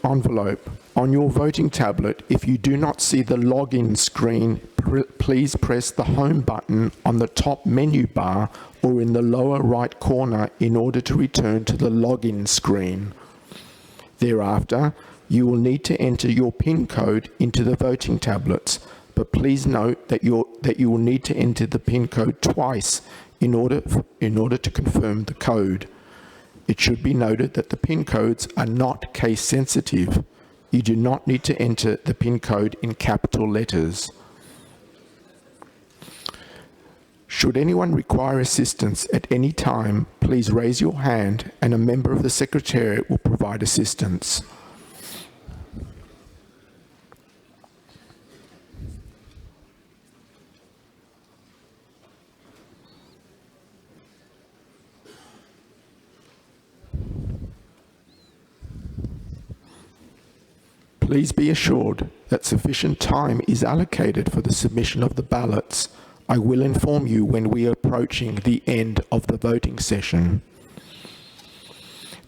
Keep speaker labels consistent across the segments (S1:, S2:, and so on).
S1: envelope. On your voting tablet, if you do not see the login screen, please press the home button on the top menu bar or in the lower right corner in order to return to the login screen. Thereafter, you will need to enter your PIN code into the voting tablets, but please note that you will need to enter the PIN code twice in order to confirm the code. It should be noted that the PIN codes are not case sensitive. You do not need to enter the PIN code in capital letters. Should anyone require assistance at any time, please raise your hand and a member of the Secretariat will provide assistance. Please be assured that sufficient time is allocated for the submission of the ballots. I will inform you when we are approaching the end of the voting session.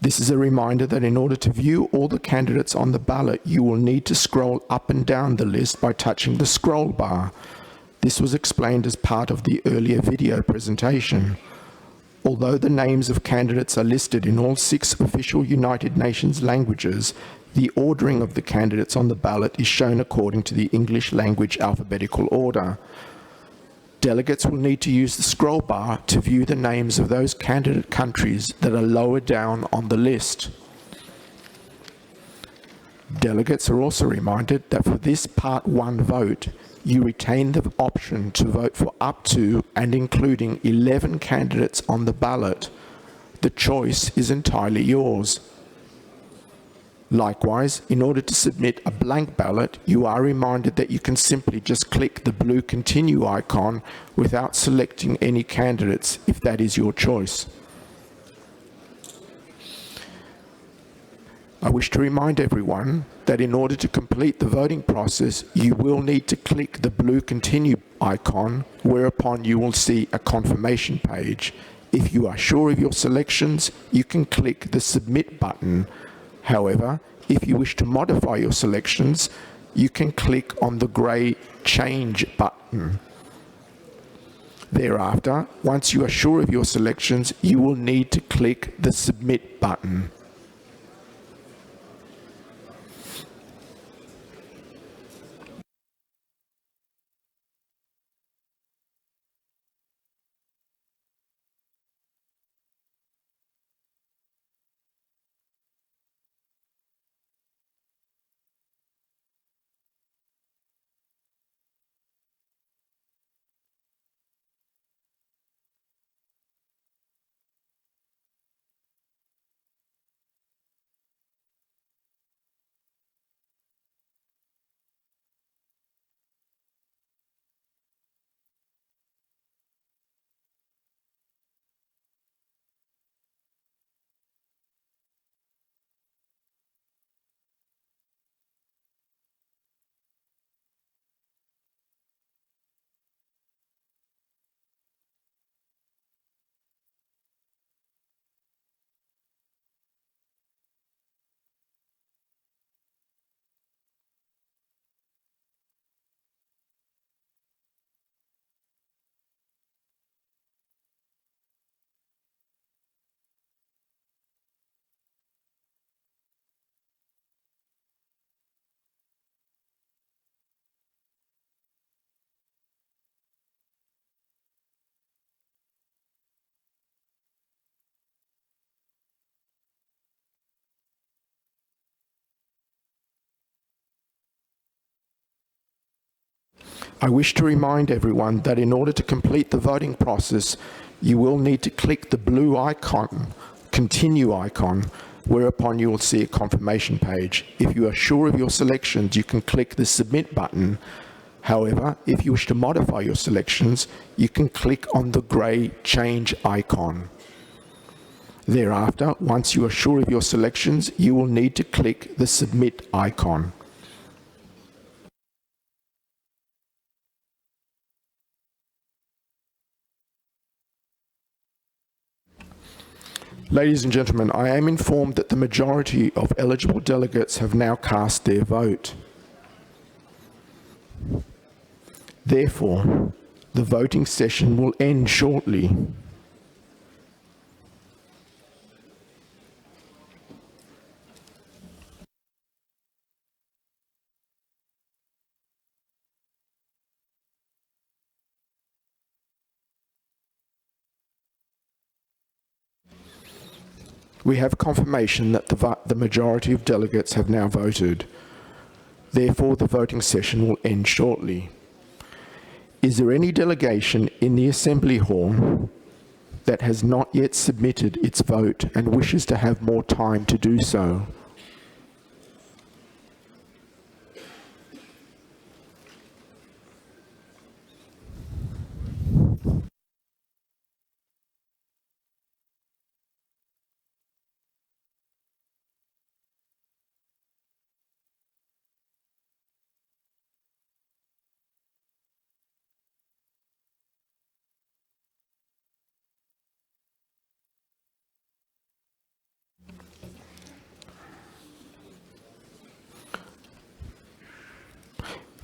S1: This is a reminder that in order to view all the candidates on the ballot, you will need to scroll up and down the list by touching the scroll bar. This was explained as part of the earlier video presentation. Although the names of candidates are listed in all 6 official United Nations languages, the ordering of the candidates on the ballot is shown according to the English language alphabetical order. Delegates will need to use the scroll bar to view the names of those candidate countries that are lower down on the list. Delegates are also reminded that for this Part 1 vote, you retain the option to vote for up to and including 11 candidates on the ballot. The choice is entirely yours. Likewise, in order to submit a blank ballot, you are reminded that you can simply just click the blue continue icon without selecting any candidates if that is your choice. I wish to remind everyone that in order to complete the voting process, you will need to click the blue continue icon, whereupon you will see a confirmation page. If you are sure of your selections, you can click the submit button. However, if you wish to modify your selections, you can click on the grey change button. Thereafter, once you are sure of your selections, you will need to click the submit button. I wish to remind everyone that in order to complete the voting process, you will need to click the blue icon, continue icon, whereupon you will see a confirmation page. If you are sure of your selections, you can click the submit button. However, if you wish to modify your selections, you can click on the grey change icon. Thereafter, once you are sure of your selections, you will need to click the submit icon. Ladies and gentlemen, I am informed that the majority of eligible delegates have now cast their vote. Therefore, the voting session will end shortly. We have confirmation that the majority of delegates have now voted. Therefore, the voting session will end shortly. Is there any delegation in the Assembly Hall that has not yet submitted its vote and wishes to have more time to do so?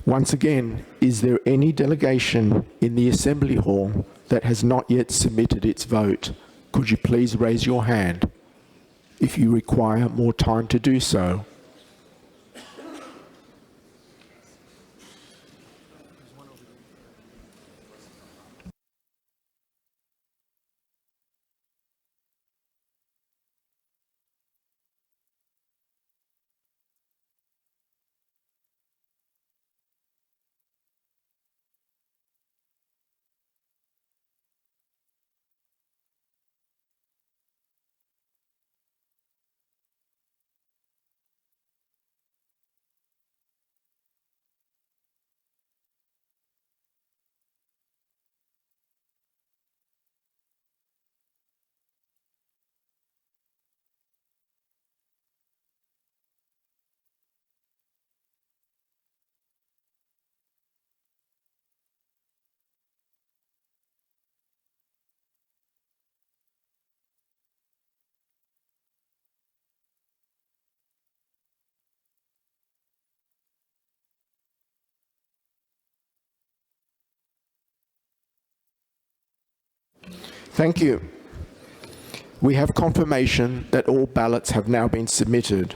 S1: Once again, is there any delegation in the Assembly Hall that has not yet submitted its vote? Could you please raise your hand if you require more time to do so? Thank you. We have confirmation that all ballots have now been submitted.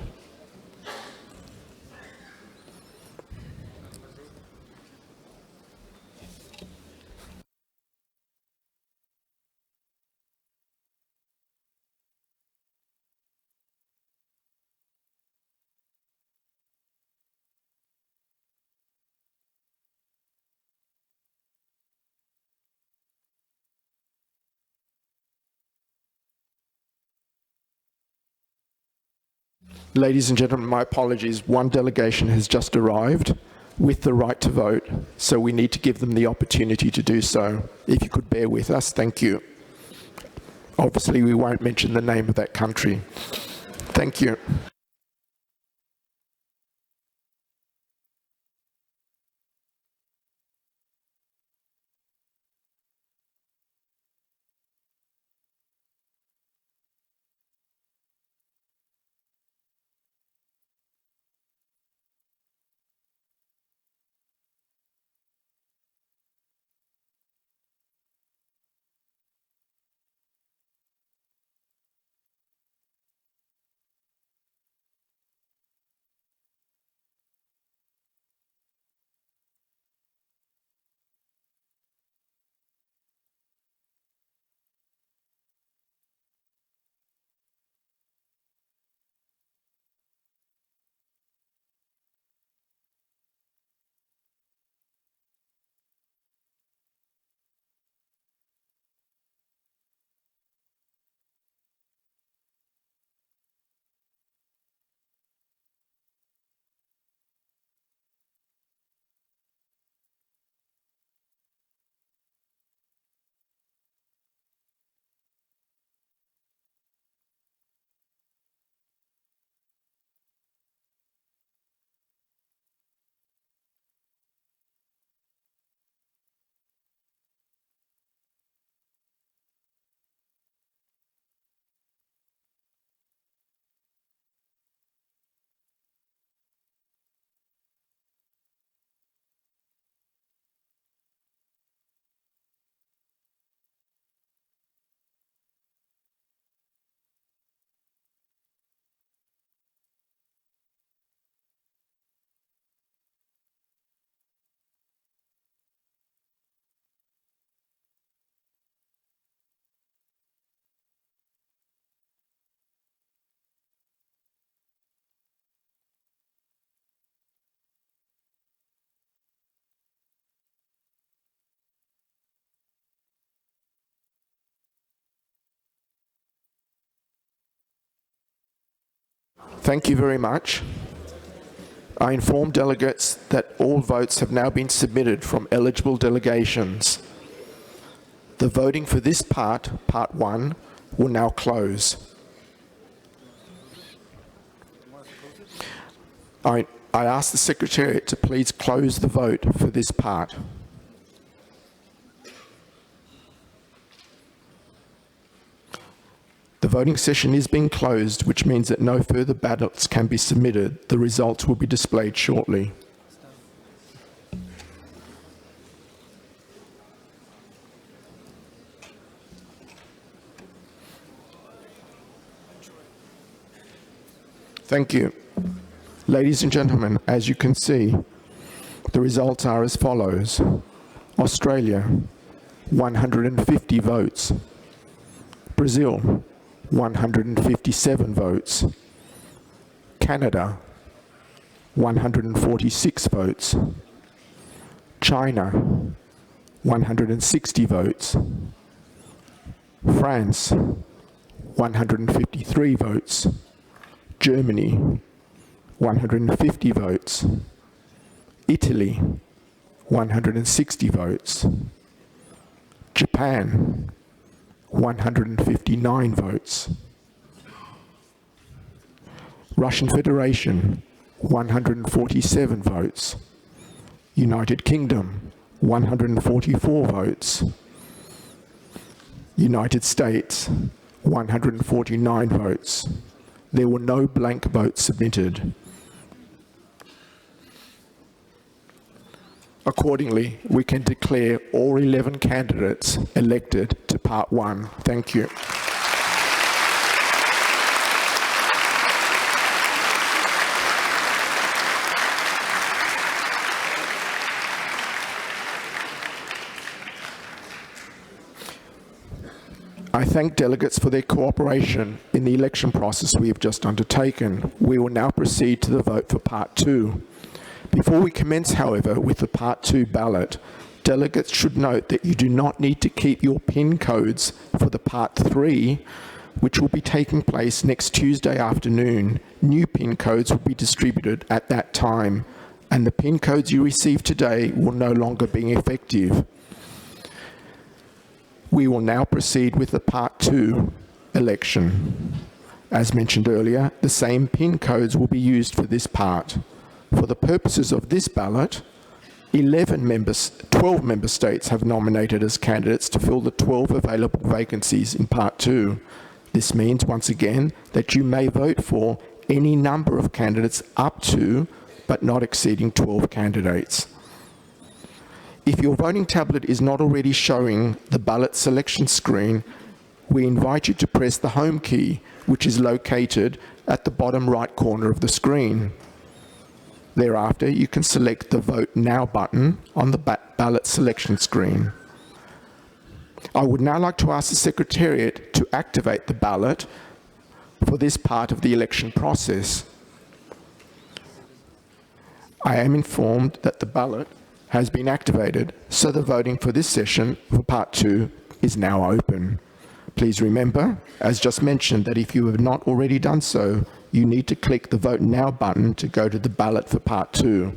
S1: Ladies and gentlemen, my apologies. One delegation has just arrived with the right to vote, so we need to give them the opportunity to do so. If you could bear with us, thank you. Obviously, we won't mention the name of that country. Thank you. Thank you very much. I inform delegates that all votes have now been submitted from eligible delegations. The voting for this part 1, will now close. I ask the Secretariat to please close the vote for this part. The voting session is being closed, which means that no further ballots can be submitted. The results will be displayed shortly. Thank you. Ladies and gentlemen, as you can see, the results are as follows. Australia, 150 votes. Brazil, 157 votes. Canada, 146 votes. China, 160 votes. France, 153 votes. Germany, 150 votes. Italy, 160 votes. Japan, 159 votes. Russian Federation, 147 votes. United Kingdom, 144 votes. United States, 149 votes. There were no blank votes submitted. Accordingly, we can declare all 11 candidates elected to Part 1. Thank you. I thank delegates for their cooperation in the election process we have just undertaken. We will now proceed to the vote for Part 2. Before we commence, however, with the Part 2 ballot, delegates should note that you do not need to keep your PIN codes for the Part 3, which will be taking place next Tuesday afternoon. New PIN codes will be distributed at that time, and the PIN codes you received today will no longer be effective. We will now proceed with the Part 2 election. As mentioned earlier, the same PIN codes will be used for this part. For the purposes of this ballot, 12 member states have nominated as candidates to fill the 12 available vacancies in Part 2. This means, once again, that you may vote for any number of candidates up to, but not exceeding 12 candidates. If your voting tablet is not already showing the ballot selection screen, we invite you to press the home key, which is located at the bottom right corner of the screen. Thereafter, you can select the Vote Now button on the ballot selection screen. I would now like to ask the Secretariat to activate the ballot for this part of the election process. I am informed that the ballot has been activated, so the voting for this session for Part 2 is now open. Please remember, as just mentioned, that if you have not already done so, you need to click the Vote Now button to go to the ballot for Part 2.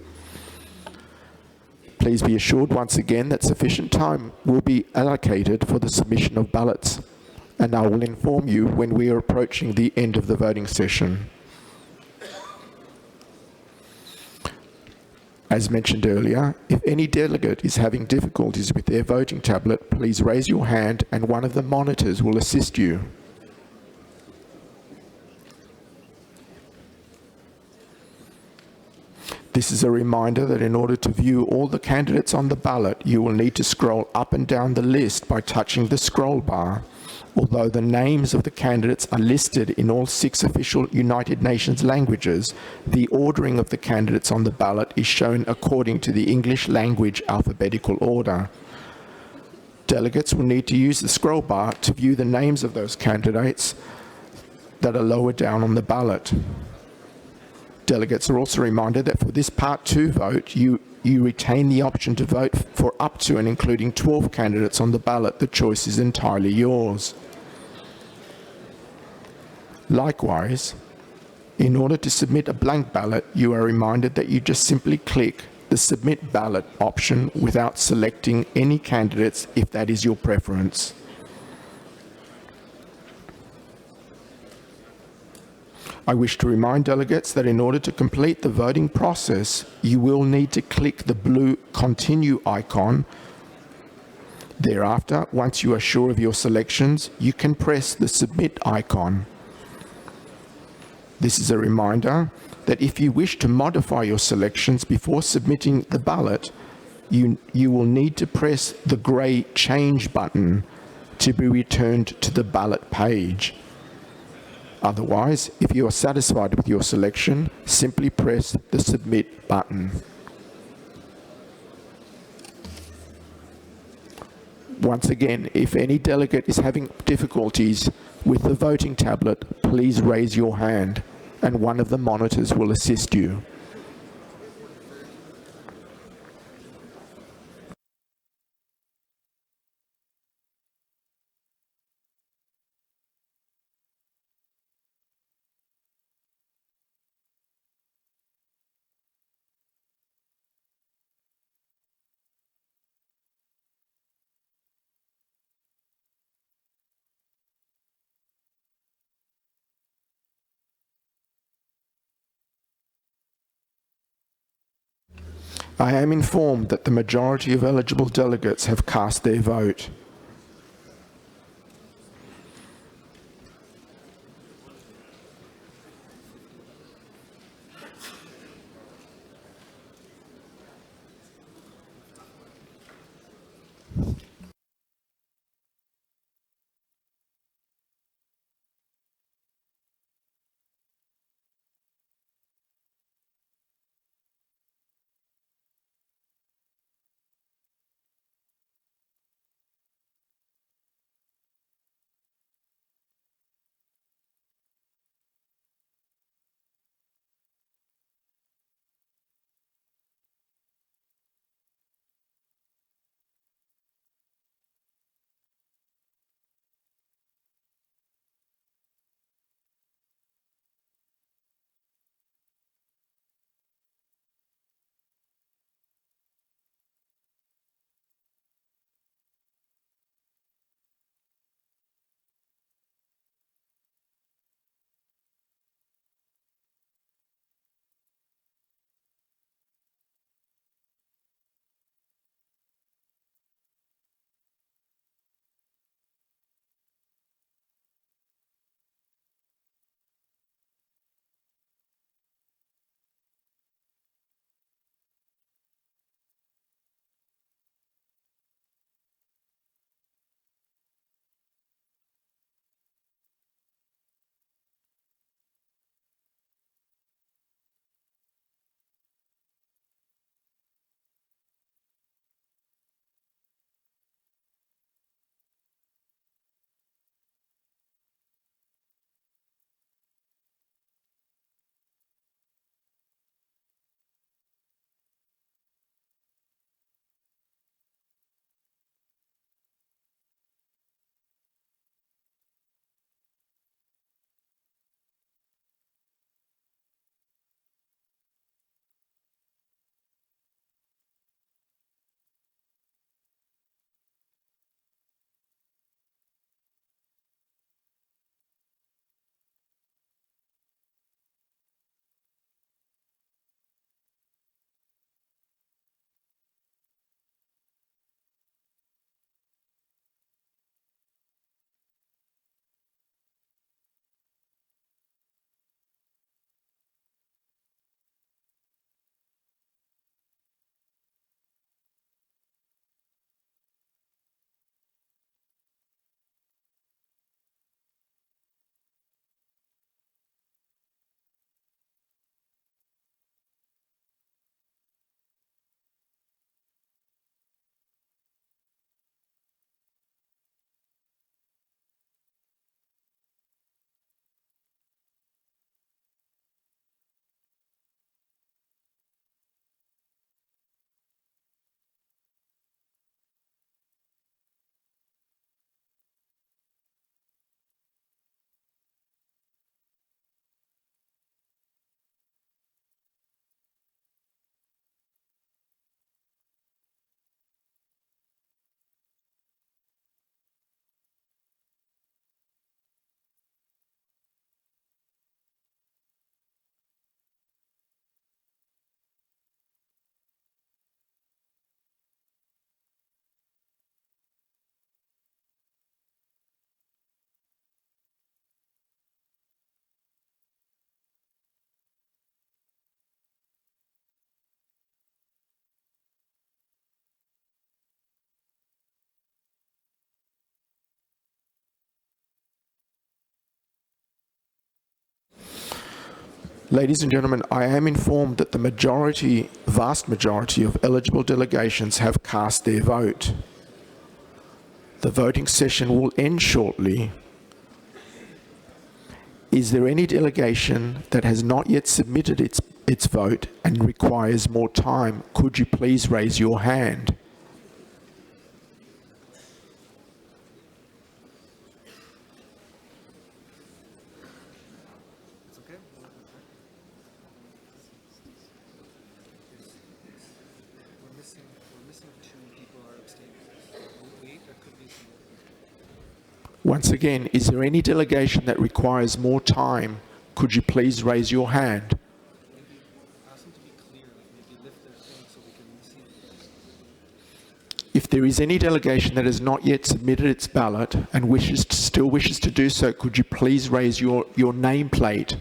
S1: Please be assured once again that sufficient time will be allocated for the submission of ballots, and I will inform you when we are approaching the end of the voting session. As mentioned earlier, if any delegate is having difficulties with their voting tablet, please raise your hand and one of the monitors will assist you. This is a reminder that in order to view all the candidates on the ballot, you will need to scroll up and down the list by touching the scroll bar. Although the names of the candidates are listed in all 6 official United Nations languages, the ordering of the candidates on the ballot is shown according to the English language alphabetical order. Delegates will need to use the scroll bar to view the names of those candidates that are lower down on the ballot. Delegates are also reminded that for this Part 2 vote, you retain the option to vote for up to and including 12 candidates on the ballot. The choice is entirely yours. Likewise, In order to submit a blank ballot, you are reminded that you just simply click the Submit Ballot option without selecting any candidates if that is your preference. I wish to remind delegates that in order to complete the voting process, you will need to click the blue Continue icon. Thereafter, once you are sure of your selections, you can press the Submit icon. This is a reminder that if you wish to modify your selections before submitting the ballot, you will need to press the grey Change button to be returned to the ballot page. Otherwise, if you are satisfied with your selection, simply press the Submit button. Once again, if any delegate is having difficulties with the voting tablet, please raise your hand and one of the monitors will assist you. I am informed that the majority of eligible delegates have cast their vote. Ladies and gentlemen, I am informed that the vast majority of eligible delegations have cast their vote. The voting session will end shortly. Is there any delegation that has not yet submitted its vote and requires more time? Could you please raise your hand? Once again, is there any delegation that requires more time? Could you please raise your hand? If there is any delegation that has not yet submitted its ballot and still wishes to do so, could you please raise your nameplate?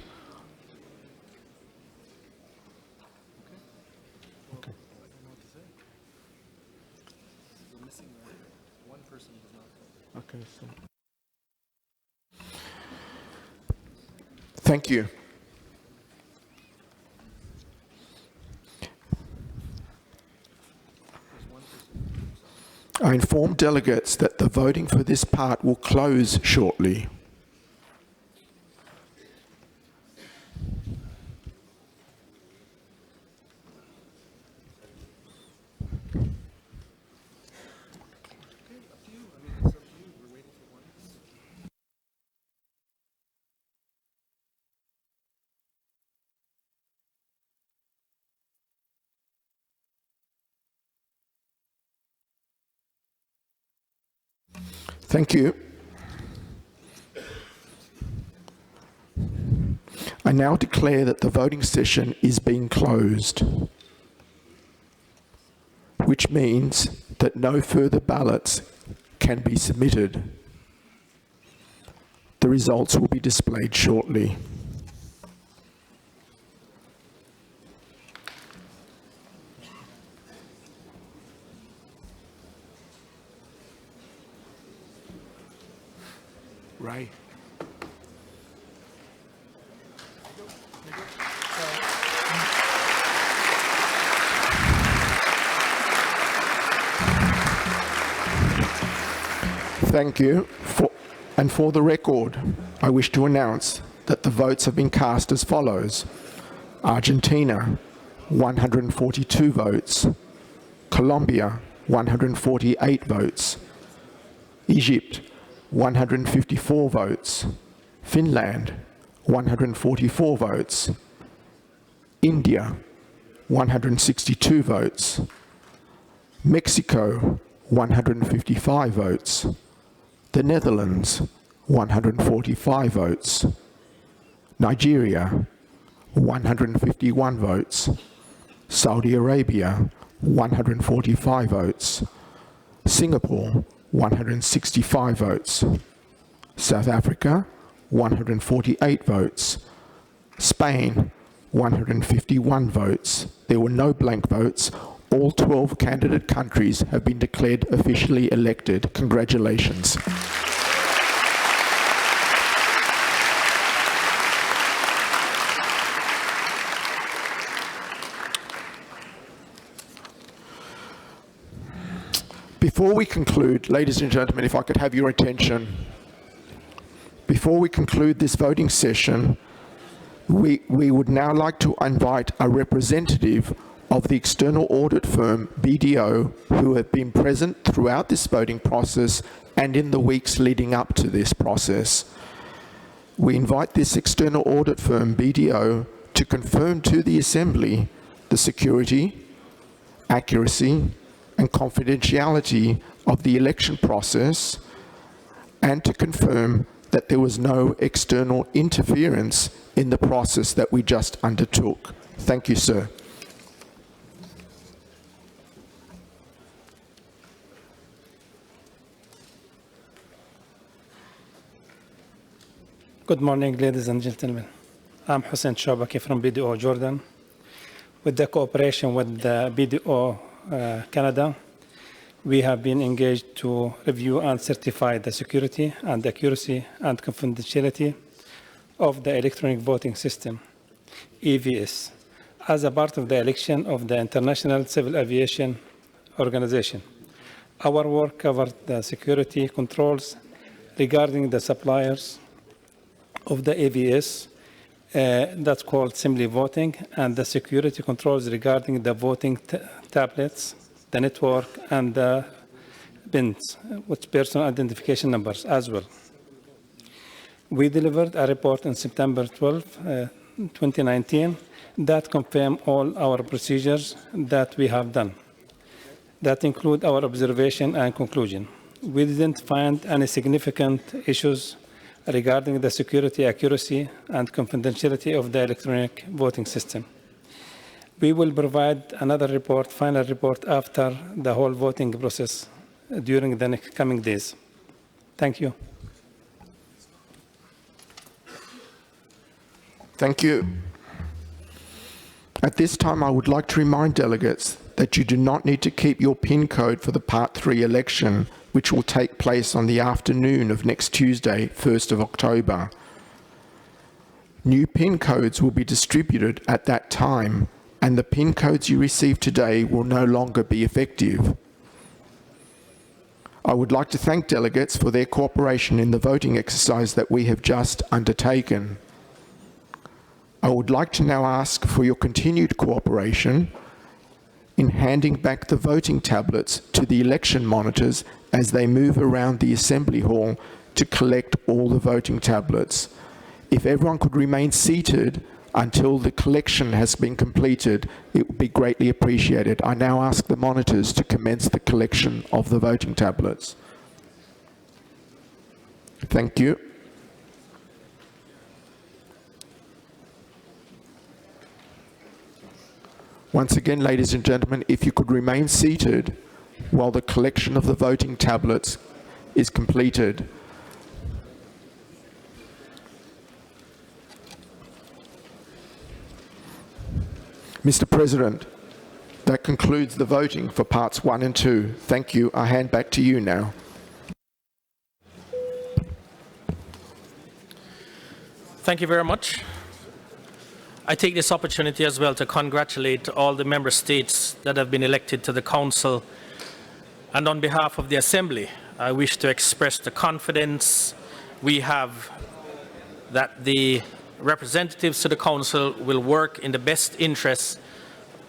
S1: Okay. Okay, so. Thank you. I inform delegates that the voting for this part will close shortly. Thank you. I now declare that the voting session is being closed, which means that no further ballots can be submitted. The results will be displayed shortly. Ray. Thank you. For the record, I wish to announce that the votes have been cast as follows. Argentina, 142 votes. Colombia, 148 votes. Egypt, 154 votes. Finland, 144 votes. India, 162 votes. Mexico, 155 votes. The Netherlands, 145 votes. Nigeria, 151 votes. Saudi Arabia, 145 votes. Singapore, 165 votes. South Africa, 148 votes. Spain, 151 votes. There were no blank votes. All 12 candidate countries have been declared officially elected. Congratulations. Before we conclude, ladies and gentlemen, if I could have your attention. Before we conclude this voting session, we would now like to invite a representative of the external audit firm, BDO, who have been present throughout this voting process and in the weeks leading up to this process. We invite this external audit firm, BDO, to confirm to the Assembly the security, accuracy, and confidentiality of the election process, and to confirm that there was no external interference in the process that we just undertook. Thank you, sir.
S2: Good morning, ladies and gentlemen. I'm Hussein Shobaki from BDO Jordan. With the cooperation with the BDO Canada, we have been engaged to review and certify the security and accuracy and confidentiality of the electronic voting system. EVS, as a part of the election of the International Civil Aviation Organization. Our work covered the security controls regarding the suppliers of the AVS, that's called assembly voting, and the security controls regarding the voting tablets, the network, and the PINs, with personal identification numbers as well. We delivered a report on September 12, 2019, that confirmed all our procedures that we have done. That include our observation and conclusion. We didn't find any significant issues regarding the security, accuracy, and confidentiality of the electronic voting system. We will provide another report, final report, after the whole voting process during the next coming days. Thank you.
S1: Thank you. At this time, I would like to remind delegates that you do not need to keep your PIN code for the Part 3 election, which will take place on the afternoon of next Tuesday, 1st of October. New PIN codes will be distributed at that time, and the PIN codes you receive today will no longer be effective. I would like to thank delegates for their cooperation in the voting exercise that we have just undertaken. I would like to now ask for your continued cooperation in handing back the voting tablets to the election monitors as they move around the Assembly Hall to collect all the voting tablets. If everyone could remain seated until the collection has been completed, it would be greatly appreciated. I now ask the monitors to commence the collection of the voting tablets. Thank you. Once again, ladies and gentlemen, if you could remain seated while the collection of the voting tablets is completed. Mr. President, that concludes the voting for parts 1 and 2. Thank you. I hand back to you now.
S3: Thank you very much. I take this opportunity as well to congratulate all the member states that have been elected to the Council. And on behalf of the Assembly, I wish to express the confidence we have that the representatives to the Council will work in the best interests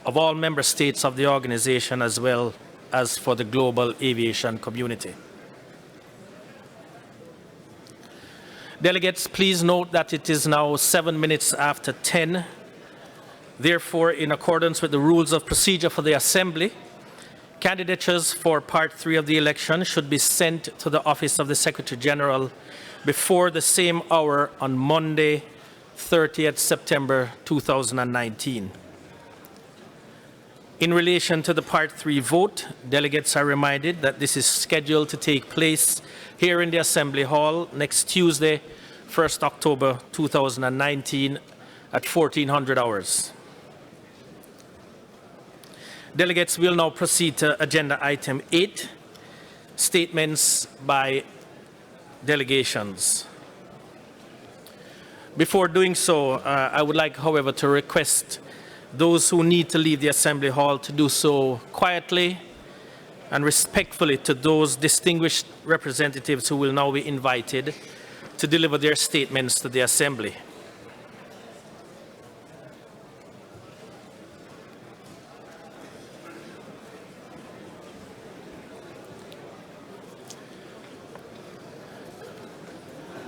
S3: of all member states of the organization as well as for the global aviation community. Delegates, please note that it is now 7 minutes after 10. Therefore, in accordance with the rules of procedure for the Assembly, candidatures for Part 3 of the election should be sent to the Office of the Secretary General before the same hour on Monday, 30th September 2019. In relation to the Part 3 vote, delegates are reminded that this is scheduled to take place here in the Assembly Hall next Tuesday, 1st October 2019 at 1400 hours. Delegates will now proceed to Agenda Item 8, Statements by Delegations. Before doing so, I would like, however, to request those who need to leave the Assembly Hall to do so quietly and respectfully to those distinguished representatives who will now be invited to deliver their statements to the Assembly.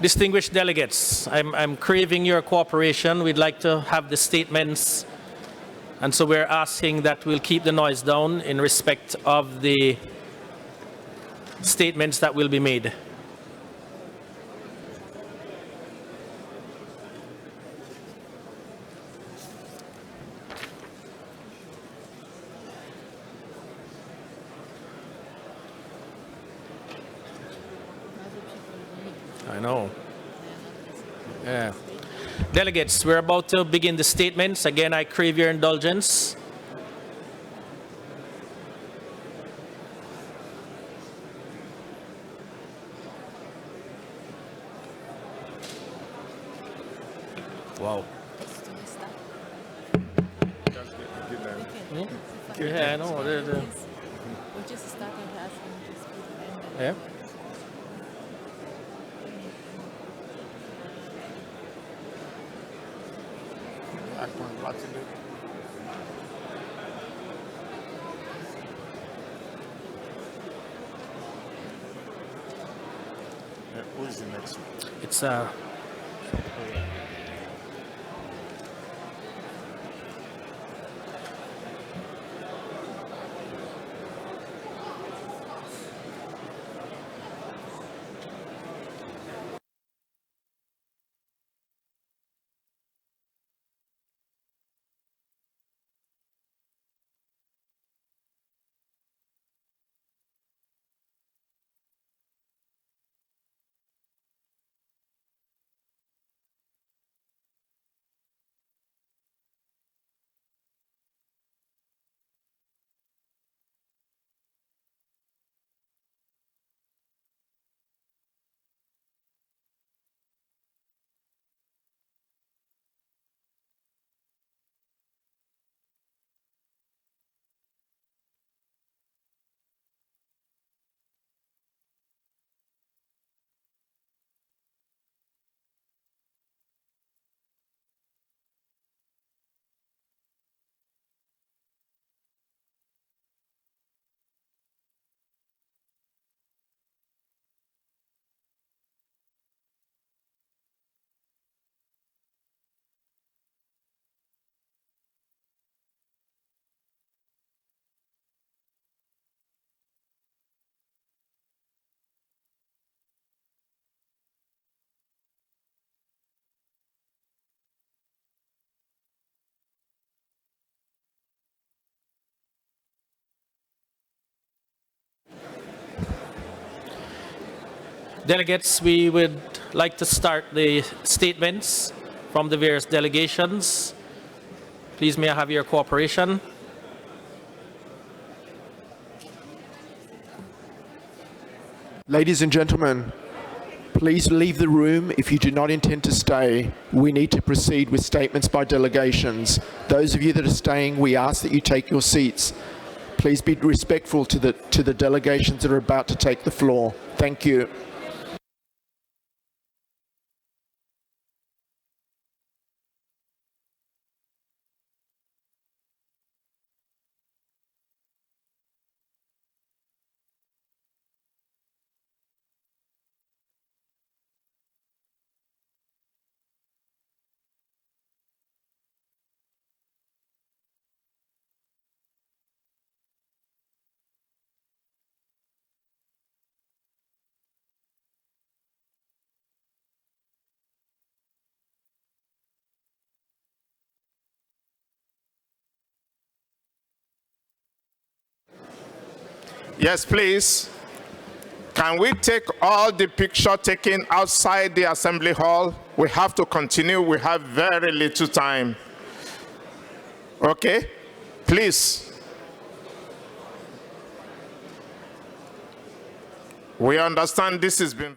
S3: Distinguished delegates, I'm craving your cooperation. We'd like to have the statements, and so we're asking that we'll keep the noise down in respect of the statements that will be made. I know. Yeah. Delegates, we're about to begin the statements. Again, I crave your indulgence. Wow. Yeah, I know.
S4: We just started asking to speak.
S3: Yeah.
S5: Who is the next one?
S3: It's Delegates, we would like to start the statements from the various delegations. Please, may I have your cooperation?
S1: Ladies and gentlemen, please leave the room if you do not intend to stay. We need to proceed with statements by delegations. Those of you that are staying, we ask that you take your seats. Please be respectful to the delegations that are about to take the floor. Thank you.
S5: Yes, please. Can we take all the picture taken outside the assembly hall? We have to continue. We have very little time. Okay? Please. We understand this has been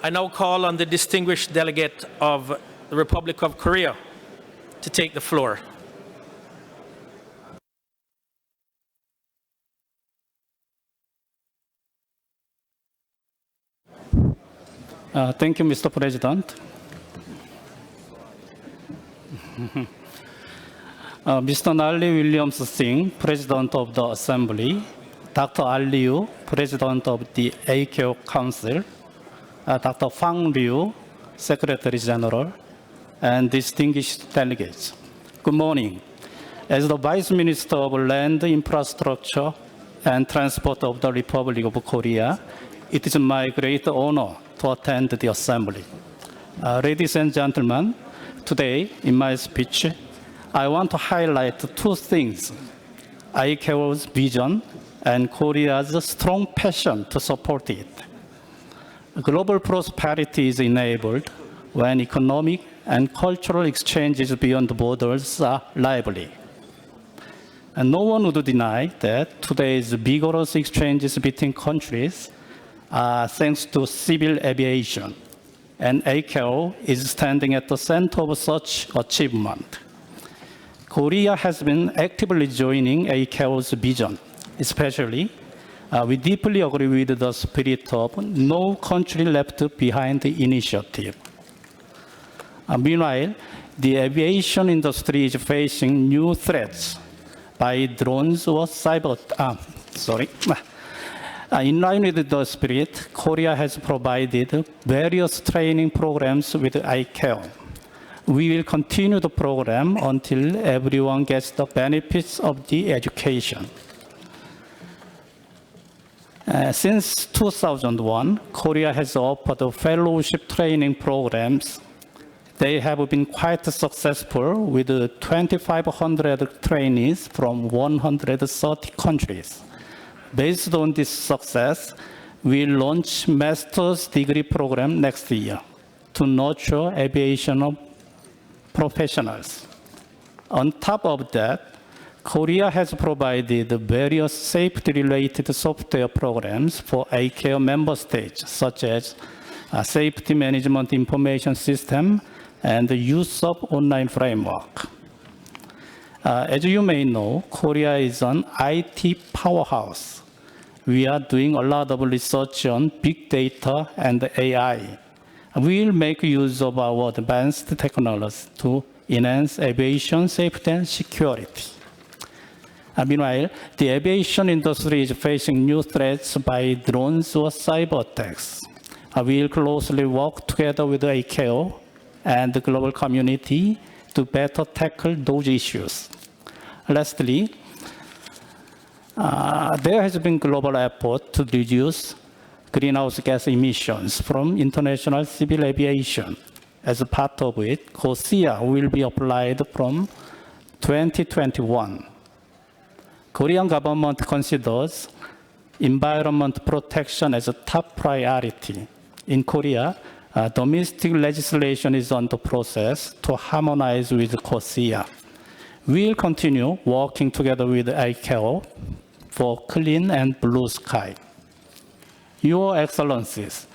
S3: I now call on the distinguished delegate of the Republic of Korea to take the floor.
S6: Thank you, Mr. President. Mr. Nally Williams Singh, President of the Assembly, Dr. Liu, President of the ICAO Council, Dr. Fang Liu, Secretary General, and distinguished delegates. Good morning. As the Vice Minister of Land, Infrastructure, and Transport of the Republic of Korea, it is my great honor to attend the Assembly. Ladies and gentlemen, today in my speech, I want to highlight two things: ICAO's vision and Korea's strong passion to support it. Global prosperity is enabled when economic and cultural exchanges beyond borders are lively. And no one would deny that today's vigorous exchanges between countries are thanks to civil aviation, and ICAO is standing at the center of such achievement. Korea has been actively joining ICAO's vision, especially we deeply agree with the spirit of no country left behind initiative. Meanwhile, the aviation industry is facing new threats by drones or cyber. In line with the spirit, Korea has provided various training programs with ICAO. We will continue the program until everyone gets the benefits of the education. Since 2001, Korea has offered fellowship training programs. They have been quite successful with 2,500 trainees from 130 countries. Based on this success, we will launch master's degree program next year to nurture aviation professionals. On top of that, Korea has provided various safety-related software programs for ICAO member states, such as Safety Management Information System and the use of online framework. As you may know, Korea is an IT powerhouse. We are doing a lot of research on big data and AI. We will make use of our advanced technology to enhance aviation safety and security. Meanwhile, the aviation industry is facing new threats by drones or cyber attacks. We will closely work together with ICAO and the global community to better tackle those issues. Lastly, there has been global effort to reduce greenhouse gas emissions from international civil aviation. As a part of it, COSIA will be applied from 2021. Korean government considers environment protection as a top priority. In Korea, domestic legislation is under process to harmonize with COSIA. We will continue working together with ICAO for clean and blue sky. Your Excellencies,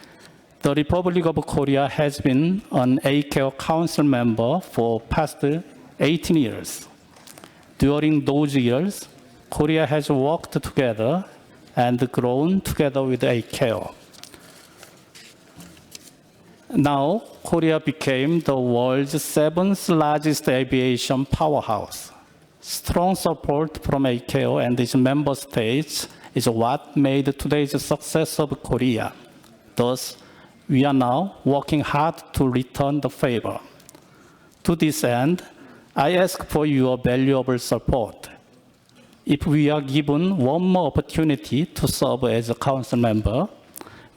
S6: the Republic of Korea has been an ICAO Council member for past 18 years. During those years, Korea has worked together and grown together with ICAO. Now, Korea became the world's 7th largest aviation powerhouse. Strong support from ICAO and its member states is what made today's success of Korea. Thus, we are now working hard to return the favor. To this end, I ask for your valuable support. If we are given one more opportunity to serve as a council member,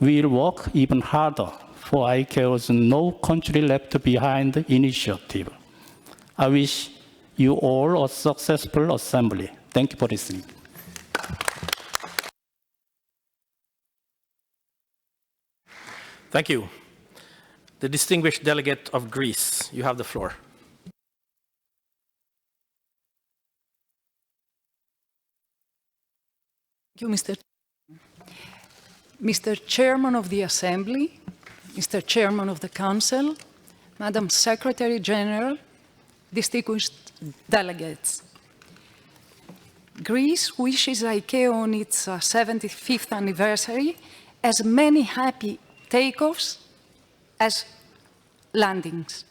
S6: we will work even harder for ICAO's No Country Left Behind initiative. I wish you all a successful assembly. Thank you for listening.
S3: Thank you. The distinguished delegate of Greece, you have the floor.
S7: Thank you, Mr. Chairman of the Assembly, Mr. Chairman of the Council, Madam Secretary General, distinguished delegates. Greece wishes ICAO on its 75th anniversary as many happy takeoffs as landings.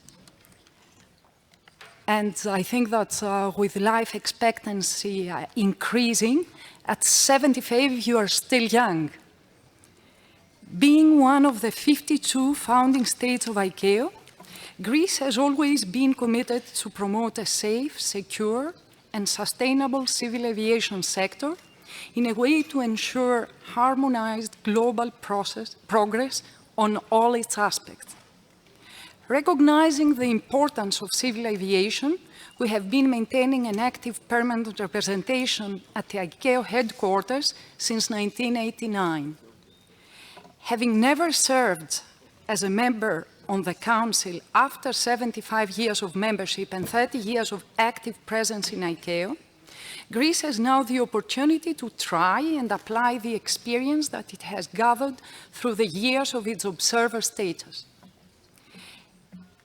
S7: And I think that with life expectancy increasing, at 75 you are still young. Being one of the 52 founding states of ICAO, Greece has always been committed to promote a safe, secure, and sustainable civil aviation sector in a way to ensure harmonized global progress on all its aspects. Recognizing the importance of civil aviation, we have been maintaining an active permanent representation at the ICAO headquarters since 1989. Having never served as a member on the Council after 75 years of membership and 30 years of active presence in ICAO, Greece has now the opportunity to try and apply the experience that it has gathered through the years of its observer status.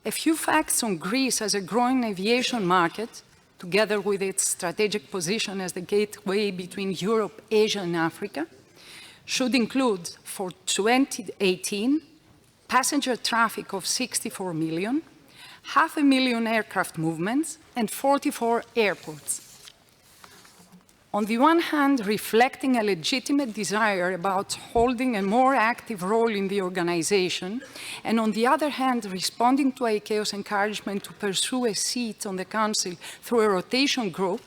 S7: A few facts on Greece as a growing aviation market, together with its strategic position as the gateway between Europe, Asia, and Africa, should include, for 2018, passenger traffic of 64 million, 500,000 aircraft movements, and 44 airports. On the one hand, reflecting a legitimate desire about holding a more active role in the organization, and on the other hand, responding to ICAO's encouragement to pursue a seat on the Council through a rotation group,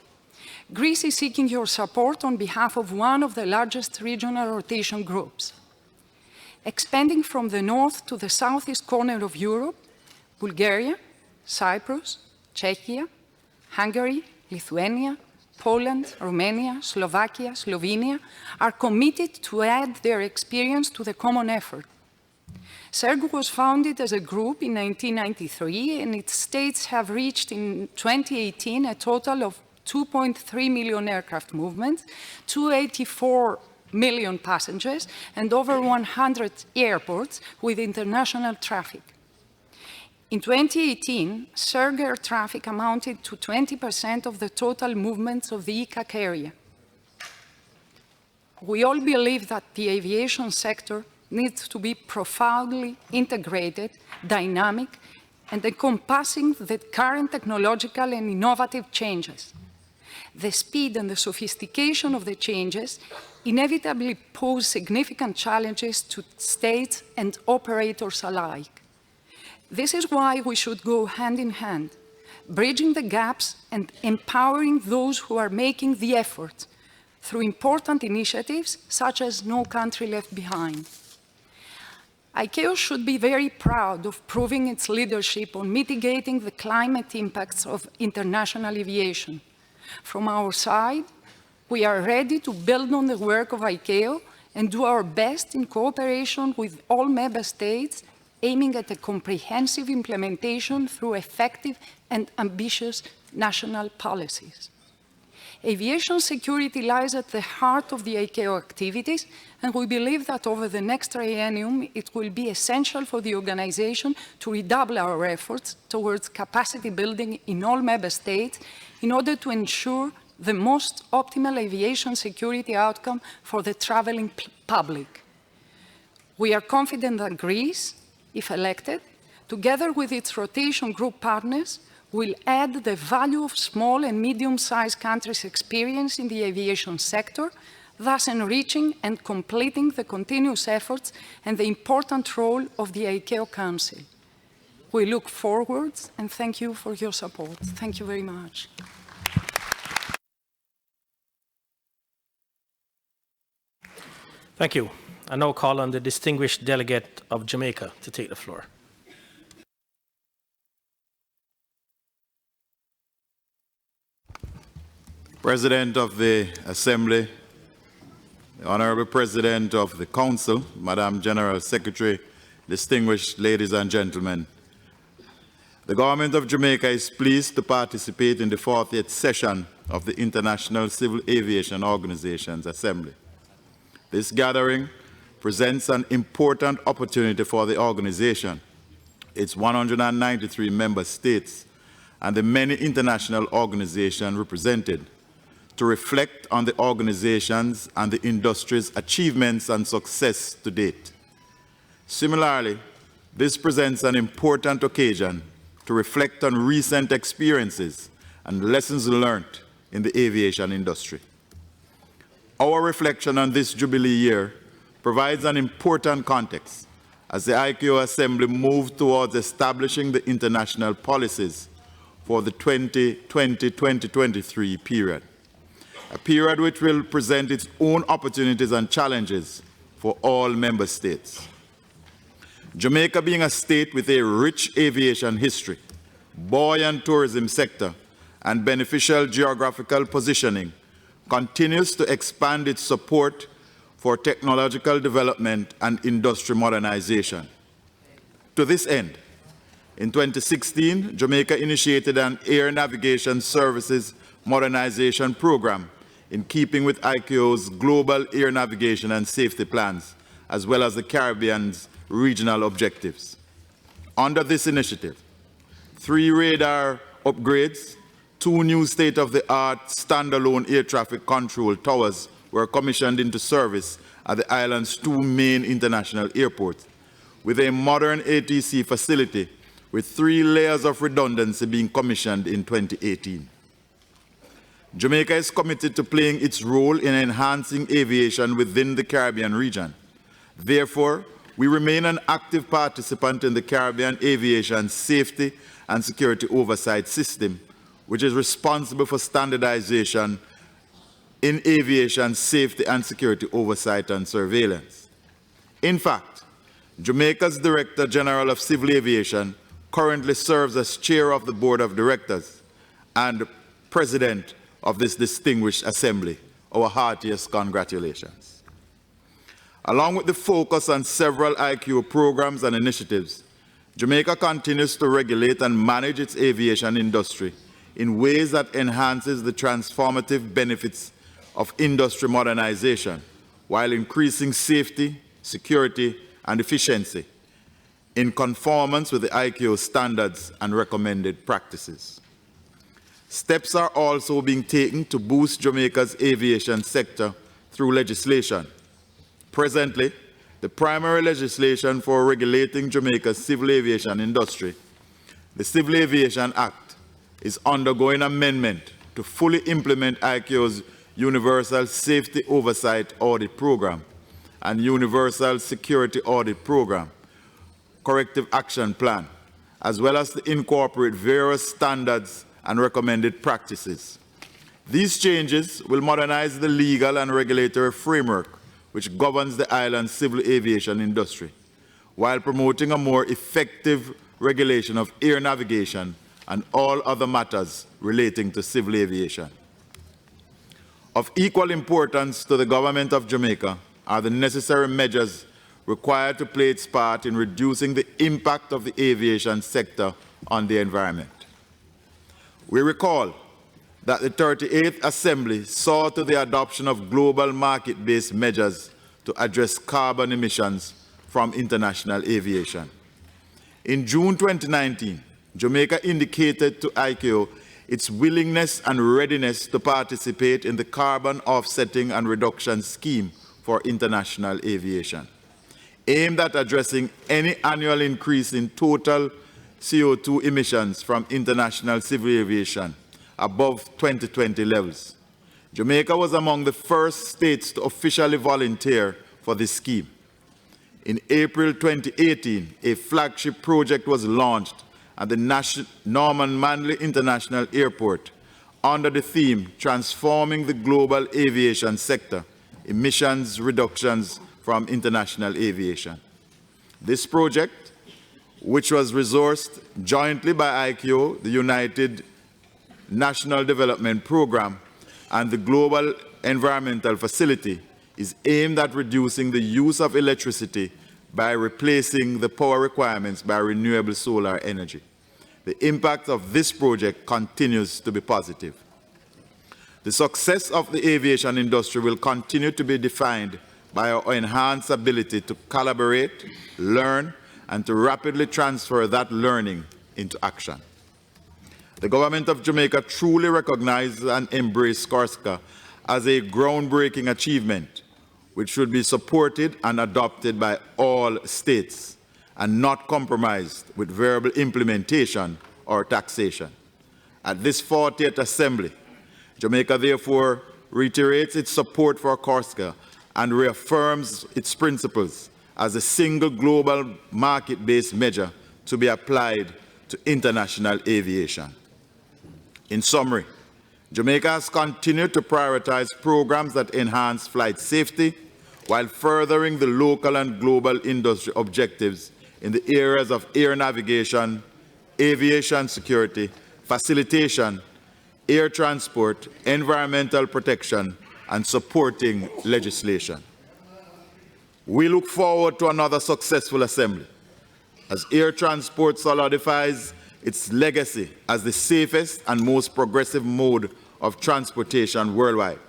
S7: Greece is seeking your support on behalf of one of the largest regional rotation groups. Expanding from the north to the southeast corner of Europe, Bulgaria, Cyprus, Czechia, Hungary, Lithuania, Poland, Romania, Slovakia, Slovenia are committed to add their experience to the common effort. CERG was founded as a group in 1993, and its states have reached in 2018 a total of 2.3 million aircraft movements, 284 million passengers, and over 100 airports with international traffic. In 2018, CERG air traffic amounted to 20% of the total movements of the ICAO area. We all believe that the aviation sector needs to be profoundly integrated, dynamic, and encompassing the current technological and innovative changes. The speed and the sophistication of the changes inevitably pose significant challenges to states and operators alike. This is why we should go hand in hand, bridging the gaps and empowering those who are making the effort through important initiatives such as No Country Left Behind. ICAO should be very proud of proving its leadership on mitigating the climate impacts of international aviation. From our side, we are ready to build on the work of ICAO and do our best in cooperation with all member states, aiming at a comprehensive implementation through effective and ambitious national policies. Aviation security lies at the heart of the ICAO activities, and we believe that over the next triennium, it will be essential for the organization to redouble our efforts towards capacity building in all member states in order to ensure the most optimal aviation security outcome for the traveling public. We are confident that Greece, if elected, together with its rotation group partners, will add the value of small and medium-sized countries' experience in the aviation sector, thus enriching and completing the continuous efforts and the important role of the ICAO Council. We look forward and thank you for your support. Thank you very much.
S3: Thank you. I now call on the distinguished delegate of Jamaica to take the floor.
S8: President of the Assembly, the Honorable President of the Council, Madam General Secretary, distinguished ladies and gentlemen, the Government of Jamaica is pleased to participate in the 40th session of the International Civil Aviation Organizations Assembly. This gathering presents an important opportunity for the organization, its 193 member states, and the many international organizations represented, to reflect on the organization's and the industry's achievements and success to date. Similarly, this presents an important occasion to reflect on recent experiences and lessons learned in the aviation industry. Our reflection on this Jubilee year provides an important context as the ICAO Assembly moves towards establishing the international policies for the 2020-2023 period, a period which will present its own opportunities and challenges for all member states. Jamaica, being a state with a rich aviation history, buoyant tourism sector, and beneficial geographical positioning, continues to expand its support for technological development and industry modernization. To this end, in 2016, Jamaica initiated an air navigation services modernization program in keeping with ICAO's global air navigation and safety plans, as well as the Caribbean's regional objectives. Under this initiative, 3 radar upgrades, 2 new state-of-the-art standalone air traffic control towers were commissioned into service at the island's 2 main international airports, with a modern ATC facility with 3 layers of redundancy being commissioned in 2018. Jamaica is committed to playing its role in enhancing aviation within the Caribbean region. Therefore, we remain an active participant in the Caribbean Aviation Safety and Security Oversight System, which is responsible for standardization in aviation safety and security oversight and surveillance. In fact, Jamaica's Director General of Civil Aviation currently serves as chair of the board of directors and president of this distinguished assembly. Our heartiest congratulations. Along with the focus on several ICAO programs and initiatives, Jamaica continues to regulate and manage its aviation industry in ways that enhances the transformative benefits of industry modernization while increasing safety, security, and efficiency in conformance with the ICAO standards and recommended practices. Steps are also being taken to boost Jamaica's aviation sector through legislation. Presently, the primary legislation for regulating Jamaica's civil aviation industry, the Civil Aviation Act, is undergoing amendment to fully implement ICAO's Universal Safety Oversight Audit Program and Universal Security Audit Program, Corrective Action Plan, as well as to incorporate various standards and recommended practices. These changes will modernize the legal and regulatory framework which governs the island's civil aviation industry, while promoting a more effective regulation of air navigation and all other matters relating to civil aviation. Of equal importance to the government of Jamaica are the necessary measures required to play its part in reducing the impact of the aviation sector on the environment. We recall that the 38th Assembly saw to the adoption of global market-based measures to address carbon emissions from international aviation. In June 2019, Jamaica indicated to ICAO its willingness and readiness to participate in the carbon offsetting and reduction scheme for international aviation, aimed at addressing any annual increase in total CO2 emissions from international civil aviation above 2020 levels. Jamaica was among the first states to officially volunteer for this scheme. In April 2018, a flagship project was launched at the Norman Manley International Airport under the theme Transforming the Global Aviation Sector, Emissions Reductions from International Aviation. This project, which was resourced jointly by ICAO, the United National Development Program, and the Global Environmental Facility, is aimed at reducing the use of electricity by replacing the power requirements by renewable solar energy. The impact of this project continues to be positive. The success of the aviation industry will continue to be defined by our enhanced ability to collaborate, learn, and to rapidly transfer that learning into action. The government of Jamaica truly recognizes and embraces CORSCA as a groundbreaking achievement which should be supported and adopted by all states and not compromised with variable implementation or taxation. At this 40th Assembly, Jamaica therefore reiterates its support for CORSCA and reaffirms its principles as a single global market-based measure to be applied to international aviation. In summary, Jamaica has continued to prioritize programs that enhance flight safety while furthering the local and global industry objectives in the areas of air navigation, aviation security, facilitation, air transport, environmental protection, and supporting legislation. We look forward to another successful assembly as air transport solidifies its legacy as the safest and most progressive mode of transportation worldwide.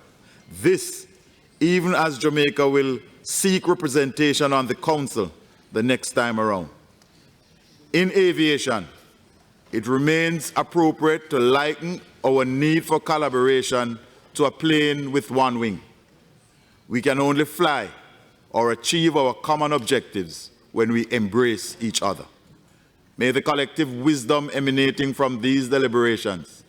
S8: This, even as Jamaica will seek representation on the Council the next time around. In aviation, it remains appropriate to liken our need for collaboration to a plane with one wing. We can only fly or achieve our common objectives when we embrace each other. May the collective wisdom emanating from these deliberations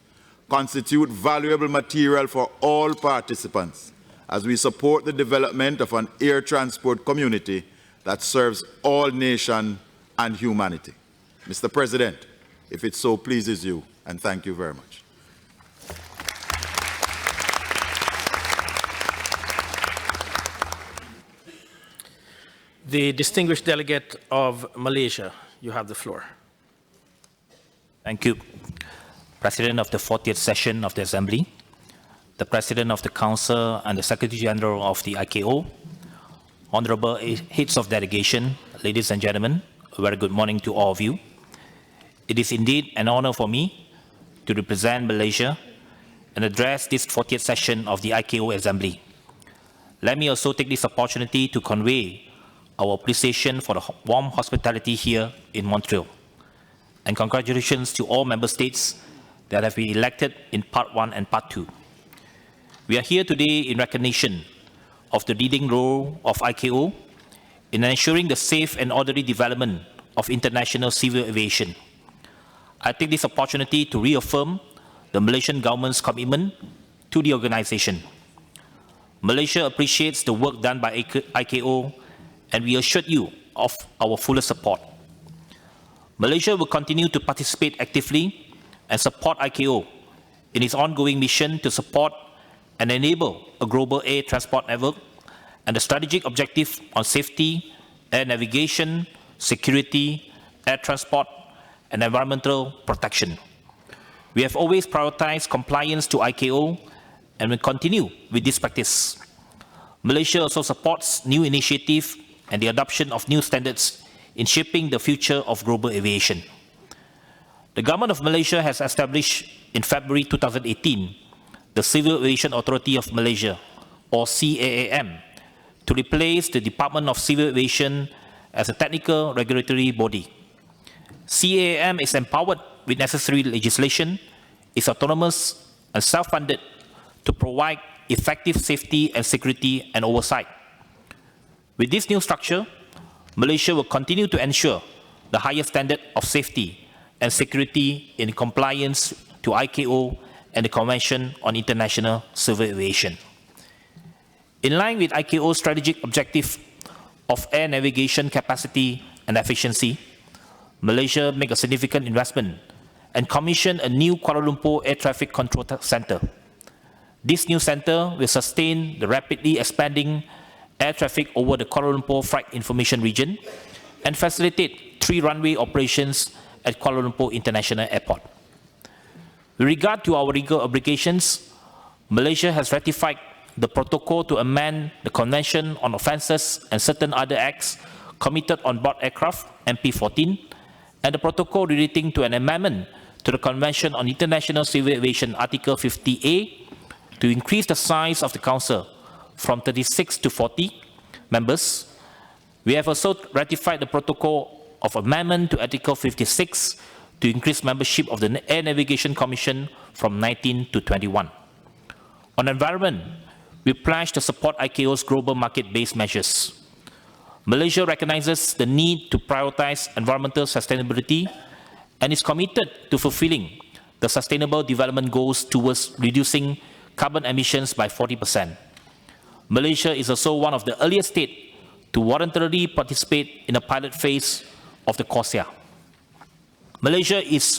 S8: constitute valuable material for all participants as we support the development of an air transport community that serves all nations and humanity. Mr. President, if it so pleases you, and thank you very much.
S3: The distinguished delegate of Malaysia, you have the floor.
S9: Thank you. President of the 40th session of the Assembly, the President of the Council and the Secretary General of the ICAO, Honorable Heads of Delegation, ladies and gentlemen, a very good morning to all of you. It is indeed an honor for me to represent Malaysia and address this 40th session of the ICAO Assembly. Let me also take this opportunity to convey our appreciation for the warm hospitality here in Montreal. And congratulations to all member states that have been elected in Part 1 and Part 2. We are here today in recognition of the leading role of ICAO in ensuring the safe and orderly development of international civil aviation. I take this opportunity to reaffirm the Malaysian government's commitment to the organization. Malaysia appreciates the work done by ICAO, and we assure you of our fullest support. Malaysia will continue to participate actively and support ICAO in its ongoing mission to support and enable a global air transport network and the strategic objective on safety, air navigation, security, air transport, and environmental protection. We have always prioritized compliance to ICAO and will continue with this practice. Malaysia also supports new initiatives and the adoption of new standards in shaping the future of global aviation. The government of Malaysia has established in February 2018 the Civil Aviation Authority of Malaysia, or CAAM, to replace the Department of Civil Aviation as a technical regulatory body. CAAM is empowered with necessary legislation, is autonomous and self-funded to provide effective safety and security and oversight. With this new structure, Malaysia will continue to ensure the highest standard of safety and security in compliance to ICAO and the Convention on International Civil Aviation. In line with ICAO's strategic objective of air navigation capacity and efficiency, Malaysia made a significant investment and commissioned a new Kuala Lumpur Air Traffic Control Center. This new center will sustain the rapidly expanding air traffic over the Kuala Lumpur Flight Information Region and facilitate 3 runway operations at Kuala Lumpur International Airport. With regard to our legal obligations, Malaysia has ratified the protocol to amend the Convention on Offences and certain other acts committed on board aircraft, MP14, and the protocol relating to an amendment to the Convention on International Civil Aviation, Article 50A, to increase the size of the Council from 36 to 40 members. We have also ratified the protocol of amendment to Article 56 to increase membership of the Air Navigation Commission from 19 to 21. On environment, we pledge to support ICAO's global market-based measures. Malaysia recognizes the need to prioritize environmental sustainability and is committed to fulfilling the Sustainable Development Goals towards reducing carbon emissions by 40%. Malaysia is also one of the earliest states to voluntarily participate in the pilot phase of the CORSIA. Malaysia is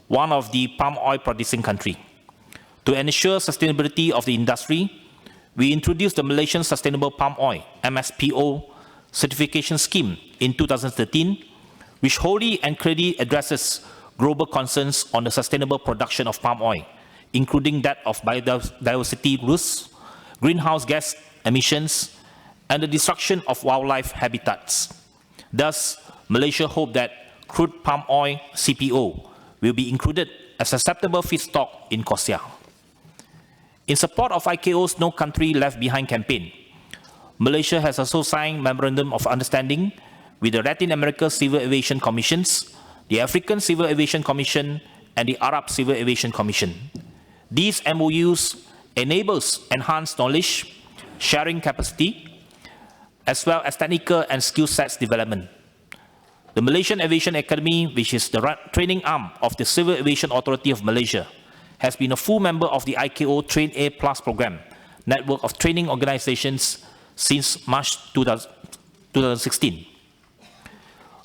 S9: one of the palm oil producing countries. To ensure sustainability of the industry, we introduced the Malaysian Sustainable Palm Oil, MSPO, certification scheme in 2013, which wholly and clearly addresses global concerns on the sustainable production of palm oil, including that of biodiversity loss, greenhouse gas emissions, and the destruction of wildlife habitats. Thus, Malaysia hopes that crude palm oil CPO will be included as acceptable feedstock in COSIA. In support of ICAO's No Country Left Behind campaign, Malaysia has also signed Memorandum of Understanding with the Latin America Civil Aviation Commissions, the African Civil Aviation Commission, and the Arab Civil Aviation Commission. These MOUs enables enhanced knowledge, sharing capacity, as well as technical and skill sets development. The Malaysian Aviation Academy, which is the training arm of the Civil Aviation Authority of Malaysia, has been a full member of the ICAO Train A Plus program, network of training organizations since March 2016.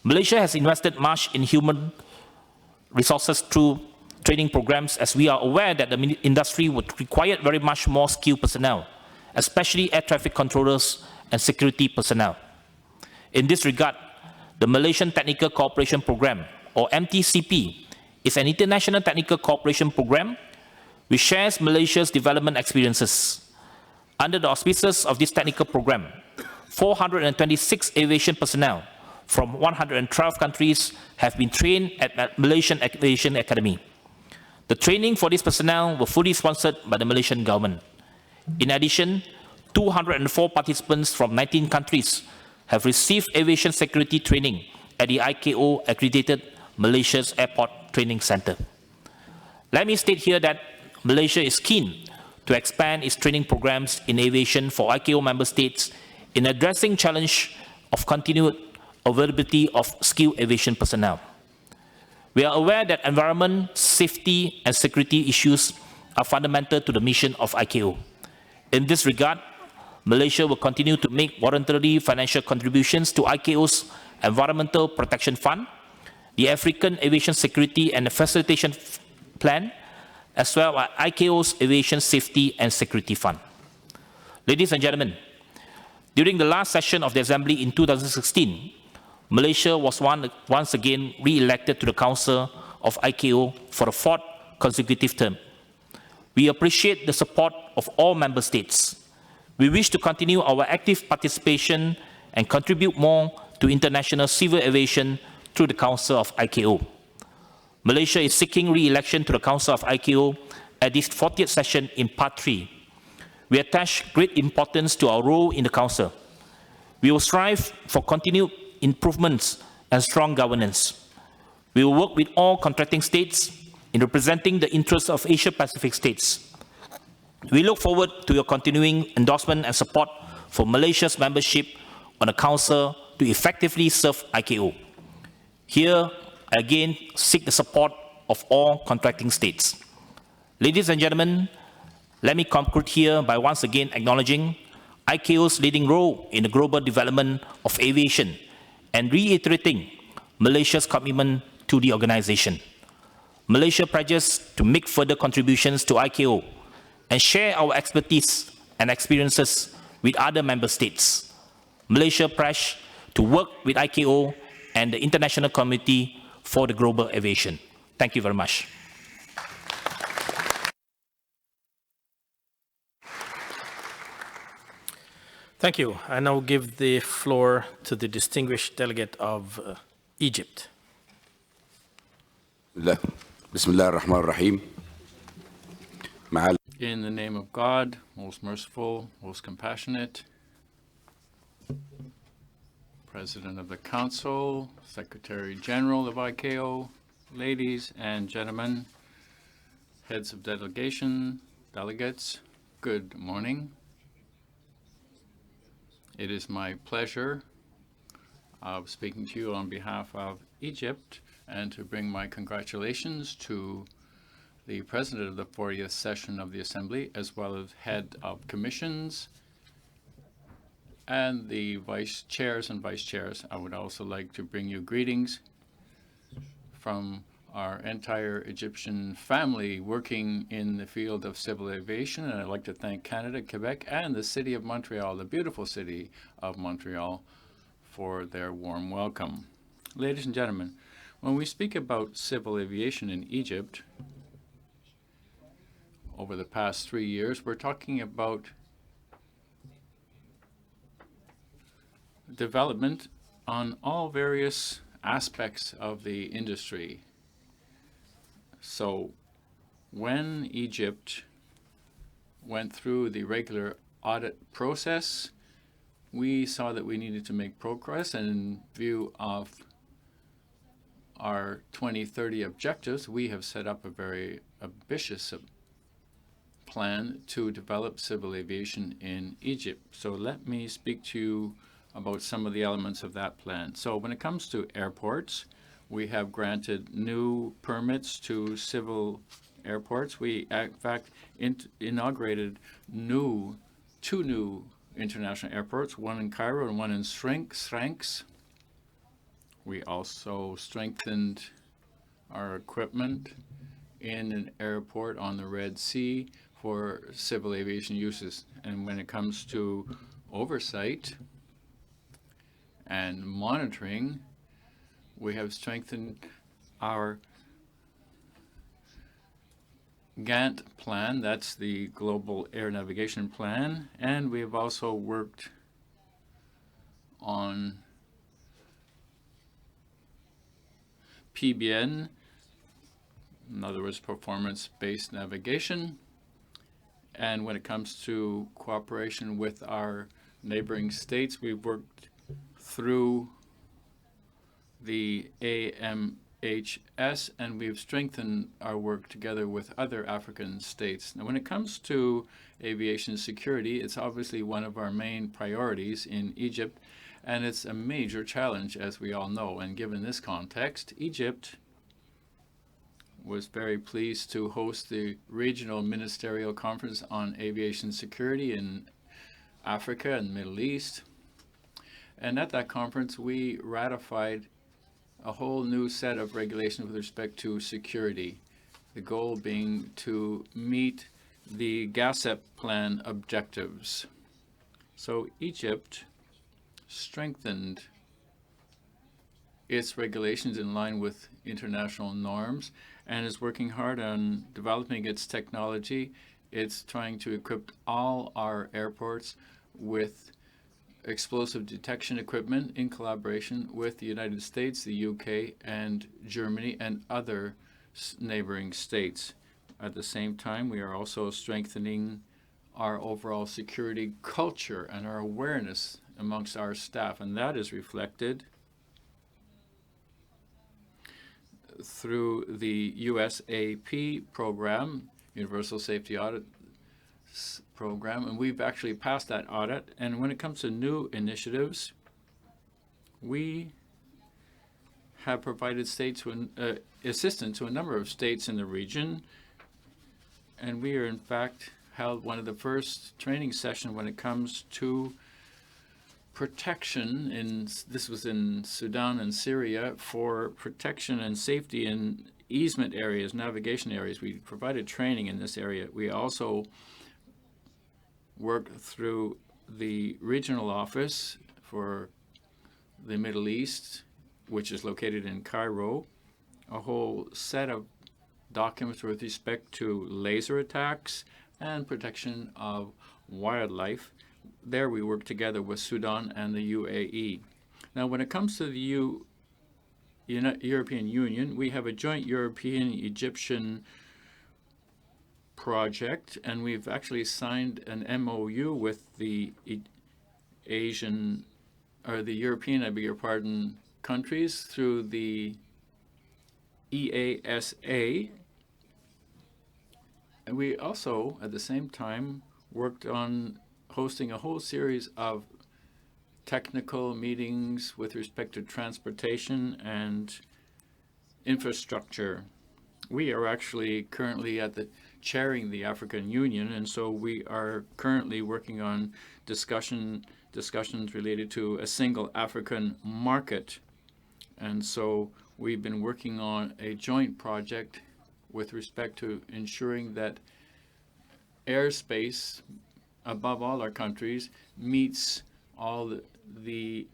S9: Malaysia has invested much in human resources through training programs, as we are aware that the industry would require very much more skilled personnel, especially air traffic controllers and security personnel. In this regard, the Malaysian Technical Cooperation Program, or MTCP, is an international technical cooperation program which shares Malaysia's development experiences. Under the auspices of this technical program, 426 aviation personnel from 112 countries have been trained at Malaysian Aviation Academy. The training for these personnel were fully sponsored by the Malaysian government. In addition, 204 participants from 19 countries have received aviation security training at the ICAO accredited Malaysia's Airport Training Center. Let me state here that Malaysia is keen to expand its training programs in aviation for ICAO member states in addressing challenge of continued availability of skilled aviation personnel. We are aware that environment, safety, and security issues are fundamental to the mission of ICAO. In this regard, Malaysia will continue to make voluntary financial contributions to ICAO's Environmental Protection Fund, the African Aviation Security and Facilitation Plan, as well as ICAO's Aviation Safety and Security Fund. Ladies and gentlemen, during the last session of the Assembly in 2016, Malaysia was once again re-elected to the Council of ICAO for a fourth consecutive term. We appreciate the support of all member states. We wish to continue our active participation and contribute more to international civil aviation through the Council of ICAO. Malaysia is seeking re-election to the Council of ICAO at this 40th session in Part 3. We attach great importance to our role in the Council. We will strive for continued improvements and strong governance. We will work with all contracting states in representing the interests of Asia-Pacific states. We look forward to your continuing endorsement and support for Malaysia's membership on the Council to effectively serve ICAO. Here, I again seek the support of all contracting states. Ladies and gentlemen, let me conclude here by once again acknowledging ICAO's leading role in the global development of aviation and reiterating Malaysia's commitment to the organization. Malaysia pledges to make further contributions to ICAO and share our expertise and experiences with other member states. Malaysia pledges to work with ICAO and the international community for the global aviation. Thank you very much.
S3: Thank you. I now give the floor to the distinguished delegate of Egypt.
S10: Bismillah ar-Rahman ar-Rahim.
S11: In the name of God, most merciful, most compassionate, President of the Council, Secretary General of ICAO, ladies and gentlemen, heads of delegation, delegates, good morning. It is my pleasure of speaking to you on behalf of Egypt and to bring my congratulations to the President of the 40th session of the Assembly, as well as head of commissions and the vice chairs and vice chairs. I would also like to bring you greetings from our entire Egyptian family working in the field of civil aviation, and I'd like to thank Canada, Quebec, and the city of Montreal, the beautiful city of Montreal, for their warm welcome. Ladies and gentlemen, when we speak about civil aviation in Egypt, over the past 3 years, we're talking about development on all various aspects of the industry. So when Egypt went through the regular audit process, we saw that we needed to make progress, and in view of our 2030 objectives, we have set up a very ambitious plan to develop civil aviation in Egypt. So let me speak to you about some of the elements of that plan. So when it comes to airports, we have granted new permits to civil airports. We, in fact, inaugurated two new international airports, one in Cairo and one in Sranks. We also strengthened our equipment in an airport on the Red Sea for civil aviation uses. And when it comes to oversight and monitoring, we have strengthened our Gantt plan, that's the Global Air Navigation Plan, and we have also worked on PBN, in other words, performance-based navigation. And when it comes to cooperation with our neighboring states, we've worked through the AMHS, and we've strengthened our work together with other African states. Now, when it comes to aviation security, it's obviously one of our main priorities in Egypt, and it's a major challenge, as we all know. And given this context, Egypt was very pleased to host the Regional Ministerial Conference on Aviation Security in Africa and Middle East. And at that conference, we ratified a whole new set of regulations with respect to security, the goal being to meet the GASEP plan objectives. So Egypt strengthened its regulations in line with international norms and is working hard on developing its technology. It's trying to equip all our airports with explosive detection equipment in collaboration with the United States, the UK, and Germany, and other neighboring states. At the same time, we are also strengthening our overall security culture and our awareness amongst our staff, and that is reflected through the USAP program, Universal Safety Audit program, and we've actually passed that audit. And when it comes to new initiatives, we have provided states assistance to a number of states in the region, and we are in fact held one of the first training sessions when it comes to protection this was in Sudan and Syria, for protection and safety in easement areas, navigation areas. We provided training in this area. We also worked through the regional office for the Middle East, which is located in Cairo, a whole set of documents with respect to laser attacks and protection of wildlife. There we work together with Sudan and the UAE. Now, when it comes to the European Union, we have a joint European-Egyptian project, and we've actually signed an MOU with the European, I beg your pardon, countries through the EASA. And we also, at the same time, worked on hosting a whole series of technical meetings with respect to transportation and infrastructure. We are actually currently chairing the African Union, and so we are currently working on discussions related to a single African market. And so we've been working on a joint project with respect to ensuring that airspace above all our countries meets all the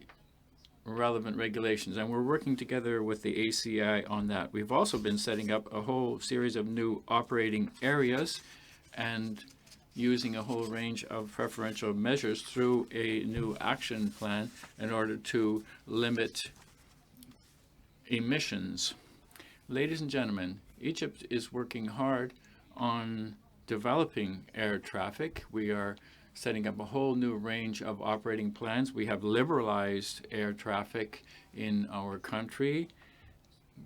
S11: relevant regulations, and we're working together with the ACI on that. We've also been setting up a whole series of new operating areas, and using a whole range of preferential measures through a new action plan in order to limit emissions. Ladies and gentlemen, Egypt is working hard on developing air traffic. We are setting up a whole new range of operating plans. We have liberalized air traffic in our country,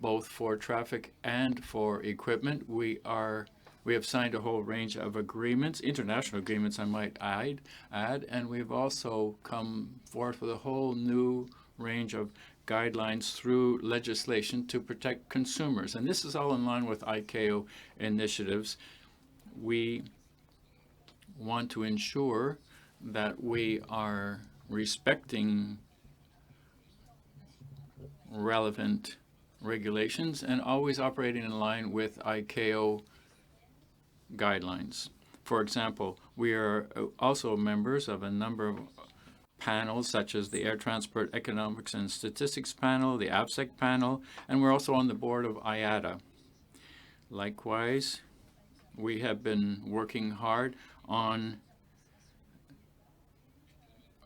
S11: both for traffic and for equipment. We have signed a whole range of agreements, international agreements I might add, and we've also come forth with a whole new range of guidelines through legislation to protect consumers. And this is all in line with ICAO initiatives. We want to ensure that we are respecting relevant regulations and always operating in line with ICAO guidelines. For example, we are also members of a number of panels such as the Air Transport Economics and Statistics Panel, the ABSEC panel, and we're also on the board of IATA. Likewise, we have been working hard on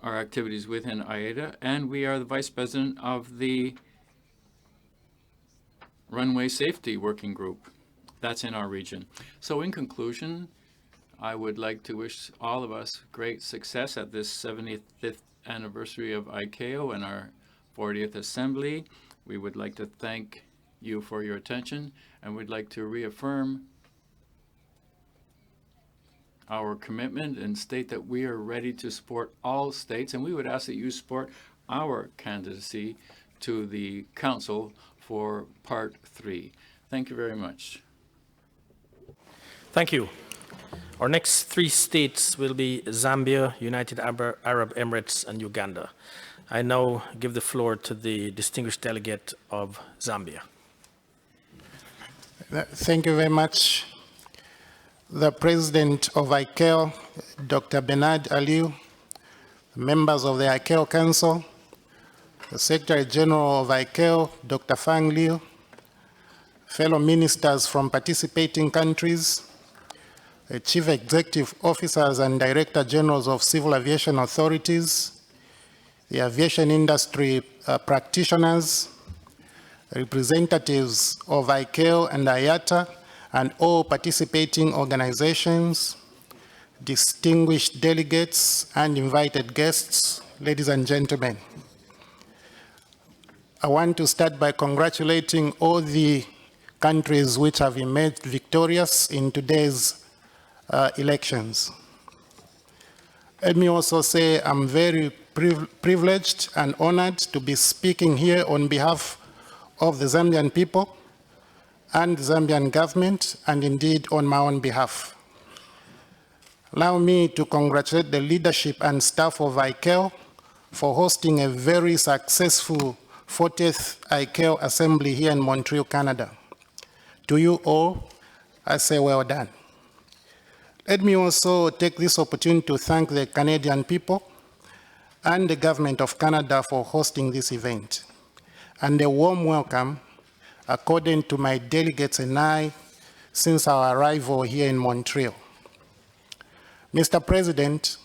S11: our activities within IATA, and we are the vice president of the Runway Safety Working Group. That's in our region. So in conclusion, I would like to wish all of us great success at this 75th anniversary of ICAO and our 40th Assembly. We would like to thank you for your attention, and we'd like to reaffirm our commitment and state that we are ready to support all states, and we would ask that you support our candidacy to the Council for Part 3. Thank you very much.
S3: Thank you. Our next three states will be Zambia, United Arab Emirates, and Uganda. I now give the floor to the distinguished delegate of Zambia.
S12: Thank you very much. The President of ICAO, Dr. Bernard Aliou, members of the ICAO Council, the Secretary General of ICAO, Dr. Fang Liu, fellow ministers from participating countries, the Chief Executive Officers and Director Generals of Civil Aviation Authorities, the aviation industry practitioners, representatives of ICAO and IATA, and all participating organizations, distinguished delegates and invited guests, ladies and gentlemen. I want to start by congratulating all the countries which have emerged victorious in today's elections. Let me also say I'm very privileged and honored to be speaking here on behalf of the Zambian people and the Zambian government, and indeed on my own behalf. Allow me to congratulate the leadership and staff of ICAO for hosting a very successful 40th ICAO Assembly here in Montreal, Canada. To you all, I say well done. Let me also take this opportunity to thank the Canadian people and the government of Canada for hosting this event, and a warm welcome according to my delegates and I since our arrival here in Montreal. Mr. President,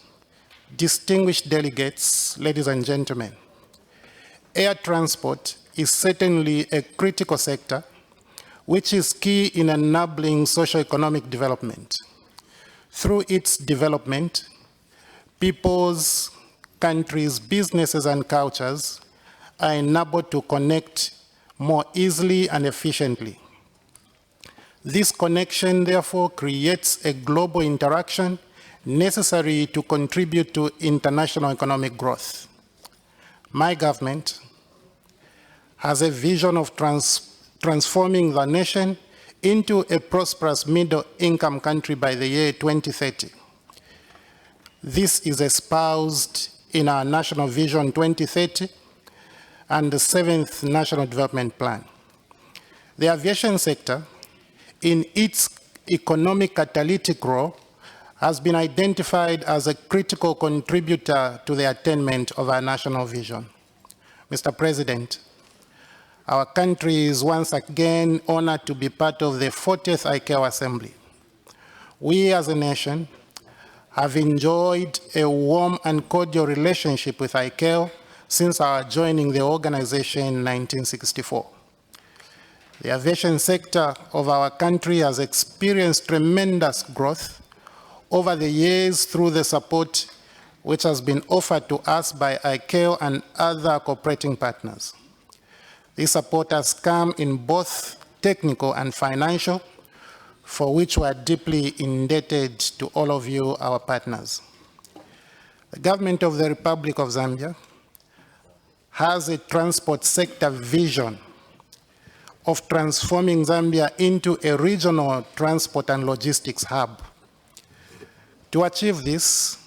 S12: distinguished delegates, ladies and gentlemen, air transport is certainly a critical sector which is key in enabling socio-economic development. Through its development, peoples, countries, businesses, and cultures are enabled to connect more easily and efficiently. This connection, therefore, creates a global interaction necessary to contribute to international economic growth. My government has a vision of transforming the nation into a prosperous middle-income country by the year 2030. This is espoused in our National Vision 2030 and the 7th National Development Plan. The aviation sector, in its economic catalytic role, has been identified as a critical contributor to the attainment of our national vision. Mr. President, our country is once again honored to be part of the 40th ICAO Assembly. We as a nation have enjoyed a warm and cordial relationship with ICAO since our joining the organization in 1964. The aviation sector of our country has experienced tremendous growth over the years through the support which has been offered to us by ICAO and other cooperating partners. This support has come in both technical and financial, for which we are deeply indebted to all of you, our partners. The government of the Republic of Zambia has a transport sector vision of transforming Zambia into a regional transport and logistics hub. To achieve this,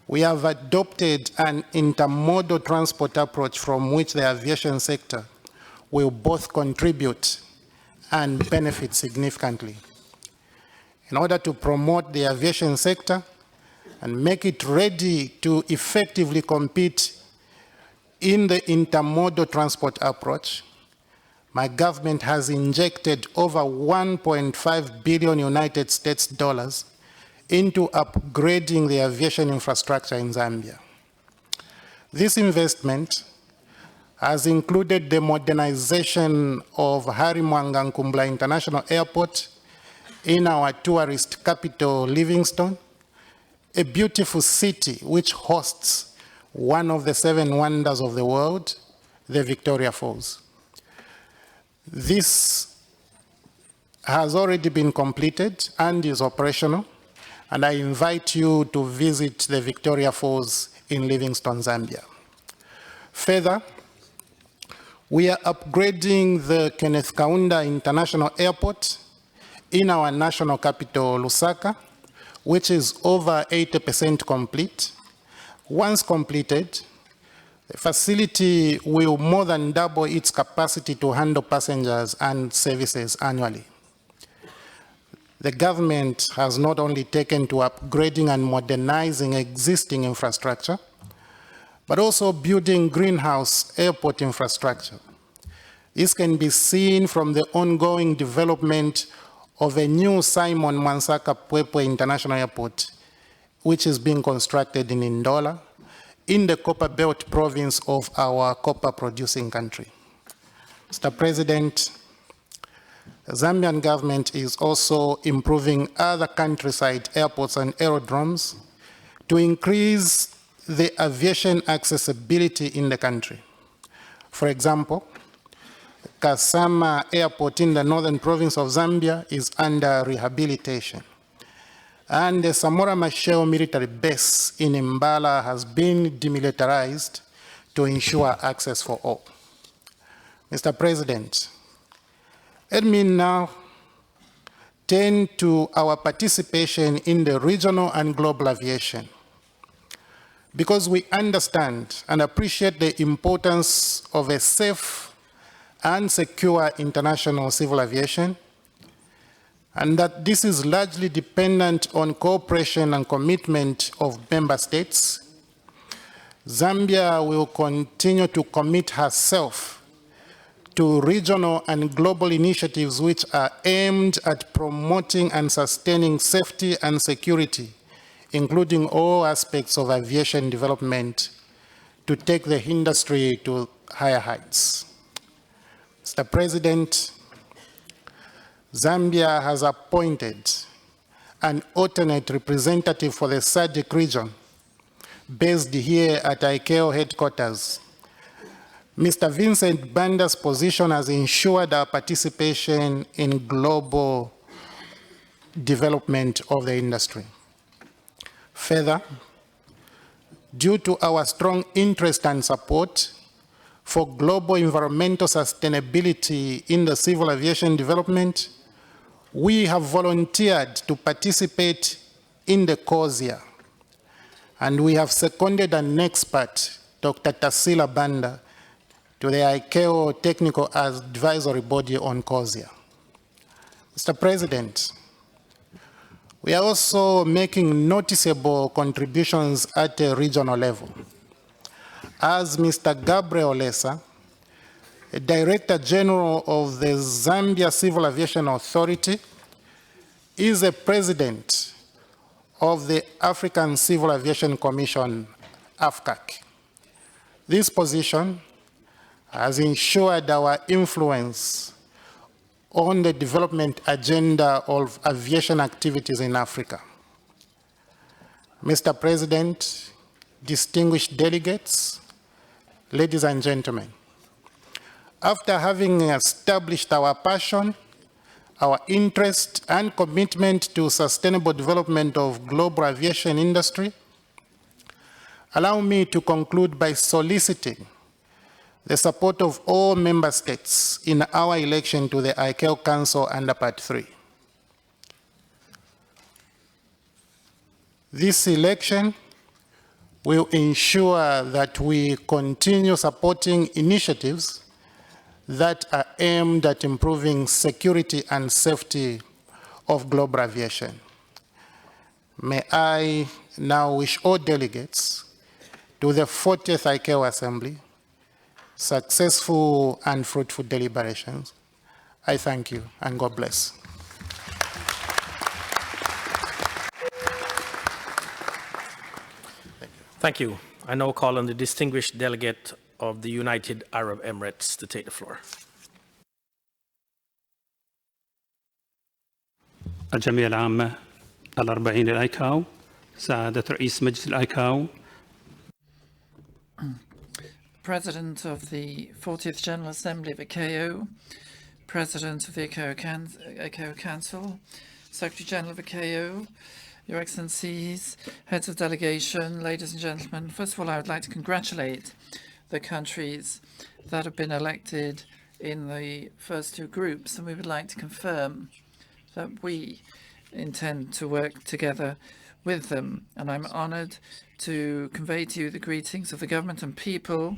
S12: we have adopted an intermodal transport approach from which the aviation sector will both contribute and benefit significantly. In order to promote the aviation sector and make it ready to effectively compete in the intermodal transport approach, my government has injected over 1.5 billion United States dollars into upgrading the aviation infrastructure in Zambia. This investment has included the modernization of Hari Mwanga Nkumbula International Airport in our tourist capital, Livingstone, a beautiful city which hosts one of the 7 wonders of the world, the Victoria Falls. This has already been completed and is operational, and I invite you to visit the Victoria Falls in Livingstone, Zambia. Further, we are upgrading the Kenneth Kaunda International Airport in our national capital, Lusaka, which is over 80% complete. Once completed, the facility will more than double its capacity to handle passengers and services annually. The government has not only taken to upgrading and modernizing existing infrastructure, but also building greenhouse airport infrastructure. This can be seen from the ongoing development of a new Simon Mwansaka Pwepwe International Airport, which is being constructed in Ndola, in the Copper Belt province of our copper producing country. Mr. President, the Zambian government is also improving other countryside airports and aerodromes to increase the aviation accessibility in the country. For example, Kasama Airport in the northern province of Zambia is under rehabilitation. And the Samora Machel military base in Mbala has been demilitarized to ensure access for all. Mr. President, let me now turn to our participation in the regional and global aviation. Because we understand and appreciate the importance of a safe and secure international civil aviation, and that this is largely dependent on cooperation and commitment of member states, Zambia will continue to commit herself to regional and global initiatives which are aimed at promoting and sustaining safety and security, including all aspects of aviation development, to take the industry to higher heights. Mr. President, Zambia has appointed an alternate representative for the SADC region based here at ICAO headquarters. Mr. Vincent Banda's position has ensured our participation in global development of the industry. Further, due to our strong interest and support for global environmental sustainability in the civil aviation development, we have volunteered to participate in the COSIA, and we have seconded an expert, Dr. Tassila Banda, to the ICAO Technical Advisory Body on COSIA. Mr. President, we are also making noticeable contributions at a regional level. As Mr. Gabriel Lesa, Director General of the Zambia Civil Aviation Authority, is a president of the African Civil Aviation Commission, AFCAC. This position has ensured our influence on the development agenda of aviation activities in Africa. Mr. President, distinguished delegates, ladies and gentlemen, after having established our passion, our interest and commitment to sustainable development of global aviation industry, allow me to conclude by soliciting the support of all member states in our election to the ICAO Council under Part 3. This election will ensure that we continue supporting initiatives that are aimed at improving security and safety of global aviation. May I now wish all delegates to the 40th ICAO Assembly successful and fruitful deliberations. I thank you and God bless.
S3: Thank you. I now call on the distinguished delegate of the United Arab Emirates to take the floor.
S13: الجمعية العامة الأربعين للآيكاو، سعادة رئيس مجلس الآيكاو.
S14: President of the 40th General Assembly of ICAO, President of the ICAO Council, Secretary General of ICAO, Your Excellencies, Heads of Delegation, ladies and gentlemen. First of all, I would like to congratulate the countries that have been elected in the first two groups, and we would like to confirm that we intend to work together with them. And I'm honored to convey to you the greetings of the government and people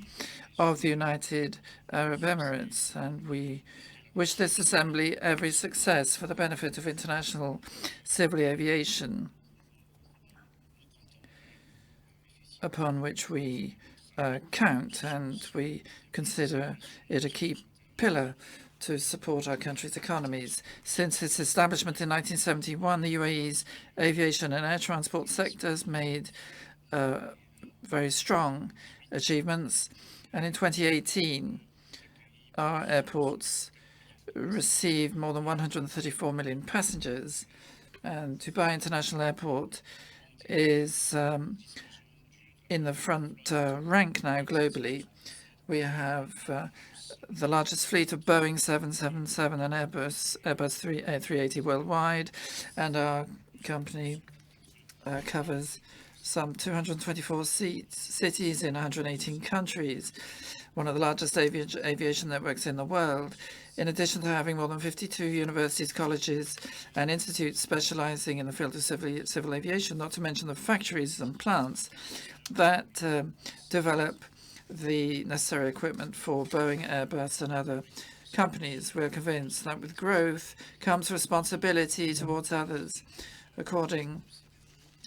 S14: of the United Arab Emirates. And we wish this assembly every success for the benefit of international civil aviation, upon which we count, and we consider it a key pillar to support our country's economies. Since its establishment in 1971, the UAE's aviation and air transport sectors made very strong achievements. And in 2018, our airports received more than 134 million passengers. And Dubai International Airport is in the front rank now globally. We have the largest fleet of Boeing 777 and Airbus A380 worldwide, and our company covers some 224 cities in 118 countries, one of the largest aviation networks in the world, in addition to having more than 52 universities, colleges, and institutes specializing in the field of civil aviation, not to mention the factories and plants that develop the necessary equipment for Boeing, Airbus, and other companies. We're convinced that with growth comes responsibility towards others. According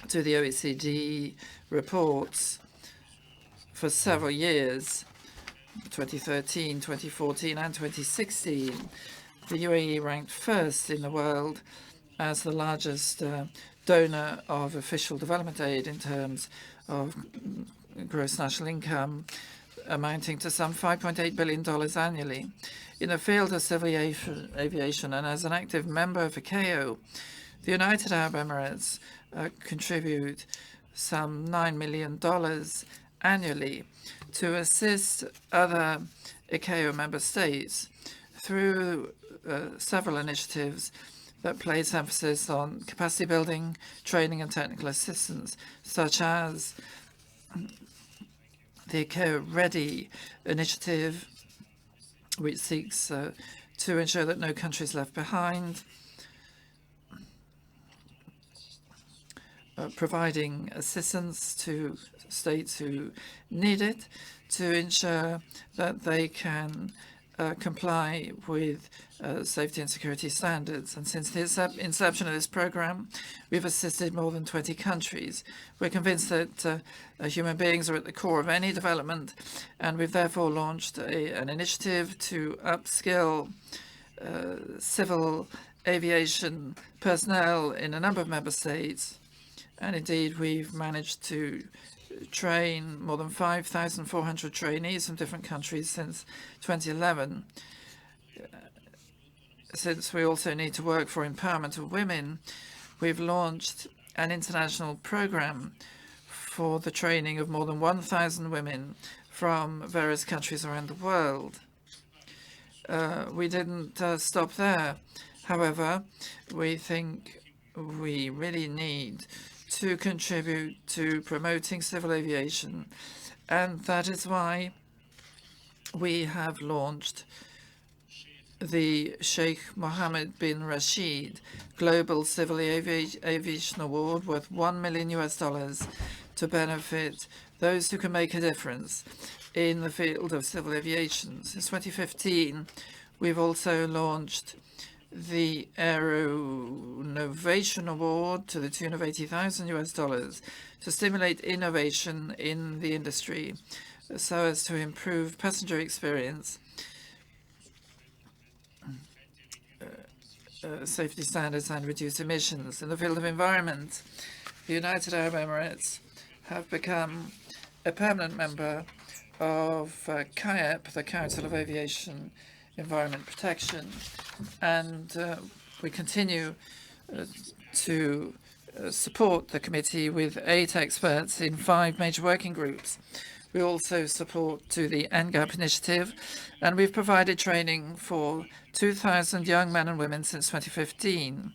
S14: to the OECD reports for several years, 2013, 2014, and 2016, the UAE ranked first in the world as the largest donor of official development aid in terms of gross national income, amounting to some $5.8 billion annually. In the field of civil aviation and as an active member of ICAO, the United Arab Emirates contribute some $9 million annually to assist other ICAO member states through several initiatives that place emphasis on capacity building, training, and technical assistance, such as the ICAO Ready initiative, which seeks to ensure that no country is left behind, providing assistance to states who need it to ensure that they can comply with safety and security standards. And since the inception of this program, we've assisted more than 20 countries. We're convinced that human beings are at the core of any development, and we've therefore launched an initiative to upskill civil aviation personnel in a number of member states. And indeed, we've managed to train more than 5,400 trainees from different countries since 2011. Since we also need to work for empowerment of women, we've launched an international program for the training of more than 1,000 women from various countries around the world. We didn't stop there. However, we think we really need to contribute to promoting civil aviation, and that is why we have launched the Sheikh Mohammed bin Rashid Global Civil Aviation Award worth $1 million to benefit those who can make a difference in the field of civil aviation. Since 2015, we've also launched the Aeronovation Award to the tune of $80,000 to stimulate innovation in the industry so as to improve passenger experience, safety standards and reduce emissions. In the field of environment, the United Arab Emirates have become a permanent member of CAEP, the Council of Aviation Environment Protection, and we continue to support the committee with 8 experts in 5 major working groups. We also support to the NGAP initiative, and we've provided training for 2,000 young men and women since 2015.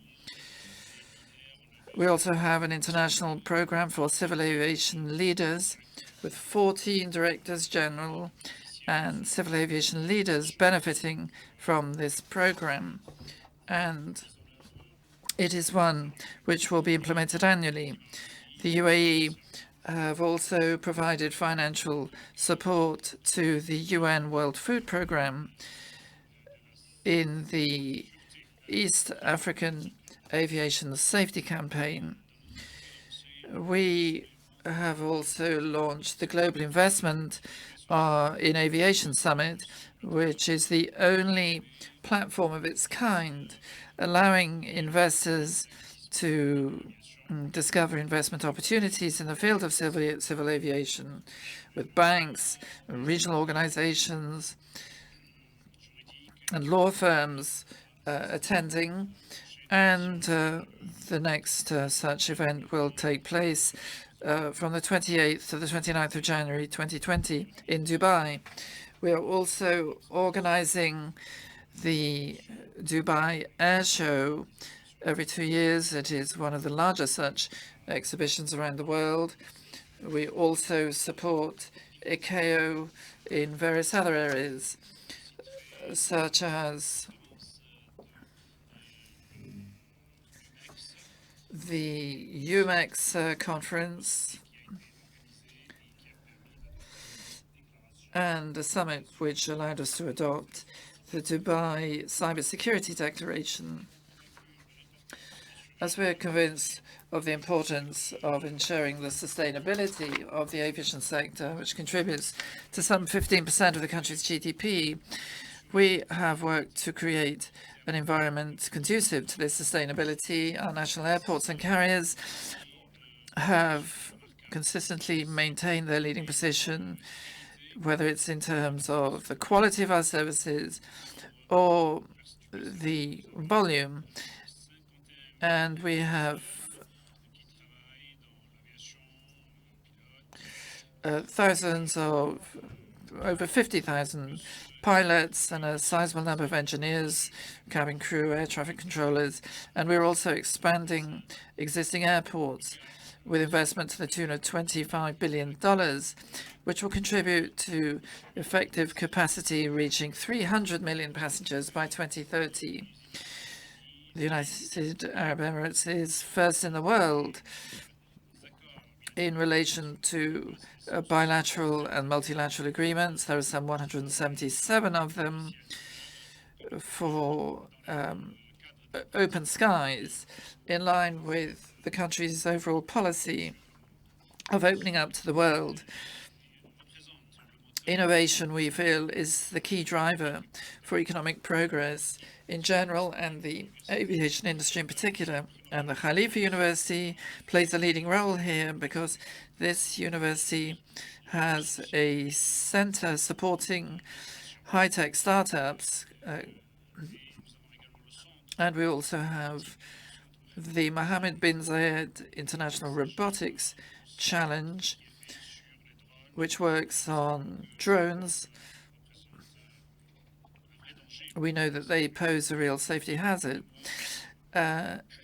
S14: We also have an international program for civil aviation leaders with 14 directors general and civil aviation leaders benefiting from this program. And it is one which will be implemented annually. The UAE have also provided financial support to the UN World Food Programme in the East African Aviation Safety Campaign. We have also launched the Global Investment in Aviation Summit, which is the only platform of its kind, allowing investors to discover investment opportunities in the field of civil aviation with banks, regional organizations, and law firms attending. And the next such event will take place from the 28th to the 29th of January 2020 in Dubai. We are also organizing the Dubai Airshow every 2 years. It is one of the largest such exhibitions around the world. We also support ICAO in various other areas, such as the UMEX conference and a summit which allowed us to adopt the Dubai Cybersecurity Declaration. As we are convinced of the importance of ensuring the sustainability of the aviation sector, which contributes to some 15% of the country's GDP, we have worked to create an environment conducive to this sustainability. Our national airports and carriers have consistently maintained their leading position, whether it's in terms of the quality of our services or the volume. And we have thousands of, over 50,000 pilots and a sizable number of engineers, cabin crew, air traffic controllers, and we're also expanding existing airports with investment to the tune of $25 billion, which will contribute to effective capacity reaching 300 million passengers by 2030. The United Arab Emirates is first in the world in relation to bilateral and multilateral agreements. There are some 177 of them for open skies, in line with the country's overall policy of opening up to the world. Innovation, we feel, is the key driver for economic progress in general and the aviation industry in particular. And the Khalifa University plays a leading role here because this university has a center supporting high-tech startups. And we also have the Mohammed bin Zayed International Robotics Challenge, which works on drones. We know that they pose a real safety hazard.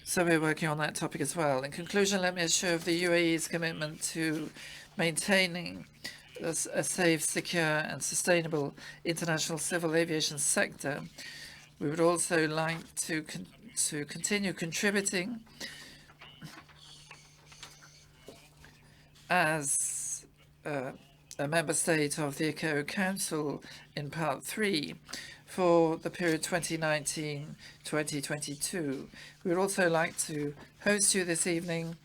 S14: So we're working on that topic as well. In conclusion, let me assure of the UAE's commitment to maintaining a safe, secure and sustainable international civil aviation sector. We would also like to continue contributing as a member state of the ICAO Council in Part 3 for the period 2019-2022. We would also like to host you this evening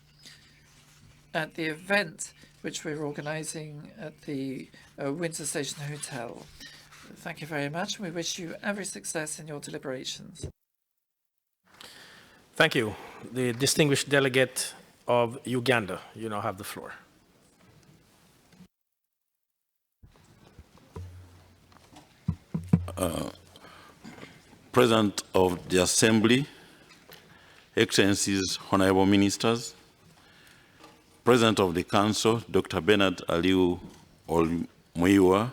S14: at the event which we're organizing at the Windsor Station Hotel. Thank you very much. We wish you every success in your deliberations.
S3: Thank you. The distinguished delegate of Uganda, you now have the floor.
S15: President of the Assembly, Excellencies, Honorable Ministers, President of the Council, Dr. Bernard Aliu Olmuyiwa,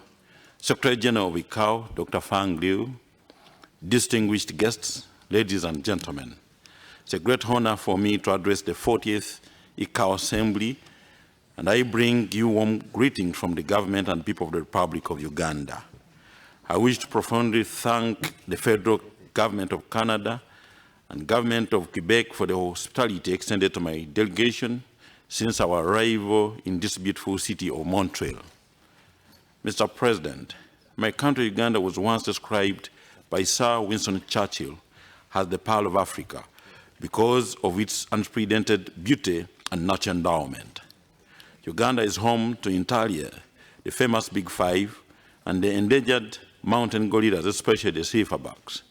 S15: Secretary General of ICAO, Dr. Fang Liu, distinguished guests, ladies and gentlemen. It's a great honor for me to address the 40th ICAO Assembly, and I bring you warm greetings from the government and people of the Republic of Uganda. I wish to profoundly thank the federal government of Canada and government of Quebec for the hospitality extended to my delegation since our arrival in this beautiful city of Montreal. Mr. President, my country Uganda was once described by Sir Winston Churchill as the Pearl of Africa because of its unprecedented beauty and natural endowment. Uganda is home to Intalia, the famous Big Five, and the endangered mountain gorillas, especially the silverbacks.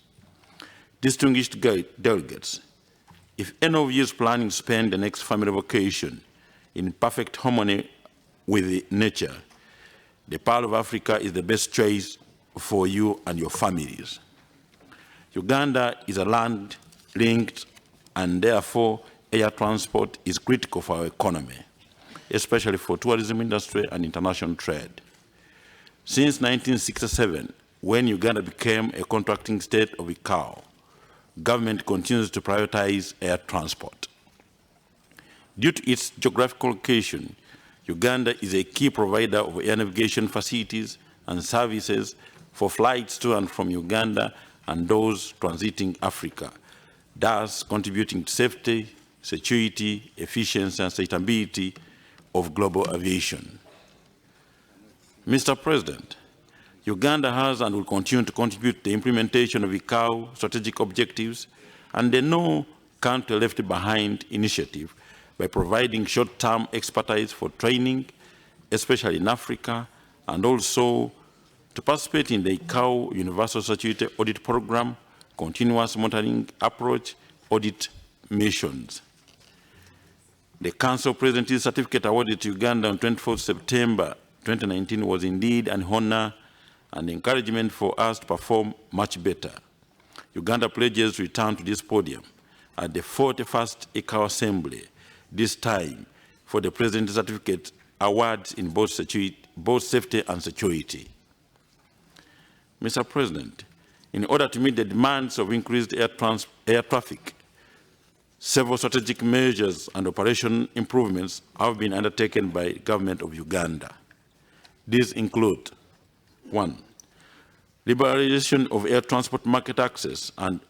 S15: Distinguished delegates, if any of you is planning to spend the next family vacation in perfect harmony with nature, the Pearl of Africa is the best choice for you and your families. Uganda is a land-linked and therefore air transport is critical for our economy, especially for tourism industry and international trade. Since 1967, when Uganda became a contracting state of ICAO, government continues to prioritize air transport. Due to its geographical location, Uganda is a key provider of air navigation facilities and services for flights to and from Uganda and those transiting Africa, thus contributing to safety, security, efficiency, and sustainability of global aviation. Mr. President, Uganda has and will continue to contribute to the implementation of ICAO strategic objectives and the No Country Left Behind initiative by providing short-term expertise for training, especially in Africa, and also to participate in the ICAO Universal Security Audit Program, continuous monitoring approach, audit missions. The Council Presidency Certificate awarded to Uganda on 24 September 2019 was indeed an honor and encouragement for us to perform much better. Uganda pledges to return to this podium at the 41st ICAO Assembly, this time for the President's Certificate awards in both safety and security. Mr. President, in order to meet the demands of increased air traffic, several strategic measures and operation improvements have been undertaken by the government of Uganda. These include: 1. Liberalization of air transport market access and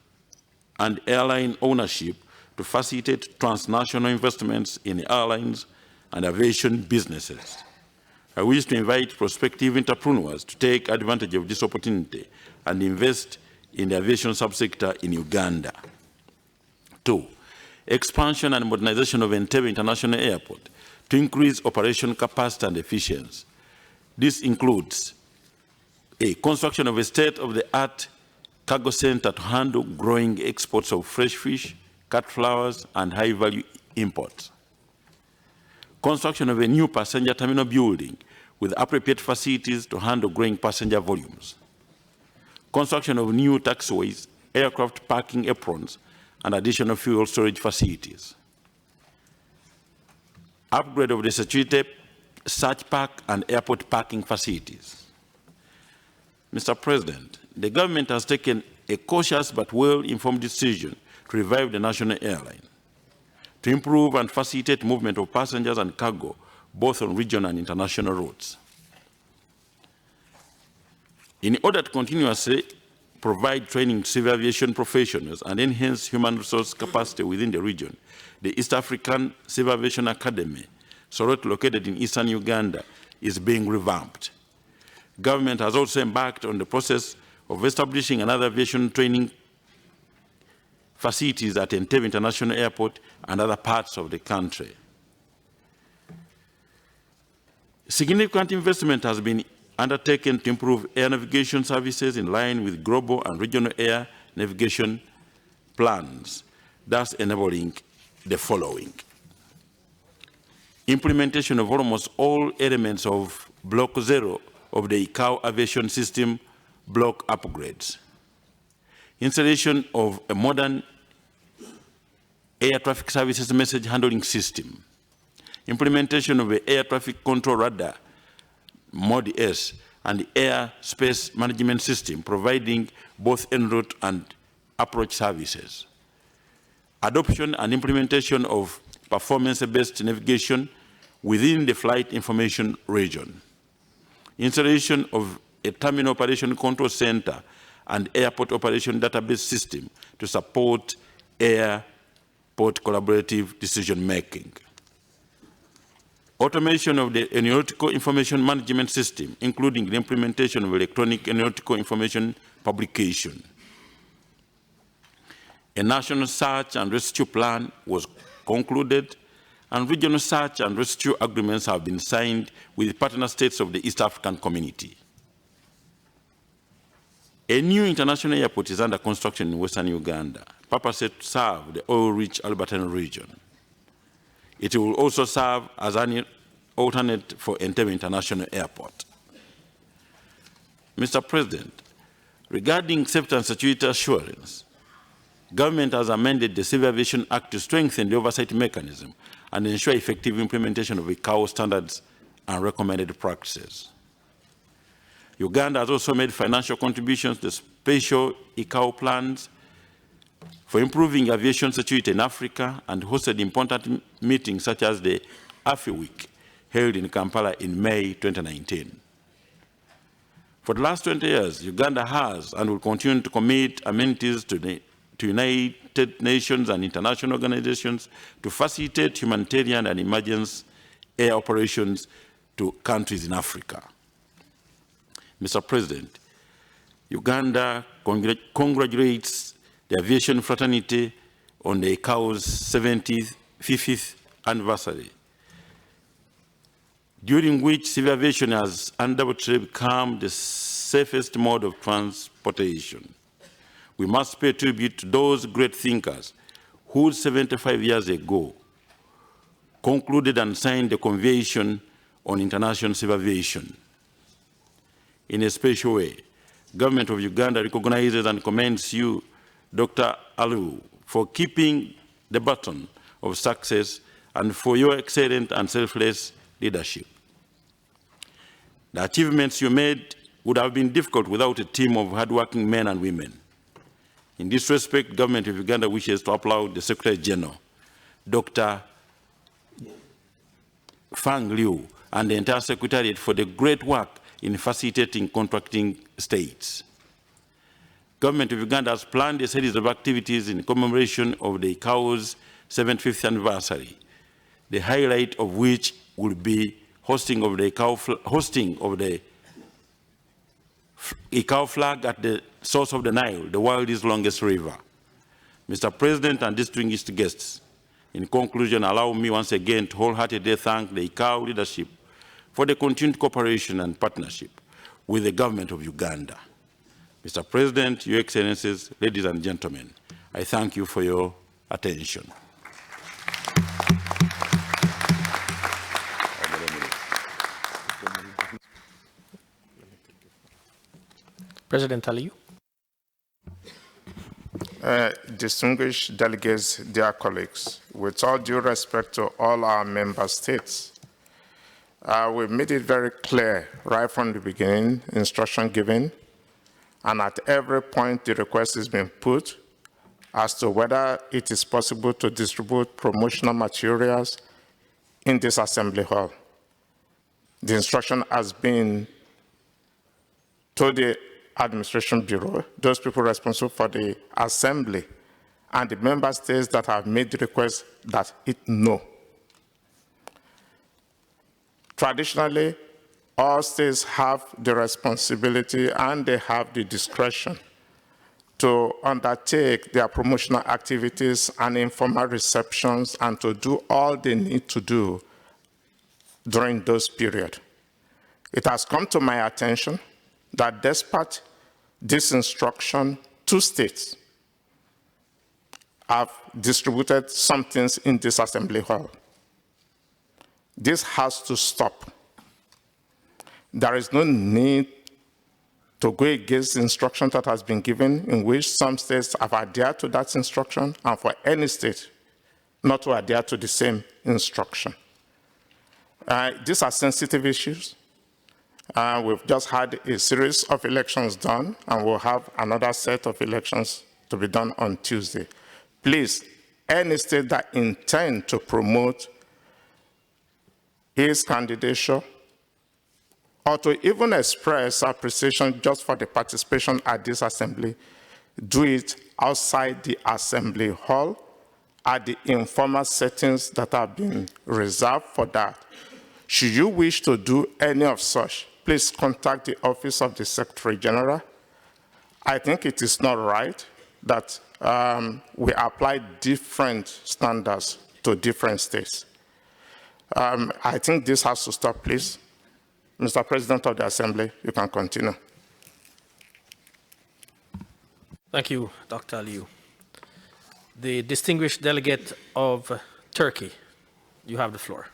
S15: airline ownership to facilitate transnational investments in airlines and aviation businesses. I wish to invite prospective entrepreneurs to take advantage of this opportunity and invest in the aviation subsector in Uganda. 2. Expansion and modernization of Entebbe International Airport to increase operation capacity and efficiency. This includes a construction of a state-of-the-art cargo center to handle growing exports of fresh fish, cut flowers, and high-value imports. Construction of a new passenger terminal building with appropriate facilities to handle growing passenger volumes. Construction of new taxiways, aircraft parking aprons, and additional fuel storage facilities. Upgrade of the security search park and airport parking facilities. Mr. President, the government has taken a cautious but well-informed decision to revive the national airline, to improve and facilitate movement of passengers and cargo, both on regional and international routes. In order to continuously provide training to civil aviation professionals and enhance human resource capacity within the region, the East African Civil Aviation Academy, located in eastern Uganda, is being revamped. Government has also embarked on the process of establishing another aviation training facilities at Entebbe International Airport and other parts of the country. Significant investment has been undertaken to improve air navigation services in line with global and regional air navigation plans, thus enabling the following. Implementation of almost all elements of Block 0 of the ICAO Aviation System block upgrades. Installation of a modern air traffic services message handling system. Implementation of the air traffic control radar, Mod S, and the air space management system, providing both en route and approach services. Adoption and implementation of performance-based navigation within the flight information region. Installation of a terminal operation control center and airport operation database system to support airport collaborative decision-making. Automation of the aeronautical information management system, including the implementation of electronic aeronautical information publication. A national search and rescue plan was concluded, and regional search and rescue agreements have been signed with partner states of the East African Community. A new international airport is under construction in western Uganda, purposed to serve the oil-rich Albertine region. It will also serve as an alternate for Entebbe International Airport. Mr. President, regarding safety and security assurance, government has amended the Civil Aviation Act to strengthen the oversight mechanism and ensure effective implementation of ICAO standards and recommended practices. Uganda has also made financial contributions to special ICAO plans for improving aviation security in Africa and hosted important meetings such as the AFI Week held in Kampala in May 2019. For the last 20 years, Uganda has and will continue to commit amenities to United Nations and international organizations to facilitate humanitarian and emergency air operations to countries in Africa. Mr. President, Uganda congratulates the aviation fraternity on the ICAO's 75th anniversary, during which civil aviation has undoubtedly become the safest mode of transportation. We must pay tribute to those great thinkers who 75 years ago concluded and signed the Convention on International Civil Aviation. In a special way, Government of Uganda recognizes and commends you, Dr. Aliu, for keeping the baton of success and for your excellent and selfless leadership. The achievements you made would have been difficult without a team of hardworking men and women. In this respect, Government of Uganda wishes to applaud the Secretary General, Dr. Fang Liu, and the entire Secretariat for the great work in facilitating contracting states. Government of Uganda has planned a series of activities in commemoration of the ICAO's 75th anniversary, the highlight of which will be hosting of the ICAO flag at the source of the Nile, the world's longest river. Mr. President and distinguished guests, in conclusion, allow me once again to wholeheartedly thank the ICAO leadership for the continued cooperation and partnership with the government of Uganda. Mr. President, Your Excellencies, ladies and gentlemen, I thank you for your attention.
S3: President Aliyu.
S5: Distinguished delegates, dear colleagues, with all due respect to all our member states, we've made it very clear right from the beginning, instruction given, and at every point the request is being put as to whether it is possible to distribute promotional materials in this assembly hall. The instruction has been to the Administration Bureau, those people responsible for the assembly, and the member states that have made the request that it no. Traditionally, all states have the responsibility and they have the discretion to undertake their promotional activities and informal receptions and to do all they need to do during those periods. It has come to my attention that despite this instruction, 2 states have distributed some things in this assembly hall. This has to stop. There is no need to go against the instruction that has been given, in which some states have adhered to that instruction, and for any state not to adhere to the same instruction. These are sensitive issues. We've just had a series of elections done, and we'll have another set of elections to be done on Tuesday. Please, any state that intends to promote his candidature or to even express appreciation just for the participation at this assembly, do it outside the assembly hall at the informal settings that have been reserved for that. Should you wish to do any of such, please contact the Office of the Secretary General. I think it is not right that we apply different standards to different states. I think this has to stop, please. Mr. President of the Assembly, you can continue.
S3: Thank you, Dr. Aliyu. The distinguished delegate of Turkey, you have the floor.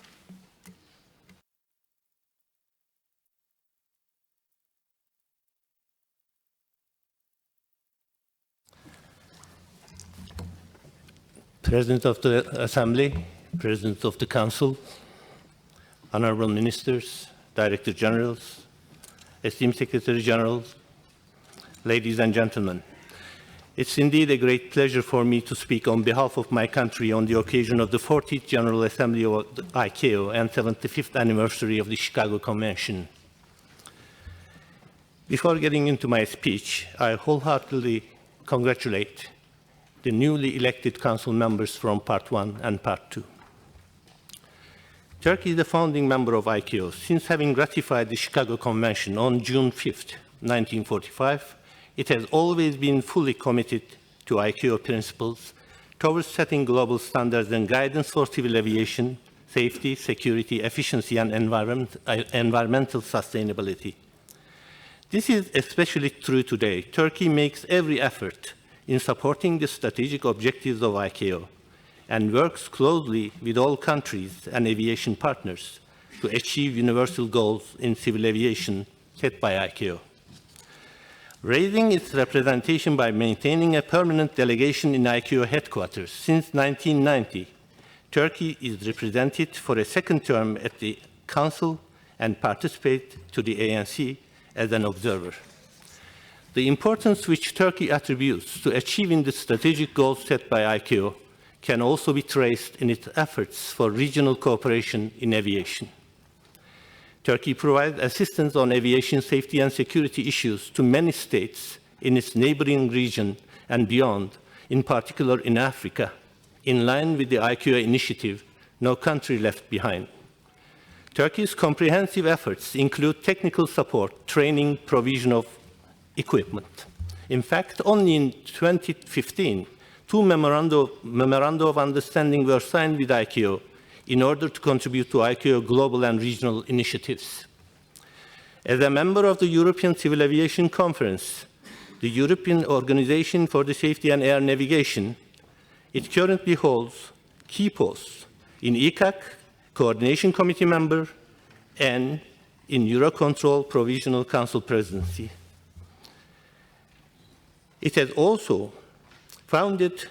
S16: President of the Assembly, President of the Council, Honorable Ministers, Director Generals, esteemed Secretary Generals, ladies and gentlemen, it's indeed a great pleasure for me to speak on behalf of my country on the occasion of the 40th General Assembly of the ICAO and 75th anniversary of the Chicago Convention. Before getting into my speech, I wholeheartedly congratulate the newly elected council members from Part 1 and Part 2. Turkey is the founding member of ICAO. Since having ratified the Chicago Convention on June 5, 1945, it has always been fully committed to ICAO principles towards setting global standards and guidance for civil aviation, safety, security, efficiency, and environmental sustainability. This is especially true today. Turkey makes every effort in supporting the strategic objectives of ICAO and works closely with all countries and aviation partners to achieve universal goals in civil aviation set by ICAO. Raising its representation by maintaining a permanent delegation in ICAO headquarters since 1990, Turkey is represented for a second term at the Council and participates to the ANC as an observer. The importance which Turkey attributes to achieving the strategic goals set by ICAO can also be traced in its efforts for regional cooperation in aviation. Turkey provides assistance on aviation safety and security issues to many states in its neighboring region and beyond, in particular in Africa, in line with the ICAO initiative, No Country Left Behind. Turkey's comprehensive efforts include technical support, training, provision of equipment. In fact, only in 2015, 2 memoranda of understanding were signed with ICAO in order to contribute to ICAO global and regional initiatives. As a member of the European Civil Aviation Conference, the European Organization for the Safety and Air Navigation. It currently holds key posts in ICAO, Coordination Committee member, and in Eurocontrol Provisional Council Presidency. It has also founded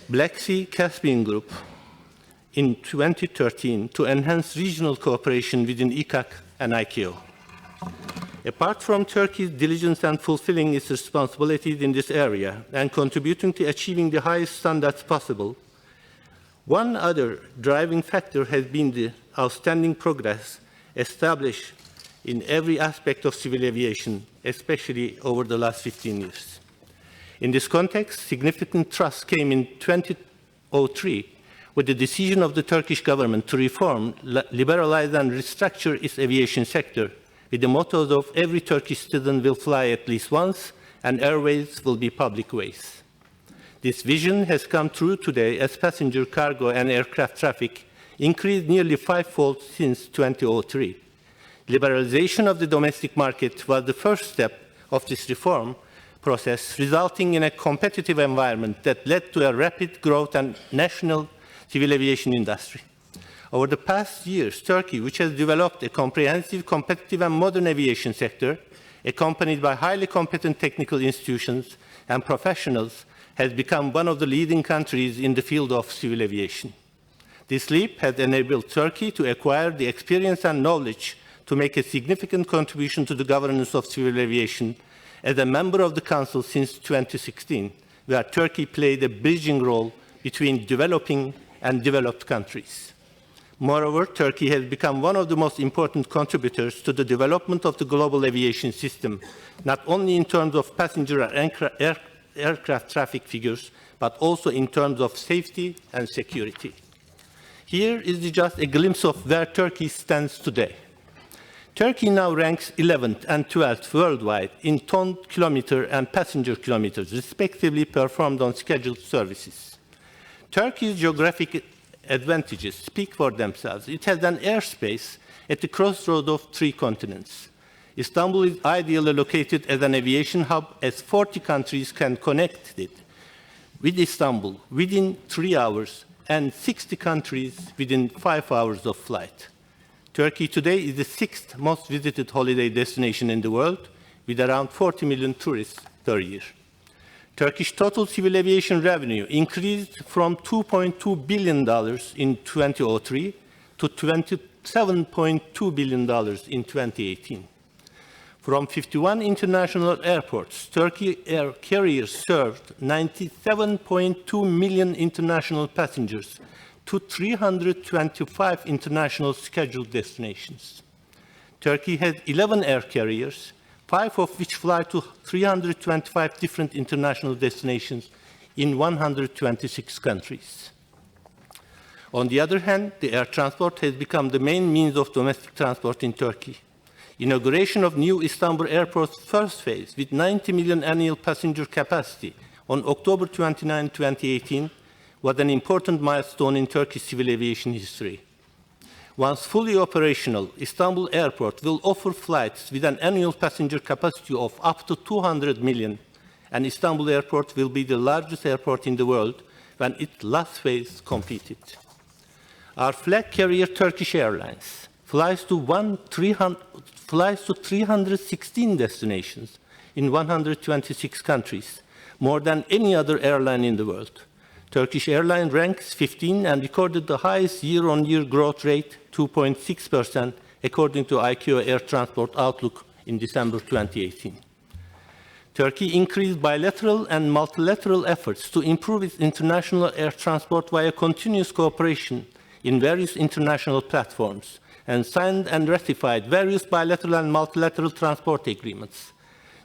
S16: Black Sea Caspian Group in 2013 to enhance regional cooperation within ICAO and ICAO. Apart from Turkey's diligence and fulfilling its responsibilities in this area and contributing to achieving the highest standards possible, one other driving factor has been the outstanding progress established in every aspect of civil aviation, especially over the last 15 years. In this context, significant trust came in 2003 with the decision of the Turkish government to reform, liberalize, and restructure its aviation sector with the mottos of every Turkish citizen will fly at least once and airways will be public ways. This vision has come true today as passenger, cargo, and aircraft traffic increased nearly fivefold since 2003. Liberalization of the domestic market was the first step of this reform process, resulting in a competitive environment that led to a rapid growth and national civil aviation industry. Over the past years, Turkey, which has developed a comprehensive, competitive, and modern aviation sector, accompanied by highly competent technical institutions and professionals, has become one of the leading countries in the field of civil aviation. This leap has enabled Turkey to acquire the experience and knowledge to make a significant contribution to the governance of civil aviation as a member of the Council since 2016, where Turkey played a bridging role between developing and developed countries. Moreover, Turkey has become one of the most important contributors to the development of the global aviation system, not only in terms of passenger and aircraft traffic figures, but also in terms of safety and security. Here is just a glimpse of where Turkey stands today. Turkey now ranks 11th and 12th worldwide in ton kilometer and passenger kilometers, respectively performed on scheduled services. Turkey's geographic advantages speak for themselves. It has an airspace at the crossroads of three continents. Istanbul is ideally located as an aviation hub, as 40 countries can connect it with Istanbul within 3 hours and 60 countries within 5 hours of flight. Turkey today is the 6th most visited holiday destination in the world, with around 40 million tourists per year. Turkish total civil aviation revenue increased from $2.2 billion in 2003 to $27.2 billion in 2018. From 51 international airports, Turkey air carriers served 97.2 million international passengers to 325 international scheduled destinations. Turkey has 11 air carriers, 5 of which fly to 325 different international destinations in 126 countries. On the other hand, the air transport has become the main means of domestic transport in Turkey. Inauguration of new Istanbul Airport's first phase with 90 million annual passenger capacity on October 29, 2018, was an important milestone in Turkish civil aviation history. Once fully operational, Istanbul Airport will offer flights with an annual passenger capacity of up to 200 million, and Istanbul Airport will be the largest airport in the world when its last phase completed. Our flag carrier Turkish Airlines flies to 316 destinations in 126 countries, more than any other airline in the world. Turkish Airlines ranks 15 and recorded the highest year-on-year growth rate, 2.6%, according to ICAO Air Transport Outlook in December 2018. Turkey increased bilateral and multilateral efforts to improve its international air transport via continuous cooperation in various international platforms, and signed and ratified various bilateral and multilateral transport agreements.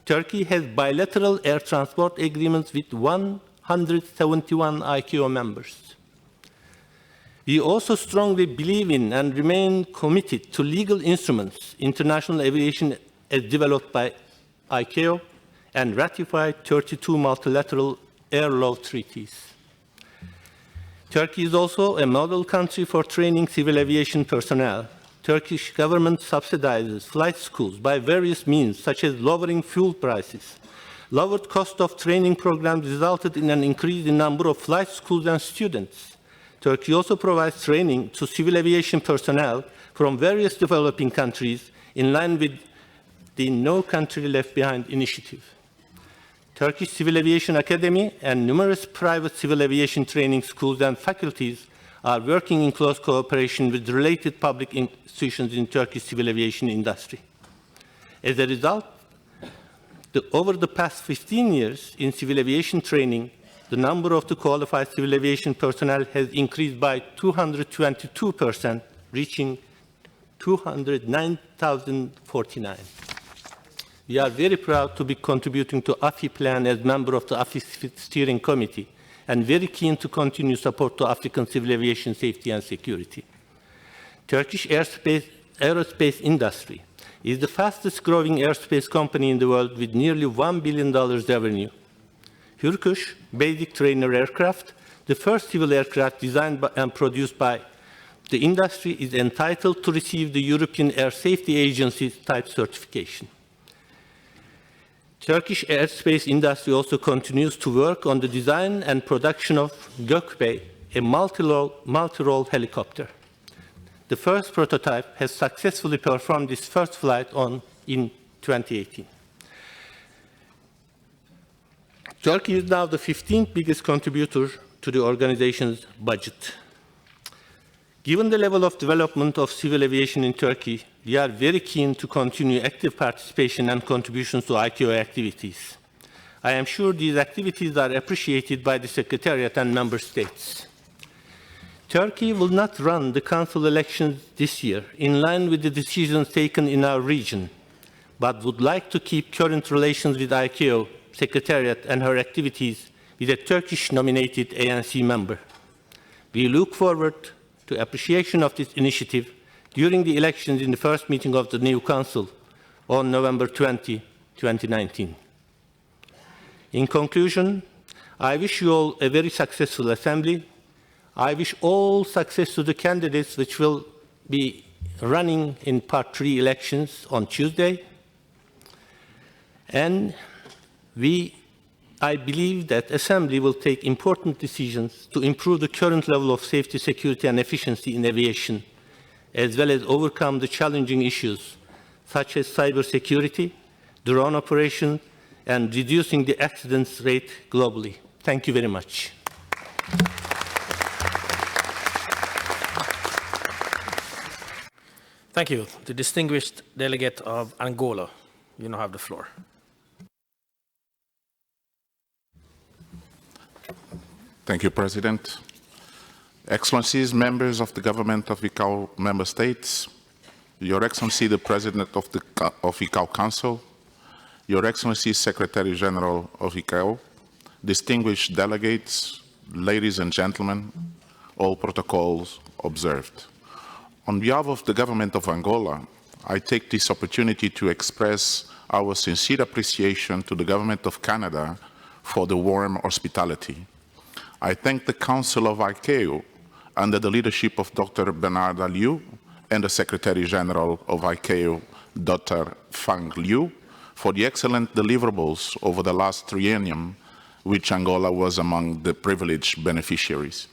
S16: Turkey has bilateral air transport agreements with 171 ICAO members. We also strongly believe in and remain committed to legal instruments, international aviation as developed by ICAO, and ratified 32 multilateral air law treaties. Turkey is also a model country for training civil aviation personnel. Turkish government subsidizes flight schools by various means, such as lowering fuel prices, Lowered cost of training programs resulted in an increase in number of flight schools and students. Turkey also provides training to civil aviation personnel from various developing countries in line with the No Country Left Behind initiative. Turkish Civil Aviation Academy and numerous private civil aviation training schools and faculties are working in close cooperation with related public institutions in Turkish civil aviation industry. As a result, over the past 15 years in civil aviation training, the number of the qualified civil aviation personnel has increased by 222%, reaching 209,049. We are very proud to be contributing to AFI plan as member of the AFI steering committee and very keen to continue support to African civil aviation safety and security. Turkish aerospace industry is the fastest growing aerospace company in the world with nearly $1 billion revenue. Hürkuş basic trainer aircraft, the first civil aircraft designed and produced by the industry, is entitled to receive the European Air Safety Agency's type certification. Turkish airspace industry also continues to work on the design and production of Gökbey, a multi-role helicopter. The first prototype has successfully performed its first flight in 2018. Turkey is now the 15th biggest contributor to the organization's budget. Given the level of development of civil aviation in Turkey, we are very keen to continue active participation and contributions to ICAO activities. I am sure these activities are appreciated by the Secretariat and Member States. Turkey will not run the Council elections this year in line with the decisions taken in our region, but would like to keep current relations with ICAO Secretariat and her activities with a Turkish-nominated ANC member. We look forward to appreciation of this initiative during the elections in the first meeting of the new Council on November 20, 2019. In conclusion, I wish you all a very successful Assembly. I wish all success to the candidates which will be running in Part 3 elections on Tuesday. And I believe that Assembly will take important decisions to improve the current level of safety, security, and efficiency in aviation, as well as overcome the challenging issues such as cybersecurity, drone operations, and reducing the accidents rate globally. Thank you very much.
S3: Thank you. The distinguished delegate of Angola, you now have the floor.
S5: Thank you, President. Excellencies, members of the government of ICAO member states, Your Excellency, the President of ICAO Council, Your Excellency, Secretary General of ICAO, distinguished delegates, ladies and gentlemen, all protocols observed. On behalf of the government of Angola, I take this opportunity to express our sincere appreciation to the government of Canada for the warm hospitality. I thank the Council of ICAO under the leadership of Dr. Bernard Liu and the Secretary General of ICAO, Dr. Fang Liu, for the excellent deliverables over the last triennium, which Angola was among the privileged beneficiaries.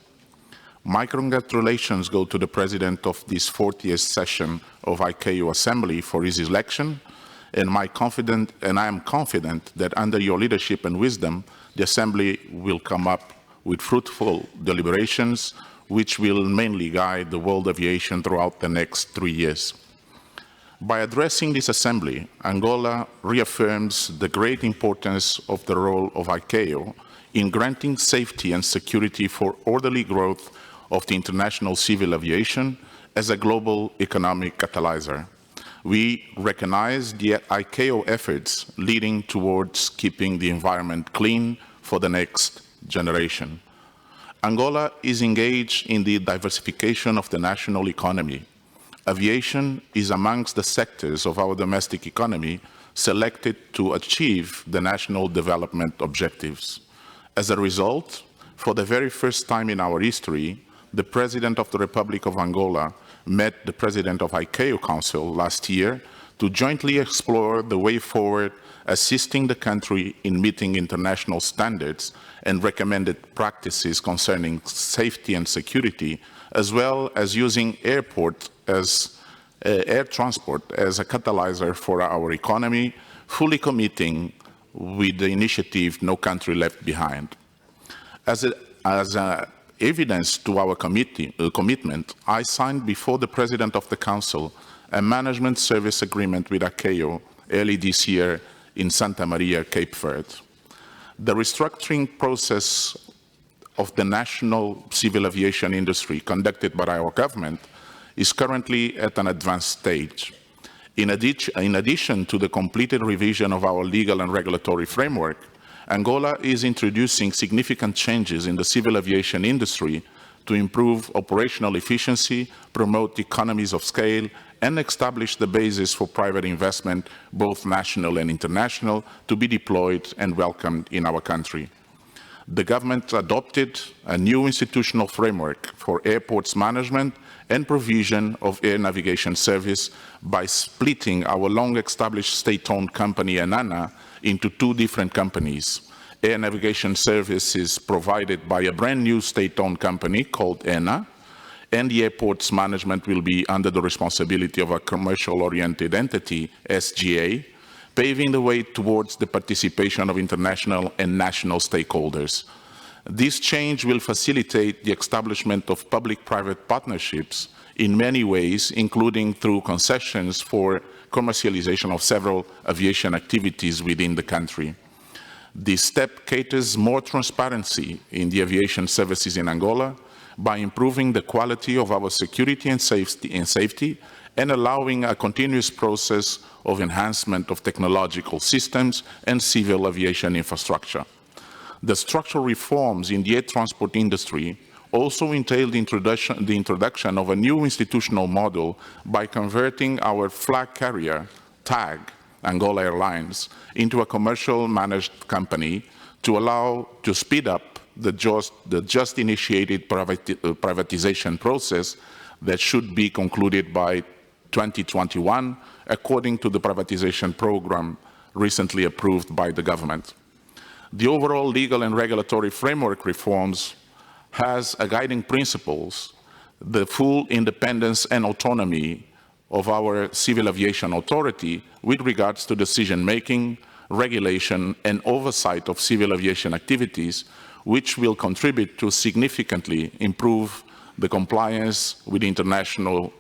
S5: My congratulations go to the President of this 40th session of ICAO Assembly for his election, and I am confident that under your leadership and wisdom, the Assembly will come up with fruitful deliberations, which will mainly guide the world aviation throughout the next 3 years. By addressing this Assembly, Angola reaffirms the great importance of the role of ICAO in granting safety and security for orderly growth of the international civil aviation as a global economic catalyzer. We recognize the ICAO efforts leading towards keeping the environment clean for the next generation. Angola is engaged in the diversification of the national economy. Aviation is amongst the sectors of our domestic economy selected to achieve the national development objectives. As a result, for the very first time in our history, the President of the Republic of Angola met the President of ICAO Council last year to jointly explore the way forward
S17: assisting the country in meeting international standards and recommended practices concerning safety and security, as well as using air transport as a catalyzer for our economy, fully committing with the initiative No Country Left Behind. As evidence to our commitment, I signed before the President of the Council a management service agreement with ICAO early this year in Santa Maria, Cape Verde. The restructuring process of the national civil aviation industry conducted by our government is currently at an advanced stage. In addition to the completed revision of our legal and regulatory framework, Angola is introducing significant changes in the civil aviation industry to improve operational efficiency, promote economies of scale, and establish the basis for private investment, both national and international, to be deployed and welcomed in our country. The government adopted a new institutional framework for airports management and provision of air navigation service by splitting our long-established state-owned company, ENANA, into two different companies. Air navigation service is provided by a brand new state-owned company called ENA, and the airports management will be under the responsibility of a commercial-oriented entity, SGA, paving the way towards the participation of international and national stakeholders. This change will facilitate the establishment of public-private partnerships in many ways, including through concessions for commercialization of several aviation activities within the country. This step caters more transparency in the aviation services in Angola by improving the quality of our security and safety and allowing a continuous process of enhancement of technological systems and civil aviation infrastructure. The structural reforms in the air transport industry also entailed the introduction of a new institutional model by converting our flag carrier, TAG, Angola Airlines, into a commercial managed company to speed up the just initiated privatization process that should be concluded by 2021, according to the privatization program recently approved by the government. The overall legal and regulatory framework reforms has a guiding principles, the full independence and autonomy of our civil aviation authority with regards to decision-making, regulation, and oversight of civil aviation activities, which will contribute to significantly improve the compliance with the International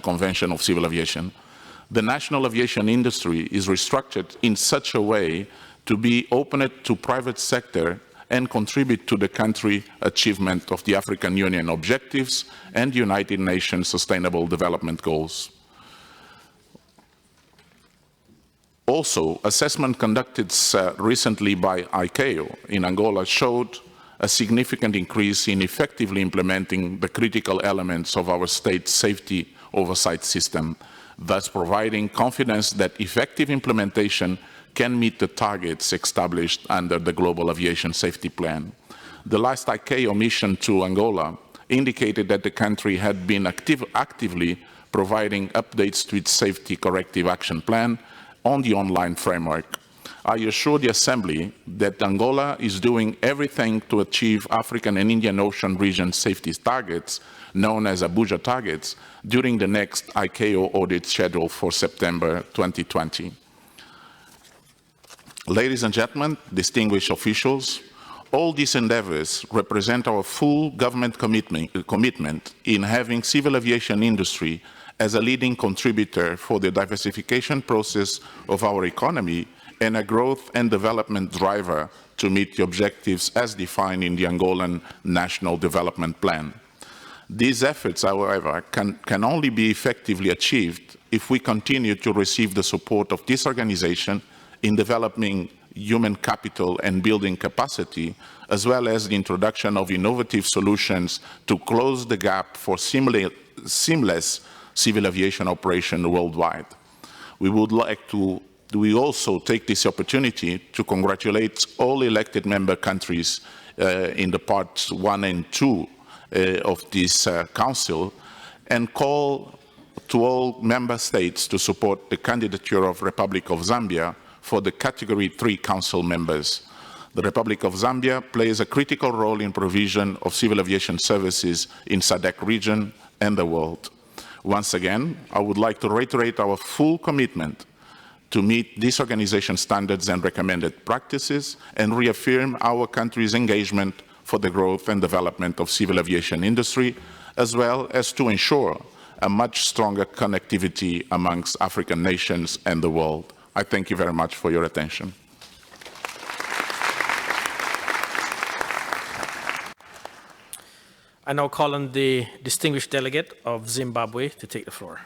S17: Convention of Civil Aviation. The national aviation industry is restructured in such a way to be opened to private sector and contribute to the country achievement of the African Union objectives and United Nations Sustainable Development Goals. Also, assessment conducted recently by ICAO in Angola showed a significant increase in effectively implementing the critical elements of our state safety oversight system, thus providing confidence that effective implementation can meet the targets established under the Global Aviation Safety Plan. The last ICAO mission to Angola indicated that the country had been actively providing updates to its safety corrective action plan on the online framework. I assure the Assembly that Angola is doing everything to achieve African and Indian Ocean region safety targets, known as Abuja targets, during the next ICAO audit scheduled for September 2020. Ladies and gentlemen, distinguished officials, all these endeavors represent our full government commitment in having civil aviation industry as a leading contributor for the diversification process of our economy and a growth and development driver to meet the objectives as defined in the Angolan National Development Plan. These efforts, however, can only be effectively achieved if we continue to receive the support of this organization in developing human capital and building capacity, as well as the introduction of innovative solutions to close the gap for seamless civil aviation operation worldwide. We also take this opportunity to congratulate all elected member countries in the parts 1 and 2 of this council and call to all member states to support the candidature of Republic of Zambia for the Category 3 Council members. The Republic of Zambia plays a critical role in provision of civil aviation services in SADC region and the world. Once again, I would like to reiterate our full commitment to meet this organization's standards and recommended practices and reaffirm our country's engagement for the growth and development of civil aviation industry, as well as to ensure a much stronger connectivity amongst African nations and the world. I thank you very much for your attention.
S3: I now call on the distinguished delegate of Zimbabwe to take the floor.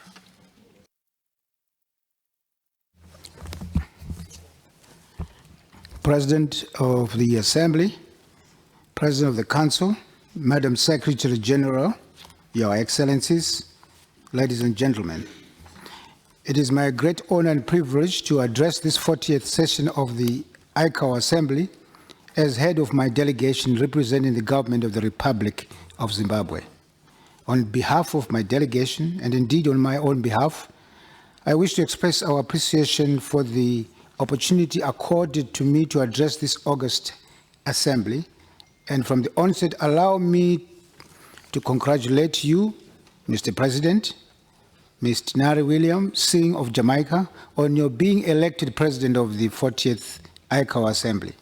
S18: President of the Assembly, President of the Council, Madam Secretary General, Your Excellencies, ladies and gentlemen. It is my great honor and privilege to address this 40th session of the ICAO Assembly as head of my delegation representing the government of the Republic of Zimbabwe. On behalf of my delegation, and indeed on my own behalf, I wish to express our appreciation for the opportunity accorded to me to address this August Assembly. And from the onset, allow me to congratulate you, Mr. President, Mr. Nari William Singh of Jamaica, on your being elected President of the 40th ICAO Assembly.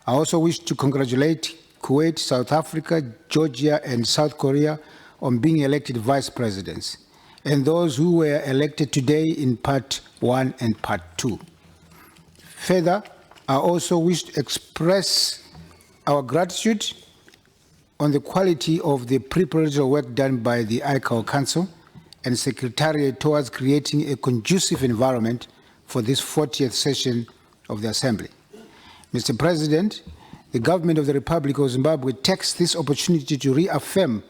S18: I also wish to congratulate Kuwait, South Africa, Georgia, and South Korea on being elected Vice Presidents, and those who were elected today in Part 1 and Part 2. Further, I also wish to express our gratitude on the quality of the preparatory work done by the ICAO Council and Secretariat towards creating a conducive environment for this 40th session of the Assembly. Mr. President, the government of the Republic of Zimbabwe takes this opportunity to reaffirm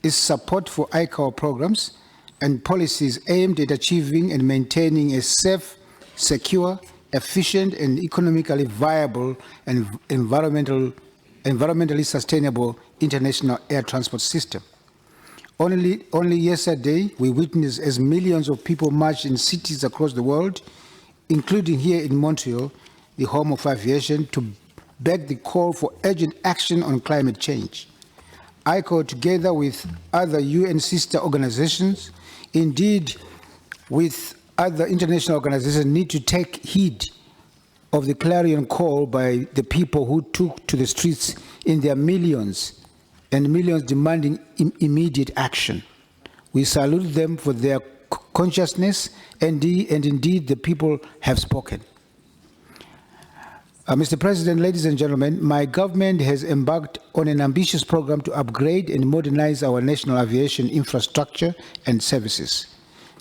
S18: its support for ICAO programs and policies aimed at achieving and maintaining a safe, secure, efficient, and economically viable and environmentally sustainable international air transport system. Only yesterday, we witnessed as millions of people marched in cities across the world, including here in Montreal, the home of aviation, to beg the call for urgent action on climate change. ICAO, together with other UN sister organizations, indeed with other international organizations, need to take heed of the clarion call by the people who took to the streets in their millions and millions demanding immediate action. We salute them for their consciousness, and indeed the people have spoken. Mr. President, ladies and gentlemen, my government has embarked on an ambitious program to upgrade and modernize our national aviation infrastructure and services.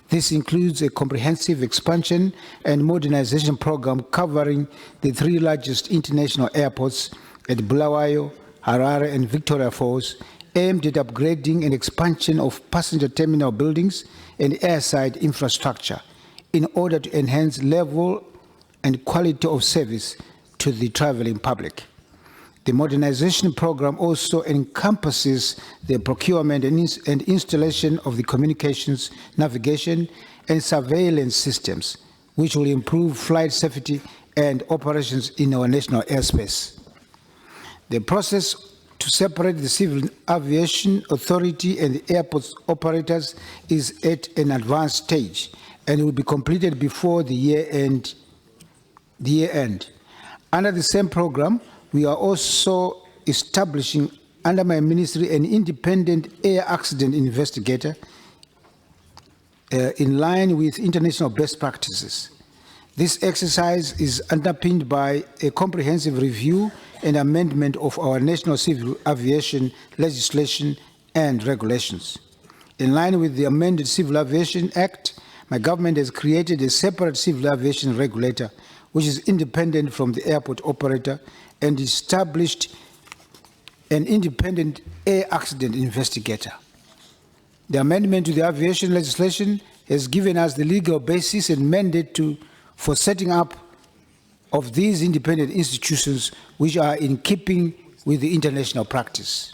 S18: This includes a comprehensive expansion and modernization program covering the 3 largest international airports at Bulawayo, Harare, and Victoria Falls, aimed at upgrading and expansion of passenger terminal buildings and airside infrastructure in order to enhance level and quality of service to the traveling public. The modernization program also encompasses the procurement and installation of the communications, navigation, and surveillance systems, which will improve flight safety and operations in our national airspace. The process to separate the Civil Aviation Authority and the airport operators is at an advanced stage and will be completed before the year end. Under the same program, we are also establishing under my ministry an independent air accident investigator in line with international best practices. This exercise is underpinned by a comprehensive review and amendment of our national civil aviation legislation and regulations. In line with the amended Civil Aviation Act, my government has created a separate civil aviation regulator which is independent from the airport operator, and established an independent air accident investigator. The amendment to the aviation legislation has given us the legal basis and mandate for setting up of these independent institutions which are in keeping with the international practice.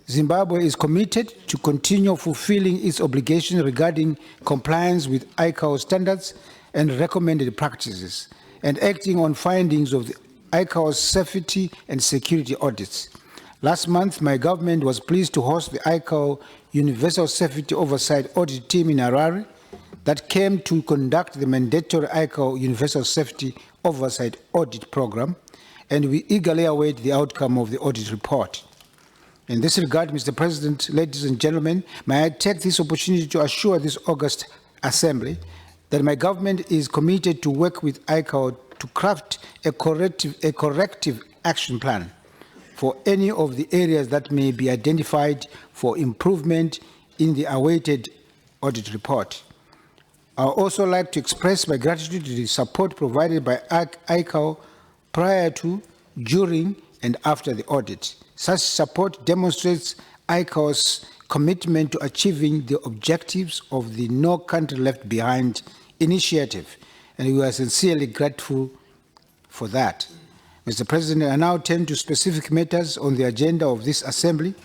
S18: Zimbabwe is committed to continue fulfilling its obligations regarding compliance with ICAO standards and recommended practices, and acting on findings of the ICAO's safety and security audits. Last month, my government was pleased to host the ICAO Universal Safety Oversight Audit Team in Harare that came to conduct the mandatory ICAO Universal Safety Oversight Audit Program, and we eagerly await the outcome of the audit report. In this regard, Mr. President, ladies and gentlemen, may I take this opportunity to assure this August Assembly that my government is committed to work with ICAO to craft a corrective action plan for any of the areas that may be identified for improvement in the awaited audit report. I would also like to express my gratitude to the support provided by ICAO prior to, during, and after the audit. Such support demonstrates ICAO's commitment to achieving the objectives of the No Country Left Behind initiative, and we are sincerely grateful for that. Mr. President, I now turn to specific matters on the agenda of this Assembly.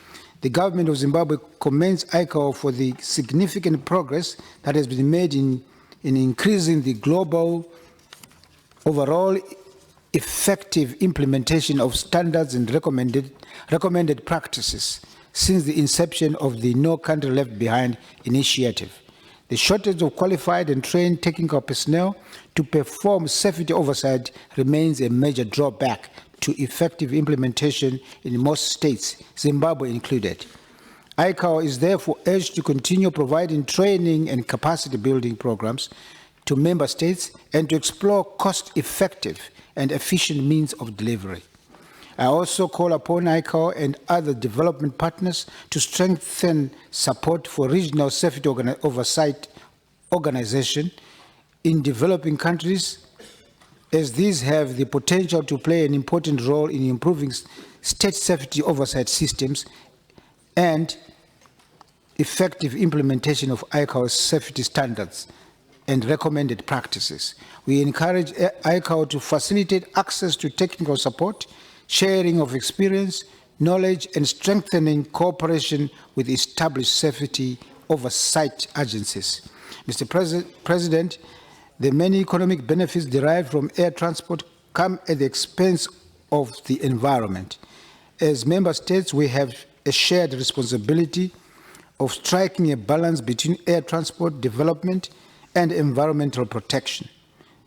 S18: The government of Zimbabwe commends ICAO for the significant progress that has been made in increasing the global overall effective implementation of standards and recommended practices since the inception of the No Country Left Behind initiative. The shortage of qualified and trained technical personnel to perform safety oversight remains a major drawback to effective implementation in most states, Zimbabwe included. ICAO is therefore urged to continue providing training and capacity building programs to member states and to explore cost-effective and efficient means of delivery. I also call upon ICAO and other development partners to strengthen support for regional safety oversight organization in developing countries, as these have the potential to play an important role in improving state safety oversight systems and effective implementation of ICAO's safety standards and recommended practices. We encourage ICAO to facilitate access to technical support, sharing of experience, knowledge, and strengthening cooperation with established safety oversight agencies. Mr. President, the many economic benefits derived from air transport come at the expense of the environment. As member states, we have a shared responsibility of striking a balance between air transport development and environmental protection.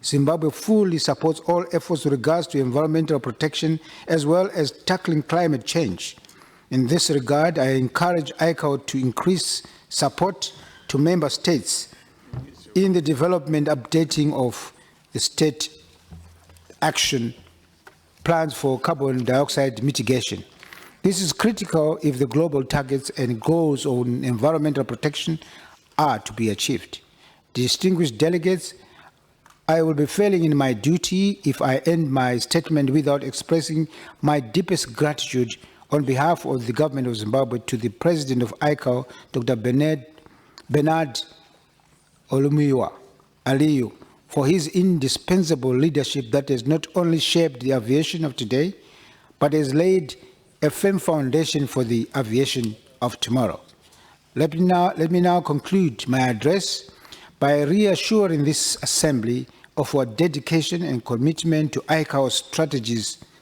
S18: Zimbabwe fully supports all efforts with regards to environmental protection as well as tackling climate change. In this regard, I encourage ICAO to increase support to member states in the development updating of the state action plans for carbon dioxide mitigation. This is critical if the global targets and goals on environmental protection are to be achieved. Distinguished delegates, I will be failing in my duty if I end my statement without expressing my deepest gratitude on behalf of the government of Zimbabwe to the President of ICAO, Dr. Bernard Olumiwa Aliyu, for his indispensable leadership that has not only shaped the aviation of today, but has laid a firm foundation for the aviation of tomorrow. Let me now conclude my address by reassuring this Assembly of our dedication and commitment to ICAO's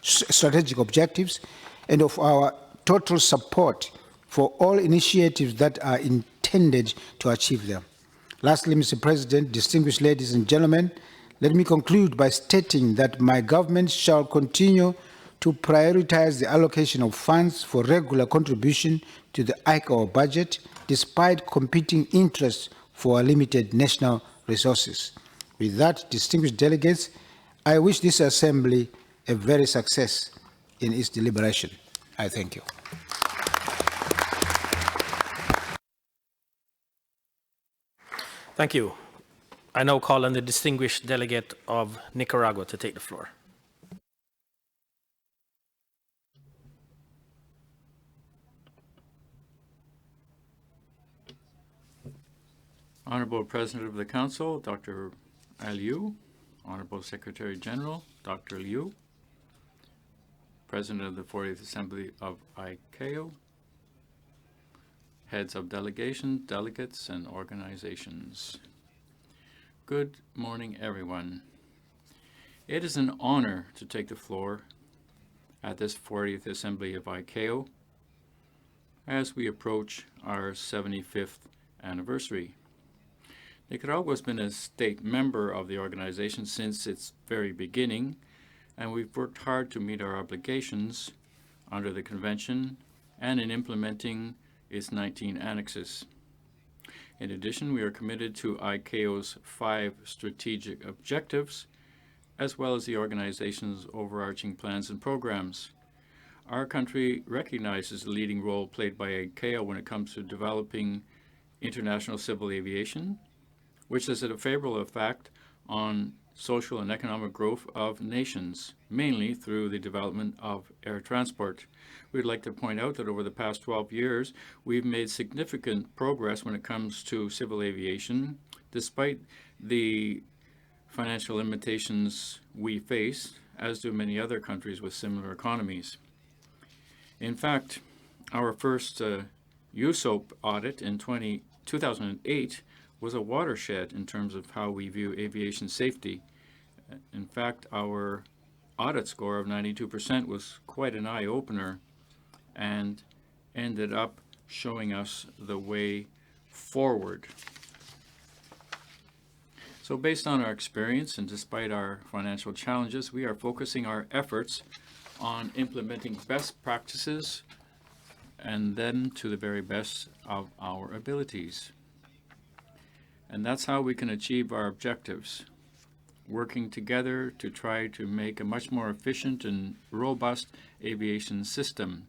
S18: strategic objectives and of our total support for all initiatives that are intended to achieve them. Lastly, Mr. President, distinguished ladies and gentlemen, let me conclude by stating that my government shall continue to prioritize the allocation of funds for regular contribution to the ICAO budget, despite competing interests for our limited national resources. With that, distinguished delegates, I wish this Assembly a very success in its deliberation. I thank you.
S3: Thank you. I now call on the distinguished delegate of Nicaragua to take the floor.
S11: Honorable President of the Council, Dr. Aliyu, Honorable Secretary General, Dr. Liu, President of the 40th Assembly of ICAO, heads of delegations, delegates, and organizations. Good morning, everyone. It is an honor to take the floor at this 40th Assembly of ICAO as we approach our 75th anniversary. Nicaragua has been a state member of the organization since its very beginning, and we've worked hard to meet our obligations under the convention and in implementing its 19 annexes. In addition, we are committed to ICAO's 5 strategic objectives, as well as the organization's overarching plans and programs. Our country recognizes the leading role played by ICAO when it comes to developing international civil aviation, which has had a favorable effect on social and economic growth of nations, mainly through the development of air transport. We'd like to point out that over the past 12 years, we've made significant progress when it comes to civil aviation, despite the financial limitations we face, as do many other countries with similar economies. In fact, our first USOP audit in 2008 was a watershed in terms of how we view aviation safety. In fact, our audit score of 92% was quite an eye-opener and ended up showing us the way forward. So based on our experience and despite our financial challenges, we are focusing our efforts on implementing best practices and then to the very best of our abilities. And that's how we can achieve our objectives, working together to try to make a much more efficient and robust aviation system.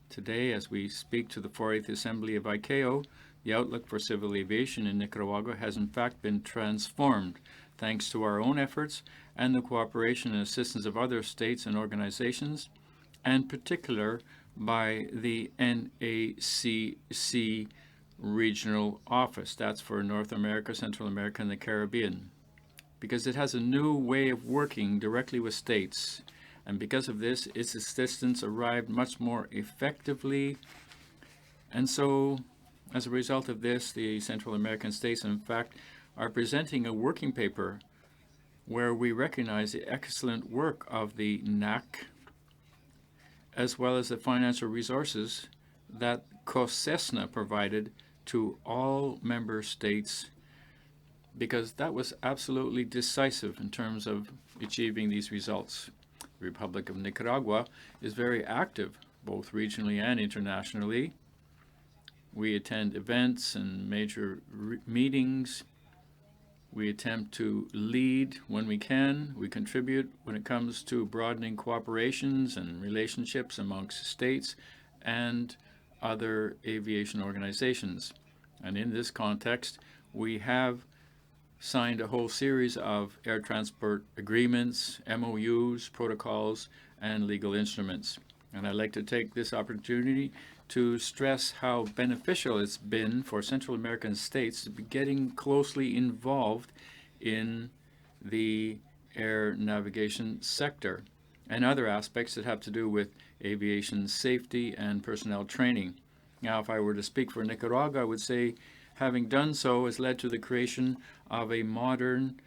S11: Today, as we speak to the 40th Assembly of ICAO, the outlook for civil aviation in Nicaragua has in fact been transformed thanks to our own efforts and the cooperation and assistance of other states and organizations, and in particular by the NACC Regional Office. That's for North America, Central America, and the Caribbean, because it has a new way of working directly with states. And because of this, its assistance arrived much more effectively. And so, as a result of this, the Central American states, in fact, are presenting a working paper where we recognize the excellent work of the NAC, as well as the financial resources that COSESNA provided to all member states, because that was absolutely decisive in terms of achieving these results. The Republic of Nicaragua is very active, both regionally and internationally. We attend events and major meetings. We attempt to lead when we can. We contribute when it comes to broadening cooperations and relationships amongst states and other aviation organizations. And in this context, we have signed a whole series of air transport agreements, MOUs, protocols, and legal instruments. And I'd like to take this opportunity to stress how beneficial it's been for Central American states to be getting closely involved in the air navigation sector and other aspects that have to do with aviation safety and personnel training. Now, if I were to speak for Nicaragua, I would say having done so has led to the creation of a modern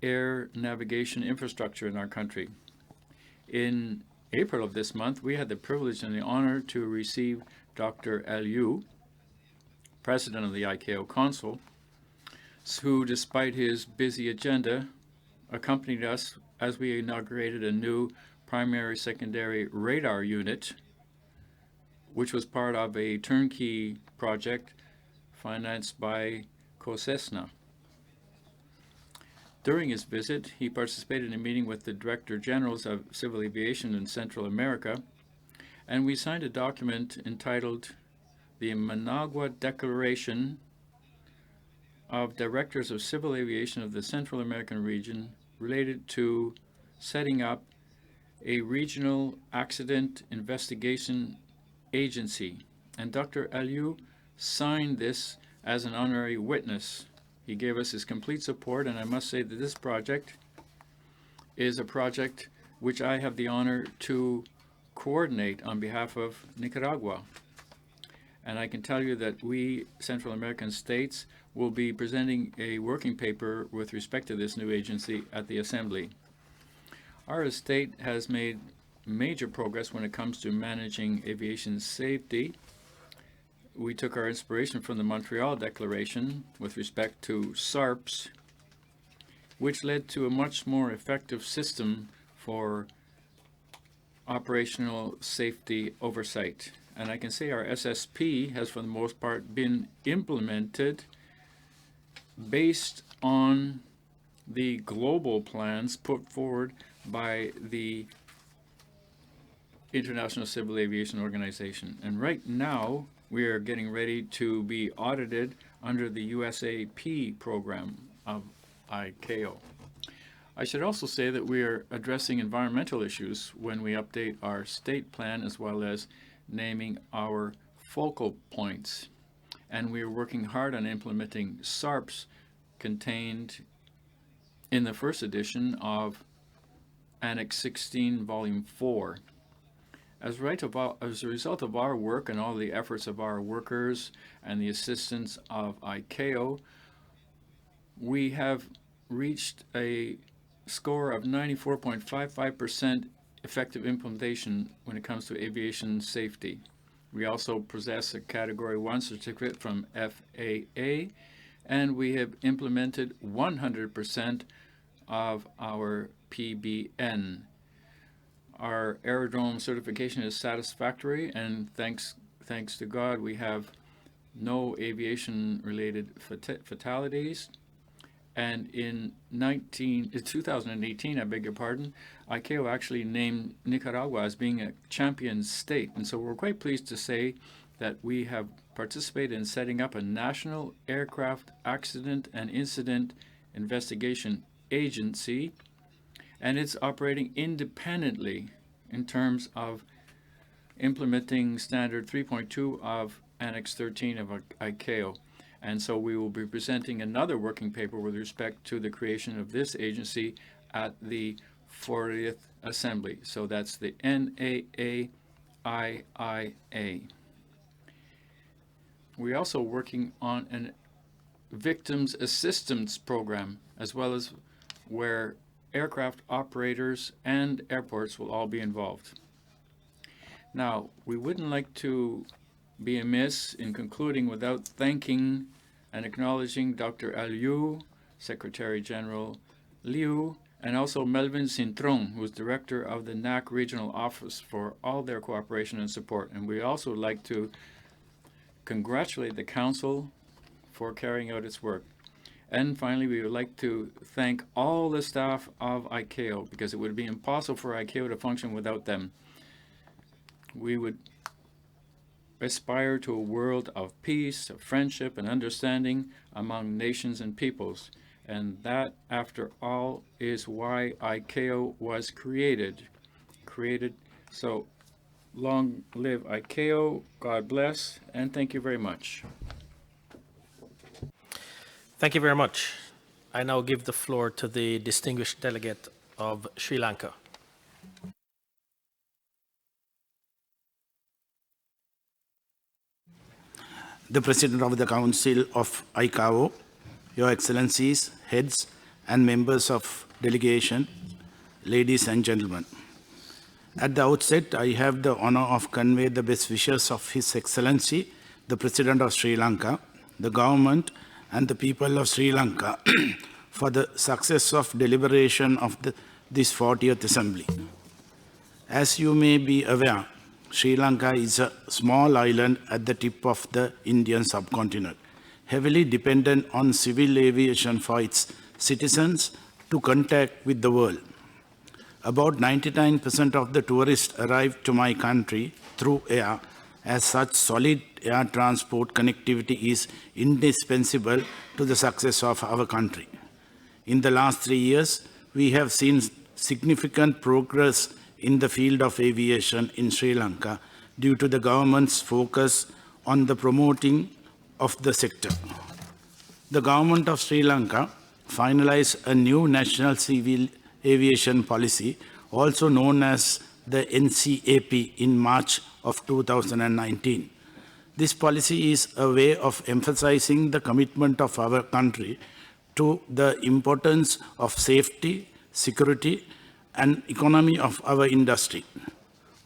S11: air navigation infrastructure in our country. In April of this month, we had the privilege and the honor to receive Dr. Aliou, President of the ICAO Council, who, despite his busy agenda, accompanied us as we inaugurated a new primary-secondary radar unit, which was part of a turnkey project financed by COSESNA. During his visit, he participated in a meeting with the Director Generals of Civil Aviation in Central America, and we signed a document entitled the Managua Declaration of Directors of Civil Aviation of the Central American region related to setting up a regional accident investigation agency. And Dr. Aliou signed this as an honorary witness. He gave us his complete support, and I must say that this project is a project which I have the honor to coordinate on behalf of Nicaragua. And I can tell you that we Central American states will be presenting a working paper with respect to this new agency at the Assembly. Our state has made major progress when it comes to managing aviation safety. We took our inspiration from the Montreal Declaration with respect to SARPs, which led to a much more effective system for operational safety oversight. And I can say our SSP has, for the most part, been implemented based on the global plans put forward by the International Civil Aviation Organization. And right now, we are getting ready to be audited under the USAP program of ICAO. I should also say that we are addressing environmental issues when we update our state plan, as well as naming our focal points. And we are working hard on implementing SARPs contained in the first edition of Annex 16, Volume 4. As a result of our work and all the efforts of our workers and the assistance of ICAO, we have reached a score of 94.55% effective implementation when it comes to aviation safety. We also possess a Category 1 certificate from FAA, and we have implemented 100% of our PBN. Our aerodrome certification is satisfactory, and thanks to God, we have no aviation-related fatalities. And in 2018, I beg your pardon, ICAO actually named Nicaragua as being a champion state. And so we're quite pleased to say that we have participated in setting up a National Aircraft Accident and Incident Investigation Agency, and it's operating independently in terms of implementing Standard 3.2 of Annex 13 of ICAO. And so we will be presenting another working paper with respect to the creation of this agency at the 40th Assembly. So that's the NAAIIA. We're also working on a victims assistance program, as well as where aircraft operators and airports will all be involved. Now, we wouldn't like to be amiss in concluding without thanking and acknowledging Dr. Aliou, Secretary General Liu, and also Melvin Cintron, who is Director of the NAC Regional Office, for all their cooperation and support. And we also like to congratulate the Council for carrying out its work. And finally, we would like to thank all the staff of ICAO, because it would be impossible for ICAO to function without them. We would aspire to a world of peace, of friendship, and understanding among nations and peoples. And that, after all, is why ICAO was created. So long live ICAO, God bless, and thank you very much.
S3: Thank you very much. I now give the floor to the distinguished delegate of Sri Lanka.
S19: The President of the Council of ICAO, Your Excellencies, heads and members of delegation, ladies and gentlemen. At the outset, I have the honor of convey the best wishes of His Excellency, the President of Sri Lanka, the government, and the people of Sri Lanka for the success of deliberation of this 40th Assembly. As you may be aware, Sri Lanka is a small island at the tip of the Indian subcontinent, heavily dependent on civil aviation for its citizens to contact with the world. About 99% of the tourists arrive to my country through air. As such, solid air transport connectivity is indispensable to the success of our country. In the last 3 years, we have seen significant progress in the field of aviation in Sri Lanka due to the government's focus on the promoting of the sector. The government of Sri Lanka finalized a new national civil aviation policy, also known as the NCAP, in March of 2019. This policy is a way of emphasizing the commitment of our country to the importance of safety, security, and economy of our industry.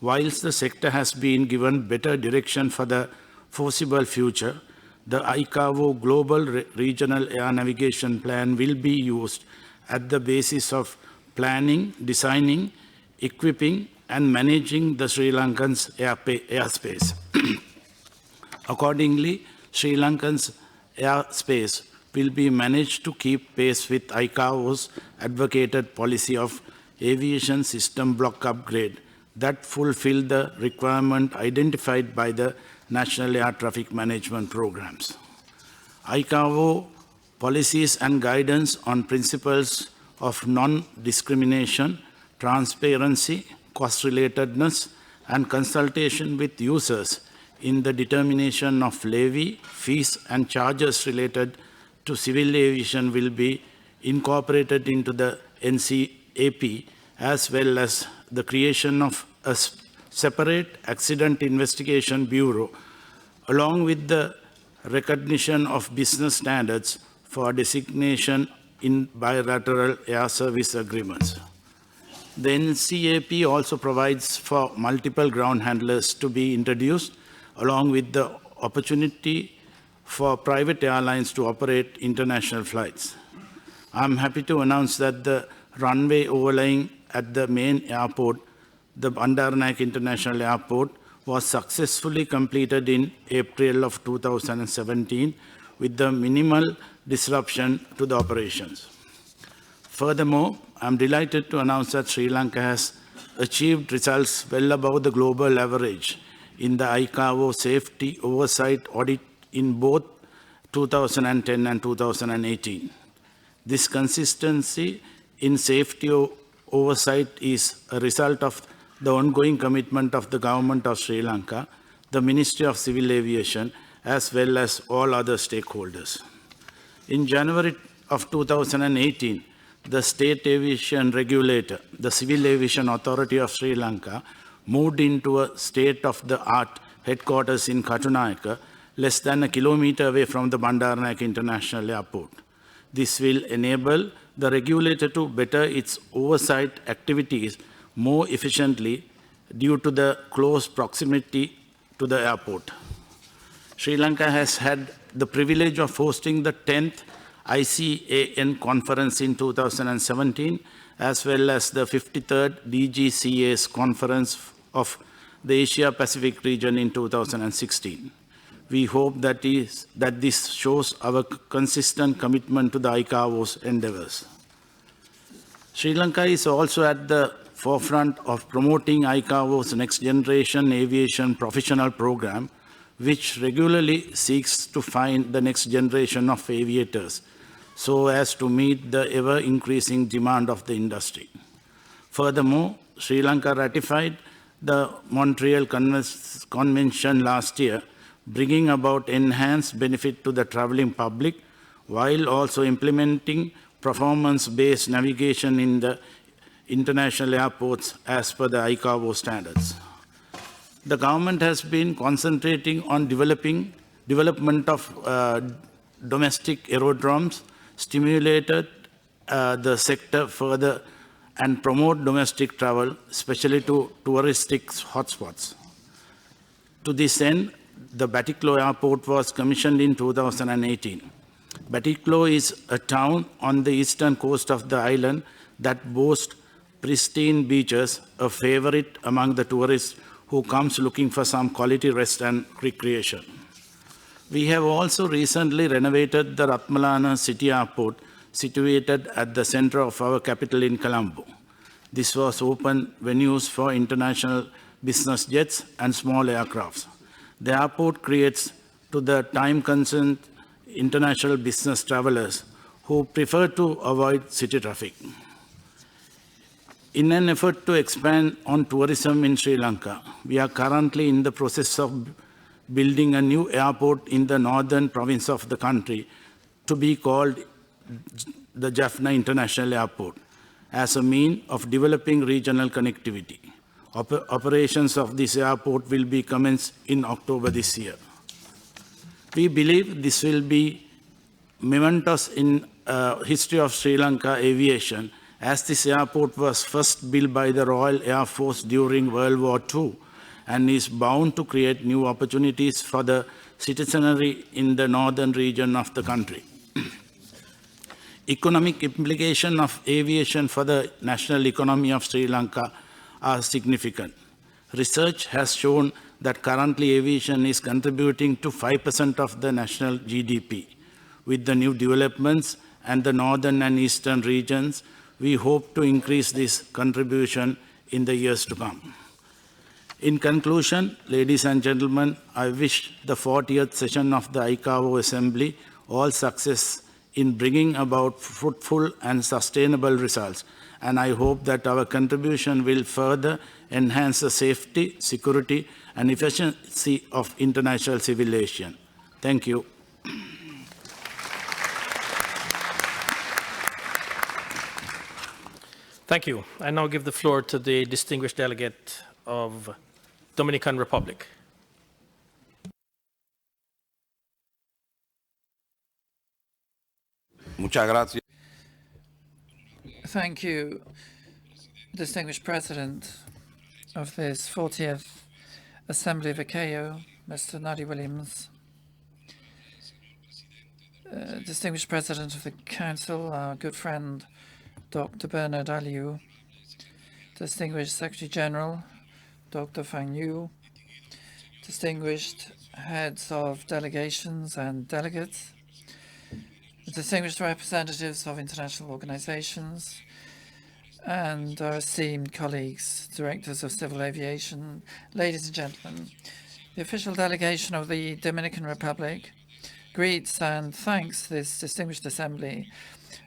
S19: Whilst the sector has been given better direction for the foreseeable future, the ICAO Global Regional Air Navigation Plan will be used at the basis of planning, designing, equipping, and managing the Sri Lankan's airspace. Accordingly, Sri Lankan's airspace will be managed to keep pace with ICAO's advocated policy of aviation system block upgrade that fulfill the requirement identified by the National Air Traffic Management Programs. ICAO policies and guidance on principles of non-discrimination, transparency, cost-relatedness, and consultation with users in the determination of levy, fees, and charges related to civil aviation will be incorporated into the NCAP, as well as the creation of a separate accident investigation bureau, along with the recognition of business standards for designation in bilateral air service agreements. The NCAP also provides for multiple ground handlers to be introduced, along with the opportunity for private airlines to operate international flights. I'm happy to announce that the runway overlaying at the main airport, the Bandaranaike International Airport, was successfully completed in April of 2017 with the minimal disruption to the operations. Furthermore, I'm delighted to announce that Sri Lanka has achieved results well above the global average in the ICAO safety oversight audit in both 2010 and 2018. This consistency in safety oversight is a result of the ongoing commitment of the Government of Sri Lanka, the Ministry of Civil Aviation, as well as all other stakeholders. In January of 2018, the state aviation regulator, the Civil Aviation Authority of Sri Lanka, moved into a state-of-the-art headquarters in Katunayaka, less than a kilometer away from the Bandaranaike International Airport. This will enable the regulator to better its oversight activities more efficiently due to the close proximity to the airport. Sri Lanka has had the privilege of hosting the 10th ICAN conference in 2017, as well as the 53rd DGCA's conference of the Asia-Pacific region in 2016. We hope that this shows our consistent commitment to the ICAO's endeavors. Sri Lanka is also at the forefront of promoting ICAO's Next Generation Aviation Professional Program, which regularly seeks to find the next generation of aviators so as to meet the ever-increasing demand of the industry. Furthermore, Sri Lanka ratified the Montreal Convention last year, bringing about enhanced benefit to the traveling public, while also implementing performance-based navigation in the international airports as per the ICAO standards. The government has been concentrating on development of domestic aerodromes, stimulated the sector further, and promote domestic travel, especially to touristic hotspots. To this end, the Batiklo Airport was commissioned in 2018. Batiklo is a town on the eastern coast of the island that boasts pristine beaches, a favorite among the tourists who comes looking for some quality rest and recreation. We have also recently renovated the Ratmalana City Airport, situated at the center of our capital in Colombo. This was open venues for international business jets and small aircrafts. The airport creates to the time-concerned international business travelers who prefer to avoid city traffic. In an effort to expand on tourism in Sri Lanka, we are currently in the process of building a new airport in the northern province of the country to be called the Jaffna International Airport as a means of developing regional connectivity. Operations of this airport will be commenced in October this year. We believe this will be momentous in history of Sri Lanka aviation, as this airport was first built by the Royal Air Force during World War II and is bound to create new opportunities for the citizenry in the northern region of the country. Economic implications of aviation for the national economy of Sri Lanka are significant. Research has shown that currently aviation is contributing to 5% of the national GDP. With the new developments and the northern and eastern regions, we hope to increase this contribution in the years to come. In conclusion, ladies and gentlemen, I wish the 40th session of the ICAO Assembly all success in bringing about fruitful and sustainable results, and I hope that our contribution will further enhance the safety, security, and efficiency of international civil aviation. Thank you.
S3: Thank you. I now give the floor to the distinguished delegate of Dominican Republic.
S10: Muchas gracias.
S14: Thank you, distinguished President of this 40th Assembly of ICAO, Mr. Nadi Williams, distinguished President of the Council, our good friend, Dr. Bernard Aliou, distinguished Secretary General, Dr. Fang Yu, distinguished heads of delegations and delegates, distinguished representatives of international organizations, and our esteemed colleagues, directors of civil aviation, ladies and gentlemen. The official delegation of the Dominican Republic greets and thanks this distinguished assembly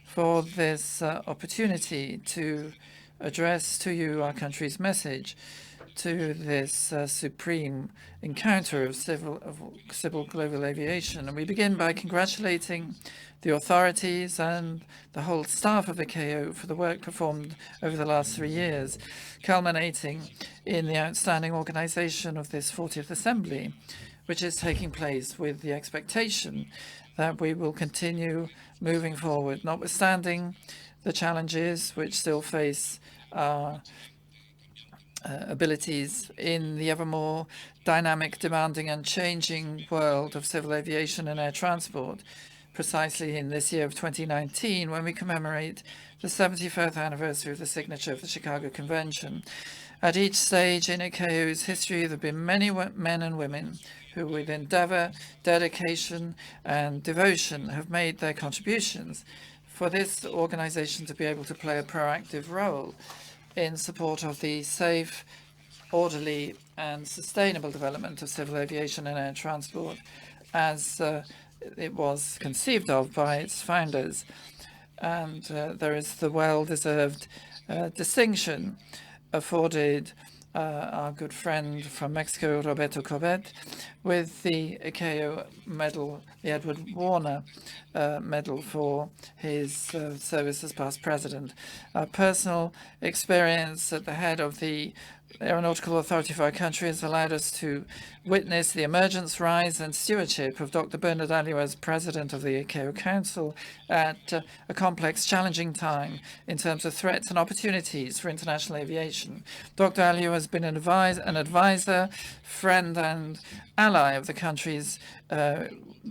S14: for this opportunity to address to you our country's message to this supreme encounter of civil global aviation. And we begin by congratulating the authorities and the whole staff of ICAO for the work performed over the last 3 years, culminating in the outstanding organization of this 40th Assembly, which is taking place with the expectation that we will continue moving forward, notwithstanding the challenges which still face our abilities in the ever more dynamic, demanding and changing world of civil aviation and air transport, precisely in this year of 2019, when we commemorate the 75th anniversary of the signature of the Chicago Convention. At each stage in ICAO's history, there have been many men and women who, with endeavor, dedication, and devotion, have made their contributions for this organization to be able to play a proactive role in support of the safe, orderly, and sustainable development of civil aviation and air transport as it was conceived of by its founders. And there is the well-deserved distinction afforded our good friend from Mexico, Roberto Corbett, with the ICAO medal, the Edward Warner medal for his service as past president. Our personal experience at the head of the Aeronautical Authority of our country has allowed us to witness the emergence, rise, and stewardship of Dr. Bernard Aliou as president of the ICAO Council at a complex, challenging time in terms of threats and opportunities for international aviation. Dr. Aliou has been an advisor, friend, and ally of the countries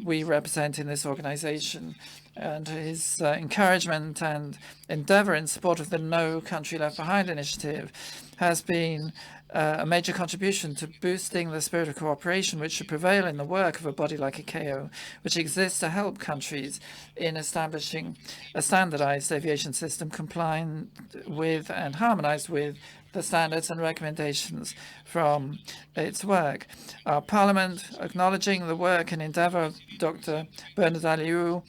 S14: we represent in this organization. And his encouragement and endeavor in support of the No Country Left Behind initiative has been a major contribution to boosting the spirit of cooperation which should prevail in the work of a body like ICAO, which exists to help countries in establishing a standardized aviation system compliant with and harmonized with the standards and recommendations from its work. Our Parliament, acknowledging the work and endeavor of Dr. Bernard Aliou,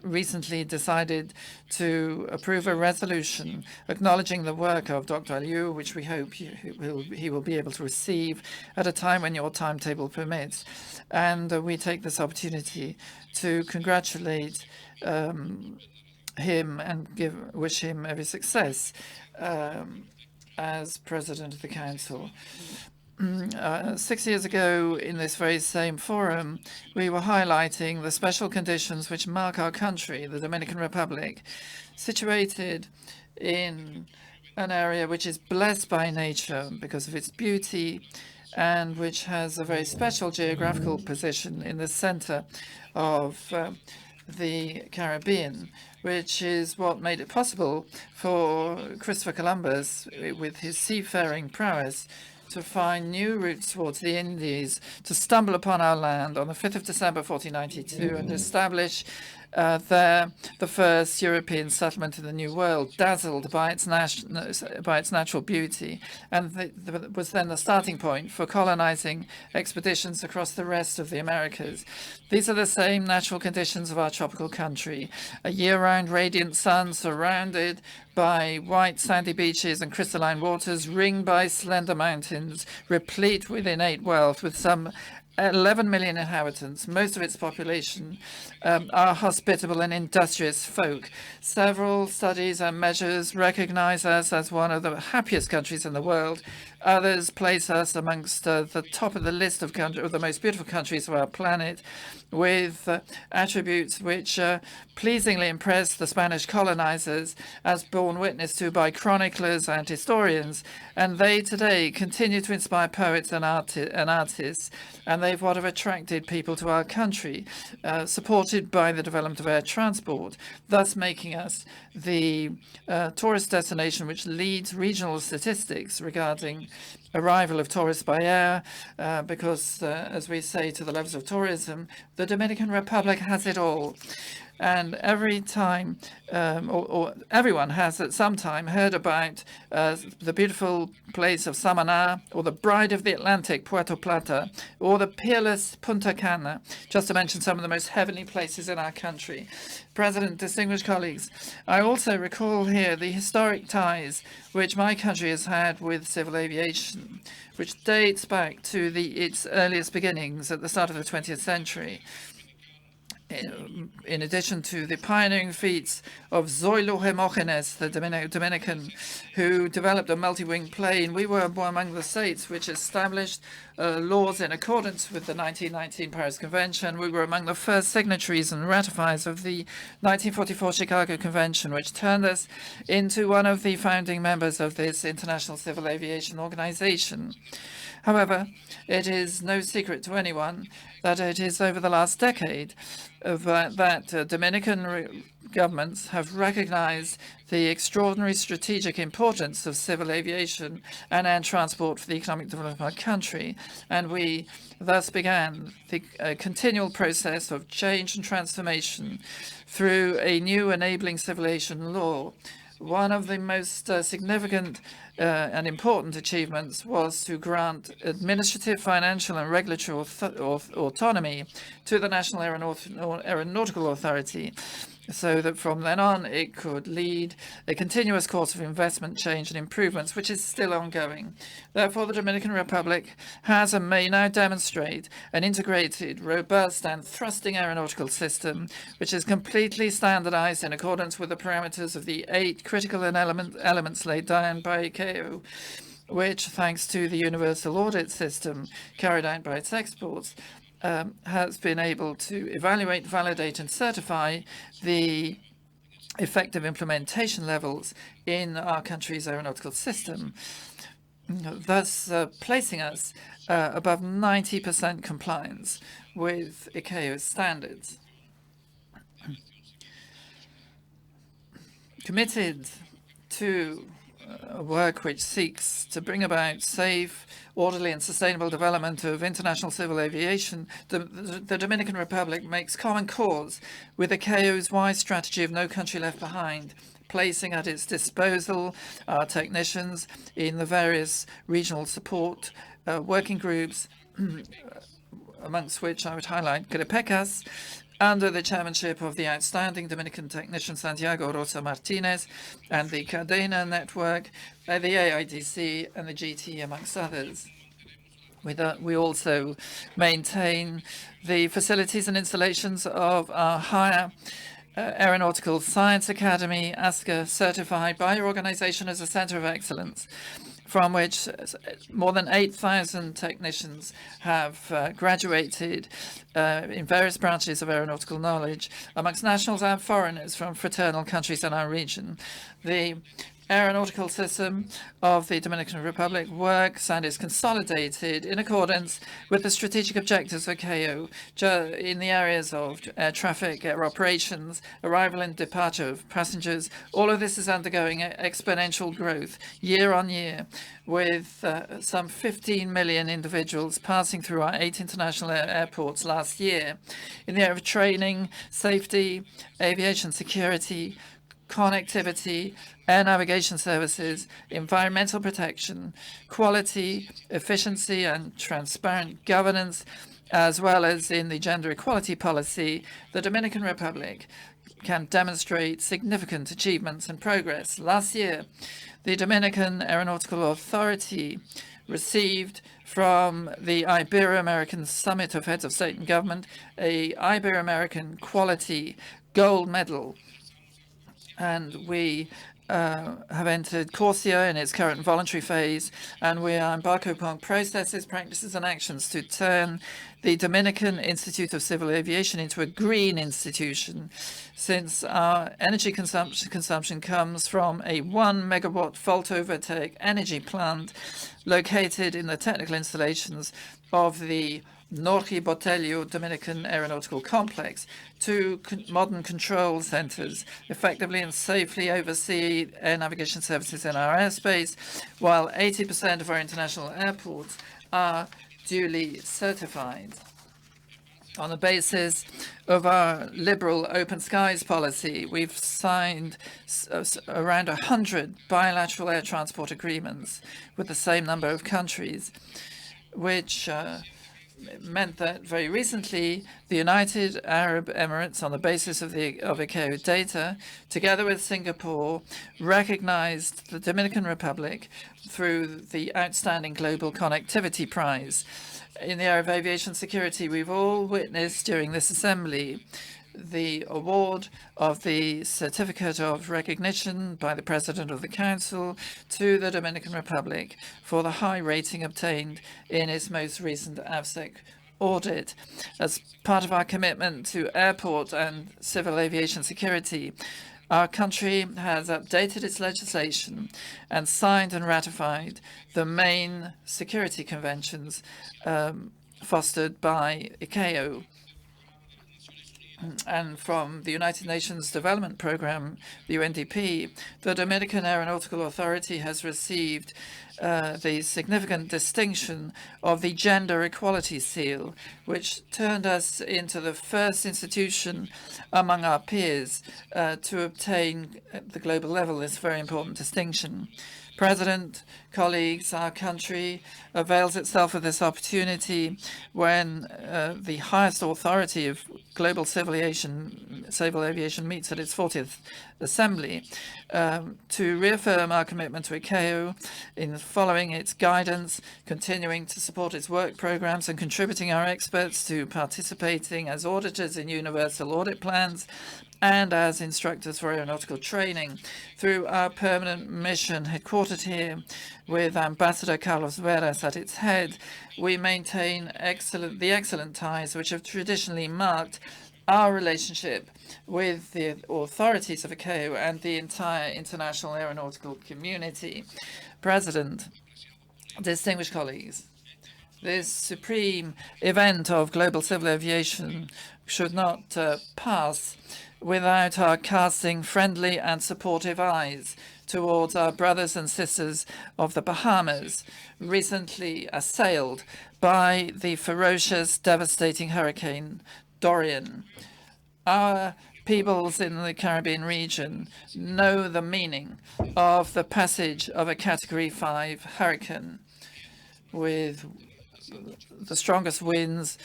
S14: recently decided to approve a resolution acknowledging the work of Dr. Aliou, which we hope he will be able to receive at a time when your timetable permits. And we take this opportunity to congratulate him and wish him every success as President of the Council. 6 years ago, in this very same forum, we were highlighting the special conditions which mark our country, the Dominican Republic, situated in an area which is blessed by nature because of its beauty and which has a very special geographical position in the center of the Caribbean, which is what made it possible for Christopher Columbus, with his seafaring prowess, to find new routes towards the Indies, to stumble upon our land on the 5th of December 1492 and establish there the first European settlement in the New World, dazzled by its natural beauty, and was then the starting point for colonizing expeditions across the rest of the Americas. These are the same natural conditions of our tropical country: a year-round radiant sun surrounded by white sandy beaches and crystalline waters, ringed by slender mountains, replete with innate wealth, with some 11 million inhabitants. Most of its population are hospitable and industrious folk. Several studies and measures recognize us as one of the happiest countries in the world. Others place us amongst the top of the list of the most beautiful countries of our planet, with attributes which pleasingly impress the Spanish colonizers, as borne witness to by chroniclers and historians. And they today continue to inspire poets and artists, and they've what have attracted people to our country, supported by the development of air transport, thus making us the tourist destination which leads regional statistics regarding arrival of tourists by air, because, as we say to the lovers of tourism, the Dominican Republic has it all. And every time, or everyone has at some time heard about the beautiful place of Samaná, or the Bride of the Atlantic, Puerto Plata, or the peerless Punta Cana, just to mention some of the most heavenly places in our country. President, distinguished colleagues, I also recall here the historic ties which my country has had with civil aviation, which dates back to its earliest beginnings at the start of the 20th century. In addition to the pioneering feats of Zoilo Hermógenes, the Dominican, who developed a multi-wing plane, we were among the states which established laws in accordance with the 1919 Paris Convention. We were among the first signatories and ratifiers of the 1944 Chicago Convention, which turned us into one of the founding members of this international civil aviation organization. However, it is no secret to anyone that it is over the last decade that Dominican governments have recognized the extraordinary strategic importance of civil aviation and air transport for the economic development of our country, and we thus began the continual process of change and transformation through a new enabling civil aviation law. One of the most significant and important achievements was to grant administrative, financial, and regulatory autonomy to the National Aeronautical Authority, so that from then on it could lead a continuous course of investment, change, and improvements, which is still ongoing. Therefore, the Dominican Republic has and may now demonstrate an integrated, robust, and thrusting aeronautical system, which is completely standardized in accordance with the parameters of the 8 critical elements laid down by ICAO, which, thanks to the universal audit system carried out by its exports, has been able to evaluate, validate, and certify the effective implementation levels in our country's aeronautical system, thus placing us above 90% compliance with ICAO's standards. Committed to work which seeks to bring about safe, orderly, and sustainable development of international civil aviation, the Dominican Republic makes common cause with ICAO's wise strategy of no country left behind, placing at its disposal our technicians in the various regional support working groups, amongst which I would highlight GREPECAS, under the chairmanship of the outstanding Dominican technician Santiago Rosa Martinez, and the Cadena Network, the AIDC, and the GT, amongst others. We also maintain the facilities and installations of our higher Aeronautical Science Academy, ASCA, certified by your organization as a center of excellence. from which more than 8,000 technicians have graduated in various branches of aeronautical knowledge amongst nationals and foreigners from fraternal countries in our region. The aeronautical system of the Dominican Republic works and is consolidated in accordance with the strategic objectives of ICAO in the areas of air traffic, air operations, arrival and departure of passengers. All of this is undergoing exponential growth year on year, with some 15 million individuals passing through our 8 international airports last year. In the area of training, safety, aviation security, connectivity, air navigation services, environmental protection, quality, efficiency, and transparent governance, as well as in the gender equality policy, the Dominican Republic can demonstrate significant achievements and progress. Last year, the Dominican Aeronautical Authority received from the Ibero-American Summit of Heads of State and Government a Ibero-American Quality Gold Medal. And we have entered CORSIA in its current voluntary phase, and we are embarking upon processes, practices, and actions to turn the Dominican Institute of Civil Aviation into a green institution, since our energy consumption comes from a 1 megawatt photovoltaic energy plant located in the technical installations of the Norte Botello Dominican Aeronautical Complex, two modern control centers effectively and safely oversee air navigation services in our airspace, while 80% of our international airports are duly certified. On the basis of our liberal open skies policy, we've signed around 100 bilateral air transport agreements with the same number of countries, which meant that very recently the United Arab Emirates, on the basis of ICAO data, together with Singapore, recognized the Dominican Republic through the Outstanding Global Connectivity Prize. In the area of aviation security, we've all witnessed during this assembly the award of the Certificate of Recognition by the President of the Council to the Dominican Republic for the high rating obtained in its most recent AVSEC audit. As part of our commitment to airport and civil aviation security, our country has updated its legislation and signed and ratified the main security conventions fostered by ICAO. And from the United Nations Development Programme, the UNDP, the Dominican Aeronautical Authority has received the significant distinction of the Gender Equality Seal, which turned us into the first institution among our peers to obtain at the global level this very important distinction. President, colleagues, our country avails itself of this opportunity when the highest authority of global civil aviation meets at its 40th Assembly to reaffirm our commitment to ICAO in following its guidance, continuing to support its work programs, and contributing our experts to participating as auditors in universal audit plans and as instructors for aeronautical training. Through our permanent mission headquartered here with Ambassador Carlos Veras at its head, we maintain the excellent ties which have traditionally marked our relationship with the authorities of ICAO and the entire international aeronautical community. President, distinguished colleagues, this supreme event of global civil aviation should not pass without our casting friendly and supportive eyes towards our brothers and sisters of the Bahamas, recently assailed by the ferocious, devastating Hurricane Dorian. Our peoples in the Caribbean region know the meaning of the passage of a Category 5 hurricane, with the strongest winds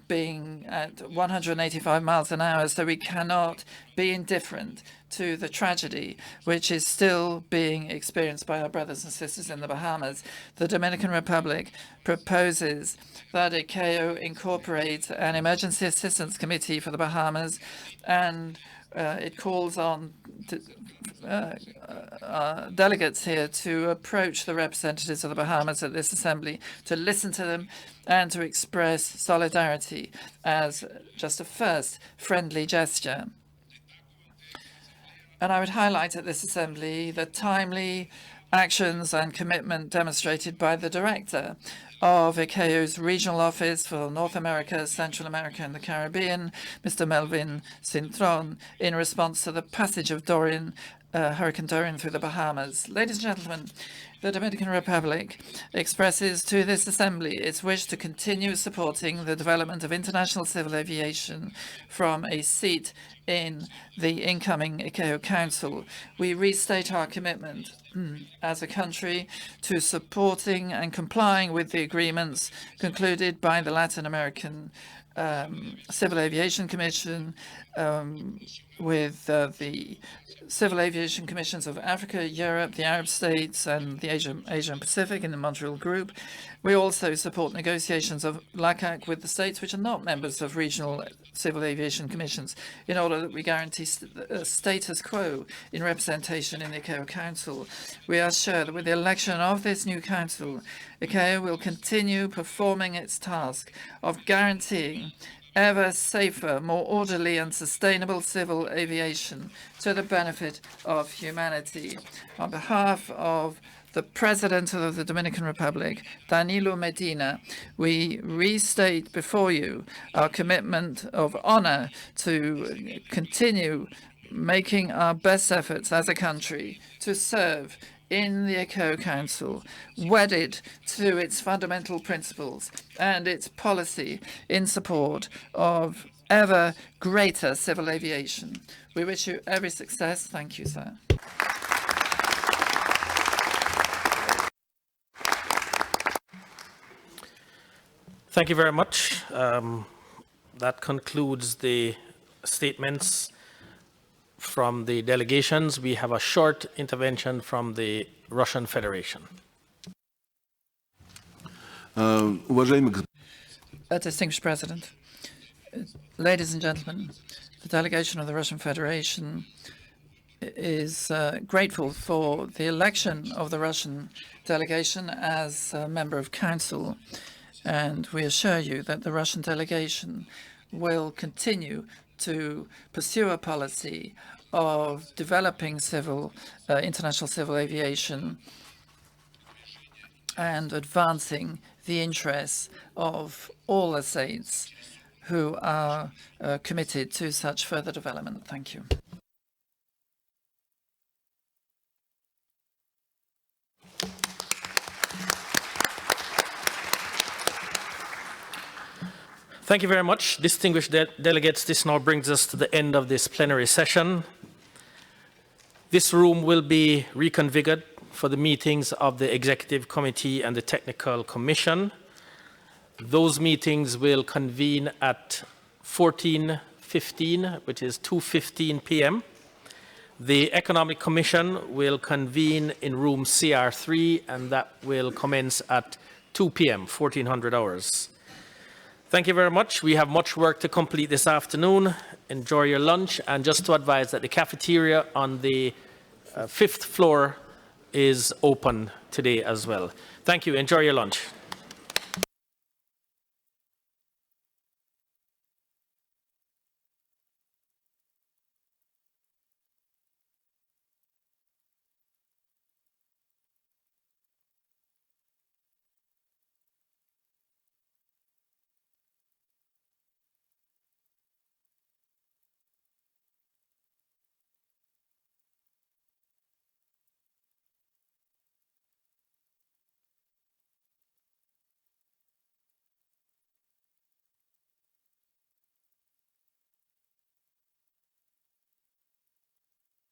S14: being at 185 miles an hour, so we cannot be indifferent to the tragedy which is still being experienced by our brothers and sisters in the Bahamas. The Dominican Republic proposes that ICAO incorporate an emergency assistance committee for the Bahamas and it calls on delegates here to approach the representatives of the Bahamas at this assembly, to listen to them and to express solidarity as just a first friendly gesture. And I would highlight at this assembly the timely actions and commitment demonstrated by the director of ICAO's Regional Office for North America, Central America and the Caribbean, Mr. Melvin Cintron, in response to the passage of Hurricane Dorian through the Bahamas. Ladies and gentlemen, the Dominican Republic expresses to this assembly its wish to continue supporting the development of international civil aviation from a seat in the incoming ICAO Council. We restate our commitment as a country to supporting and complying with the agreements concluded by the Latin American Civil Aviation Commission with the Civil Aviation Commissions of Africa, Europe, the Arab states, and the Asian Pacific in the Montreal Group. We also support negotiations of LACAC with the states which are not members of regional civil aviation commissions in order that we guarantee status quo in representation in the ICAO Council. We are sure that with the election of this new council, ICAO will continue performing its task of guaranteeing ever safer, more orderly and sustainable civil aviation to the benefit of humanity. On behalf of the President of the Dominican Republic, Danilo Medina, we restate before you our commitment of honor to continue making our best efforts as a country to serve in the ICAO Council, wedded to its fundamental principles and its policy in support of ever greater civil aviation. We wish you every success. Thank you, sir.
S3: Thank you very much. That concludes the statements from the delegations. We have a short intervention from the Russian Federation.
S14: Distinguished President, ladies and gentlemen, the delegation of the Russian Federation is grateful for the election of the Russian delegation as a member of Council, and we assure you that the Russian delegation will continue to pursue a policy of developing international civil aviation and advancing the interests of all the states who are committed to such further development. Thank you.
S3: Thank you very much, distinguished delegates. This now brings us to the end of this plenary session. This room will be reconfigured for the meetings of the Executive Committee and the Technical Commission. Those meetings will convene at 14:15, which is 2:15 p.m. The Economic Commission will convene in room CR3, and that will commence at 2 p.m., 1400 hours. Thank you very much. We have much work to complete this afternoon. Enjoy your lunch. And just to advise that the cafeteria on the 5th floor is open today as well. Thank you. Enjoy your lunch.